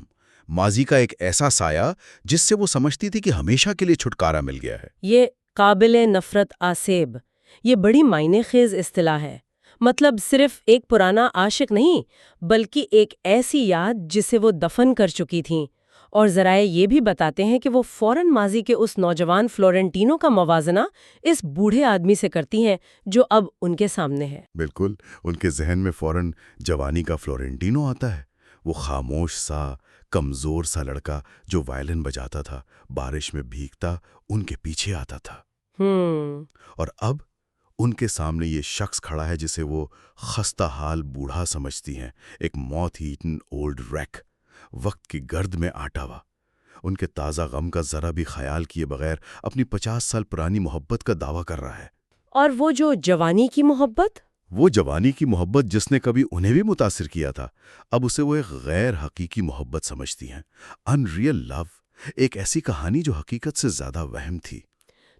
ماضی کا ایک ایسا سایہ جس سے وہ سمجھتی تھی کہ ہمیشہ کے لیے چھٹکارا مل گیا ہے۔ یہ قابل نفرت آسیب، یہ بڑی معنی خیز اصطلاح ہے۔ مطلب صرف ایک پرانا عاشق نہیں، بلکہ ایک ایسی یاد جسے وہ دفن کر چکی تھیں۔ اور ذرائع یہ بھی بتاتے ہیں کہ وہ فوراً ماضی کے اس نوجوان فلورنٹینو کا موازنہ اس بوڑھے آدمی سے کرتی ہیں جو اب ان کے سامنے ہے۔ بالکل، ان کے ذہن میں فوراً جوانی کا فلورنٹینو آتا ہے، وہ خاموش سا، کمزور سا لڑکا جو وائلن بجاتا تھا، بارش میں بھیگتا، ان کے پیچھے آتا تھا۔ اور اب ان کے سامنے یہ شخص کھڑا ہے جسے وہ خستہ حال بوڑھا سمجھتی ہیں، ایک موت ایٹن اولڈ ریک، وقت کی گرد میں آٹا ہوا، ان کے تازہ غم کا ذرا بھی خیال کیے بغیر اپنی 50 سال پرانی محبت کا دعویٰ کر رہا ہے۔ اور وہ جو جوانی کی محبت؟ وہ جوانی کی محبت جس نے کبھی انہیں بھی متاثر کیا تھا، اب اسے وہ ایک غیر حقیقی محبت سمجھتی ہیں، ان ریئل لو، ایک ایسی کہانی جو حقیقت سے زیادہ وہم تھی۔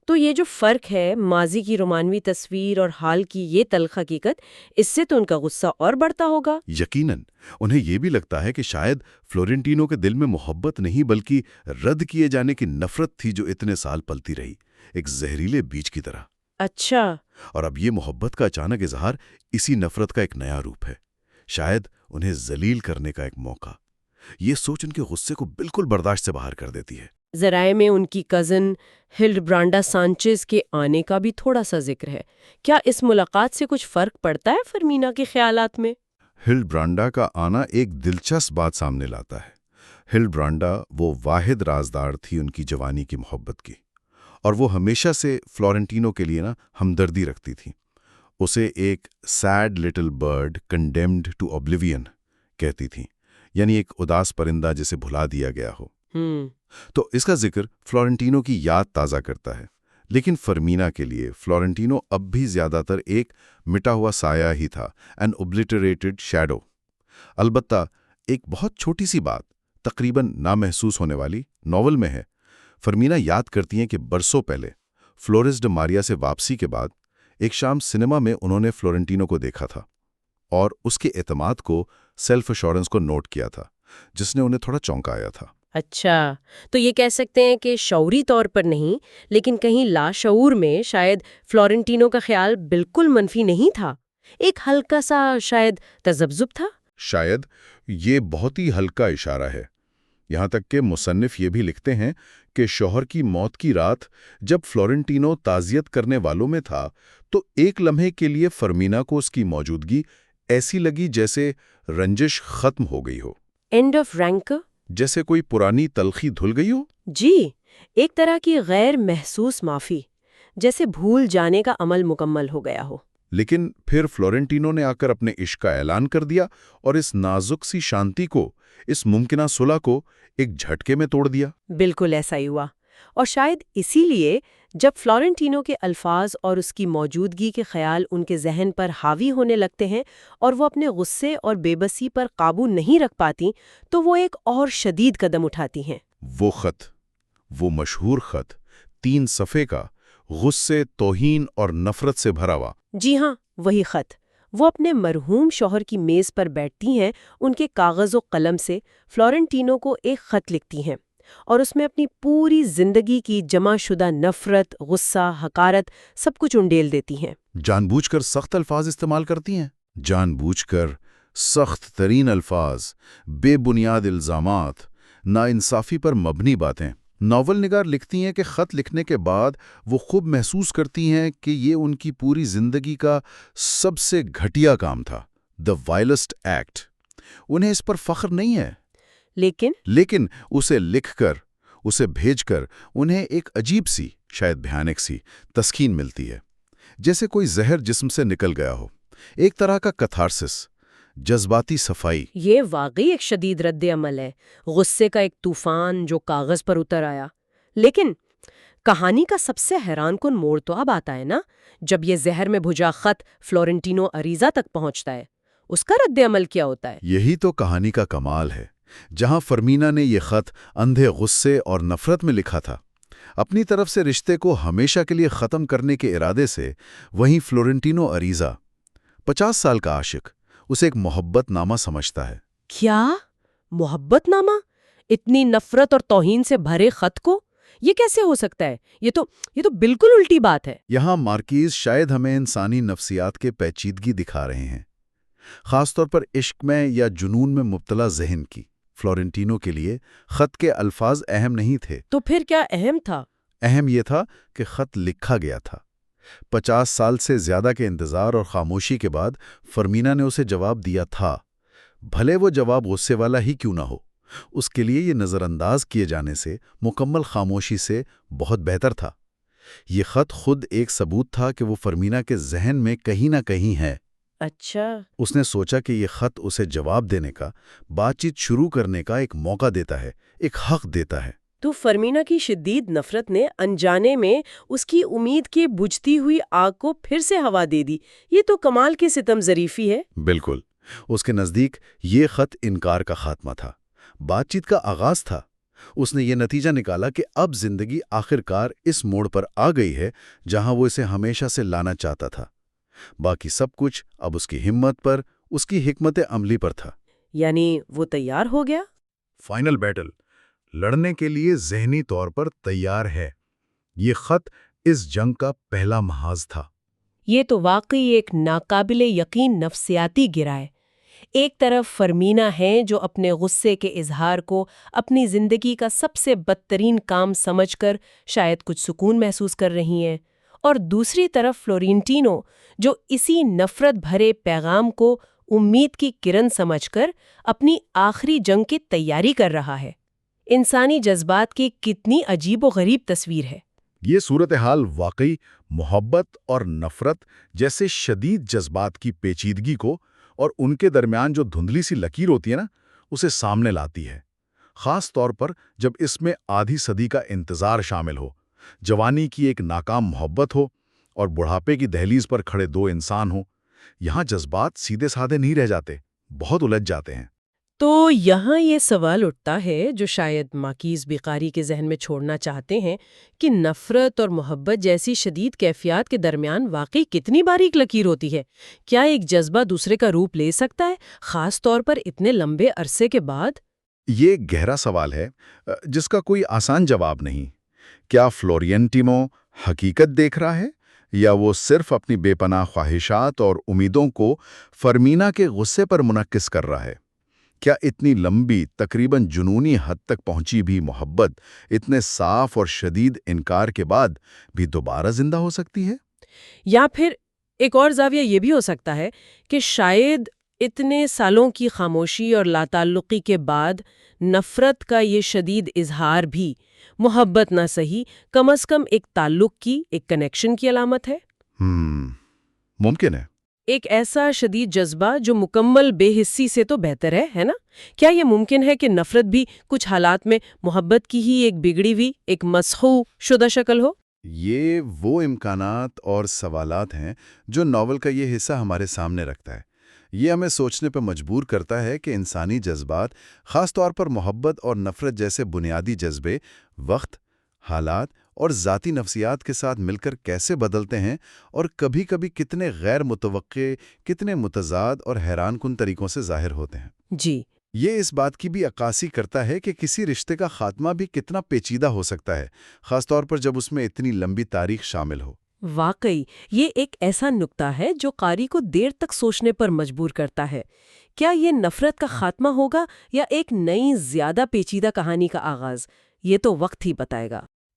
تو یہ جو فرق ہے، ماضی کی رومانوی تصویر اور حال کی یہ تلخ حقیقت، اس سے تو ان کا غصہ اور بڑھتا ہوگا۔ یقیناً، انہیں یہ بھی لگتا ہے کہ شاید فلورنٹینو کے دل میں محبت نہیں بلکہ رد کیے جانے کی نفرت تھی جو اتنے سال پلتی رہی، ایک زہریلے بیج کی طرح۔ اچھا۔ اور اب یہ محبت کا اچانک اظہار اسی نفرت کا ایک نیا روپ ہے، شاید انہیں ذلیل کرنے کا ایک موقع۔ یہ سوچ ان کے غصے کو بالکل برداشت سے باہر کر دیتی ہے۔ ذرائع میں ان کی کزن ہلڈبرانڈا سانچیز کے آنے کا بھی تھوڑا سا ذکر ہے۔ کیا اس ملاقات سے کچھ فرق پڑتا ہے فرمینا کے خیالات میں؟ ہلڈبرانڈا کا آنا ایک دلچسپ بات سامنے لاتا ہے۔ ہلڈبرانڈا وہ واحد رازدار تھی ان کی جوانی کی محبت کی، اور وہ ہمیشہ سے فلورنٹینو کے لیے ہمدردی رکھتی تھی۔ اسے ایک sad little bird condemned to oblivion کہتی تھیں، یعنی ایک اداس پرندہ جسے بھلا دیا گیا ہو۔ تو اس کا ذکر فلورنٹینو کی یاد تازہ کرتا ہے، لیکن فرمینا کے لیے فلورنٹینو اب بھی زیادہ تر ایک مٹا ہوا سایہ ہی تھا، این اوبلیٹریٹڈ شیڈو۔ البتہ ایک بہت چھوٹی سی بات، تقریباً نامحسوس ہونے والی، ناول میں ہے۔ فرمینا یاد کرتی ہیں کہ برسوں پہلے فلورس ڈے ماریا سے واپسی کے بعد ایک شام سنیما میں انہوں نے فلورنٹینو کو دیکھا تھا اور اس کے اعتماد کو، سیلف ایشورنس کو نوٹ کیا تھا، جس نے انہیں تھوڑا چونکایا تھا۔ اچھا، تو یہ کہہ سکتے ہیں کہ شعوری طور پر نہیں، لیکن کہیں لاشعور میں شاید فلورنٹینو کا خیال بالکل منفی نہیں تھا، ایک ہلکا سا شاید تذبذب تھا۔ شاید یہ بہت ہی ہلکا اشارہ ہے، یہاں تک کہ مصنف یہ بھی لکھتے ہیں کہ شوہر کی موت کی رات جب فلورنٹینو تعزیت کرنے والوں میں تھا تو ایک لمحے کے لیے فرمینا کو اس کی موجودگی ایسی لگی جیسے رنجش ختم ہو گئی ہو، اینڈ آف رینکر؟ جیسے کوئی پرانی تلخی دھل گئی ہو۔ جی، ایک طرح کی غیر محسوس معافی، جیسے بھول جانے کا عمل مکمل ہو گیا ہو۔ لیکن پھر فلورنٹینو نے آ کر اپنے عشق کا اعلان کر دیا اور اس نازک سی شانتی کو، اس ممکنہ صلح کو ایک جھٹکے میں توڑ دیا۔ بالکل ایسا ہی ہوا، اور شاید اسی لیے جب فلورنٹینو کے الفاظ اور اس کی موجودگی کے خیال ان کے ذہن پر حاوی ہونے لگتے ہیں اور وہ اپنے غصے اور بے بسی پر قابو نہیں رکھ پاتی، تو وہ ایک اور شدید قدم اٹھاتی ہیں۔ وہ خط، وہ مشہور خط، 3 صفحے کا، غصے، توہین اور نفرت سے بھرا ہوا۔ جی ہاں، وہی خط۔ وہ اپنے مرحوم شوہر کی میز پر بیٹھتی ہیں، ان کے کاغذ و قلم سے فلورنٹینو کو ایک خط لکھتی ہیں، اور اس میں اپنی پوری زندگی کی جمع شدہ نفرت، غصہ، حقارت سب کچھ انڈیل دیتی ہیں۔ جان بوجھ کر سخت الفاظ استعمال کرتی ہیں، جان بوجھ کر سخت ترین الفاظ، بے بنیاد الزامات، ناانصافی پر مبنی باتیں۔ ناول نگار لکھتی ہیں کہ خط لکھنے کے بعد وہ خوب محسوس کرتی ہیں کہ یہ ان کی پوری زندگی کا سب سے گھٹیا کام تھا، دی وائلسٹ ایکٹ۔ انہیں اس پر فخر نہیں ہے، لیکن اسے لکھ کر، اسے بھیج کر انہیں ایک عجیب سی، شاید بھیانک سی تسکین ملتی ہے، جیسے کوئی زہر جسم سے نکل گیا ہو، ایک طرح کا کتھارسس، جذباتی صفائی۔ یہ واقعی ایک شدید رد عمل ہے، غصے کا ایک طوفان جو کاغذ پر اتر آیا۔ لیکن کہانی کا سب سے حیران کن موڑ تو اب آتا ہے نا، جب یہ زہر میں بھجا خط فلورنٹینو اریزا تک پہنچتا ہے۔ اس کا رد عمل کیا ہوتا ہے؟ یہی تو کہانی کا کمال ہے۔ جہاں فرمینا نے یہ خط اندھے غصے اور نفرت میں لکھا تھا، اپنی طرف سے رشتے کو ہمیشہ کے لیے ختم کرنے کے ارادے سے، وہیں فلورنٹینو اریزا، 50 سال کا عاشق، اسے ایک محبت نامہ سمجھتا ہے۔ کیا محبت نامہ؟ اتنی نفرت اور توہین سے بھرے خط کو؟ یہ کیسے ہو سکتا ہے؟ یہ تو بالکل الٹی بات ہے۔ یہاں مارکیز شاید ہمیں انسانی نفسیات کے پیچیدگی دکھا رہے ہیں، خاص طور پر عشق میں یا جنون میں مبتلا ذہن کی۔ فلورنٹینو کے لیے خط کے الفاظ اہم نہیں تھے۔ تو پھر کیا اہم تھا؟ اہم یہ تھا کہ خط لکھا گیا تھا۔ 50 سال سے زیادہ کے انتظار اور خاموشی کے بعد فرمینا نے اسے جواب دیا تھا، بھلے وہ جواب غصے والا ہی کیوں نہ ہو۔ اس کے لیے یہ نظر انداز کیے جانے سے، مکمل خاموشی سے بہت بہتر تھا۔ یہ خط خود ایک ثبوت تھا کہ وہ فرمینا کے ذہن میں کہیں نہ کہیں ہے۔ اچھا۔ اس نے سوچا کہ یہ خط اسے جواب دینے کا، بات چیت شروع کرنے کا ایک موقع دیتا ہے، ایک حق دیتا ہے۔ تو فرمینا کی شدید نفرت نے انجانے میں اس کی امید کی بجھتی ہوئی آگ کو پھر سے ہوا دے دی۔ یہ تو کمال کی ستم ظریفی ہے۔ بالکل۔ اس کے نزدیک یہ خط انکار کا خاتمہ تھا، بات چیت کا آغاز تھا۔ اس نے یہ نتیجہ نکالا کہ اب زندگی آخرکار اس موڑ پر آ گئی ہے جہاں وہ اسے ہمیشہ سے لانا چاہتا تھا۔ باقی سب کچھ اب اس کی ہمت پر، اس کی حکمت عملی پر تھا۔ یعنی وہ تیار ہو گیا؟ فائنل بیٹل لڑنے کے لیے ذہنی طور پر تیار ہے۔ یہ خط اس جنگ کا پہلا محاذ تھا۔ یہ تو واقعی ایک ناقابل یقین نفسیاتی گرہ ہے۔ ایک طرف فرمینا ہے جو اپنے غصے کے اظہار کو اپنی زندگی کا سب سے بدترین کام سمجھ کر شاید کچھ سکون محسوس کر رہی ہیں، اور دوسری طرف فلورنٹینو جو اسی نفرت بھرے پیغام کو امید کی کرن سمجھ کر اپنی آخری جنگ کی تیاری کر رہا ہے۔ انسانی جذبات کی کتنی عجیب و غریب تصویر ہے۔ یہ صورتحال واقعی محبت اور نفرت جیسے شدید جذبات کی پیچیدگی کو اور ان کے درمیان جو دھندلی سی لکیر ہوتی ہے نا، اسے سامنے لاتی ہے۔ خاص طور پر جب اس میں آدھی صدی کا انتظار شامل ہو، جوانی کی ایک ناکام محبت ہو اور بڑھاپے کی دہلیز پر کھڑے دو انسان ہوں۔ یہاں جذبات سیدھے سادھے نہیں رہ جاتے، بہت الجھ جاتے ہیں۔ تو یہاں یہ سوال اٹھتا ہے جو شاید مارکیز بھی قاری کے ذہن میں چھوڑنا چاہتے ہیں کہ نفرت اور محبت جیسی شدید کیفیات کے درمیان واقعی کتنی باریک لکیر ہوتی ہے؟ کیا ایک جذبہ دوسرے کا روپ لے سکتا ہے، خاص طور پر اتنے لمبے عرصے کے بعد؟ یہ ایک گہرا سوال ہے جس کا کوئی آسان جواب نہیں۔ کیا فلورنٹینو حقیقت دیکھ رہا ہے، یا وہ صرف اپنی بے پناہ خواہشات اور امیدوں کو فرمینا کے غصے پر منعکس کر رہا ہے؟ کیا اتنی لمبی، تقریباً جنونی حد تک پہنچی بھی محبت اتنے صاف اور شدید انکار کے بعد بھی دوبارہ زندہ ہو سکتی ہے؟ یا پھر ایک اور زاویہ یہ بھی ہو سکتا ہے کہ شاید اتنے سالوں کی خاموشی اور لاتعلقی کے بعد نفرت کا یہ شدید اظہار بھی محبت نہ سہی کم از کم ایک تعلق کی، ایک کنیکشن کی علامت ہے۔ ممکن ہے۔ ایک ایسا شدید جذبہ جو مکمل بے حسی سے تو بہتر ہے نا؟ کیا یہ ممکن ہے کہ نفرت بھی کچھ حالات میں محبت کی ہی ایک بگڑی ہوئی، ایک مسخو شدہ شکل ہو؟ یہ وہ امکانات اور سوالات ہیں جو ناول کا یہ حصہ ہمارے سامنے رکھتا ہے۔ یہ ہمیں سوچنے پہ مجبور کرتا ہے کہ انسانی جذبات، خاص طور پر محبت اور نفرت جیسے بنیادی جذبے، وقت، حالات اور ذاتی نفسیات کے ساتھ مل کر کیسے بدلتے ہیں، اور کبھی کبھی کتنے غیر متوقع، کتنے متضاد اور حیران کن طریقوں سے ظاہر ہوتے ہیں۔ جی، یہ اس بات کی بھی عکاسی کرتا ہے کہ کسی رشتے کا خاتمہ بھی کتنا پیچیدہ ہو سکتا ہے، خاص طور پر جب اس میں اتنی لمبی تاریخ شامل ہو۔ واقعی یہ ایک ایسا نکتہ ہے جو قاری کو دیر تک سوچنے پر مجبور کرتا ہے۔ کیا یہ نفرت کا خاتمہ ہوگا یا ایک نئی زیادہ پیچیدہ کہانی کا آغاز؟ یہ تو وقت ہی بتائے گا۔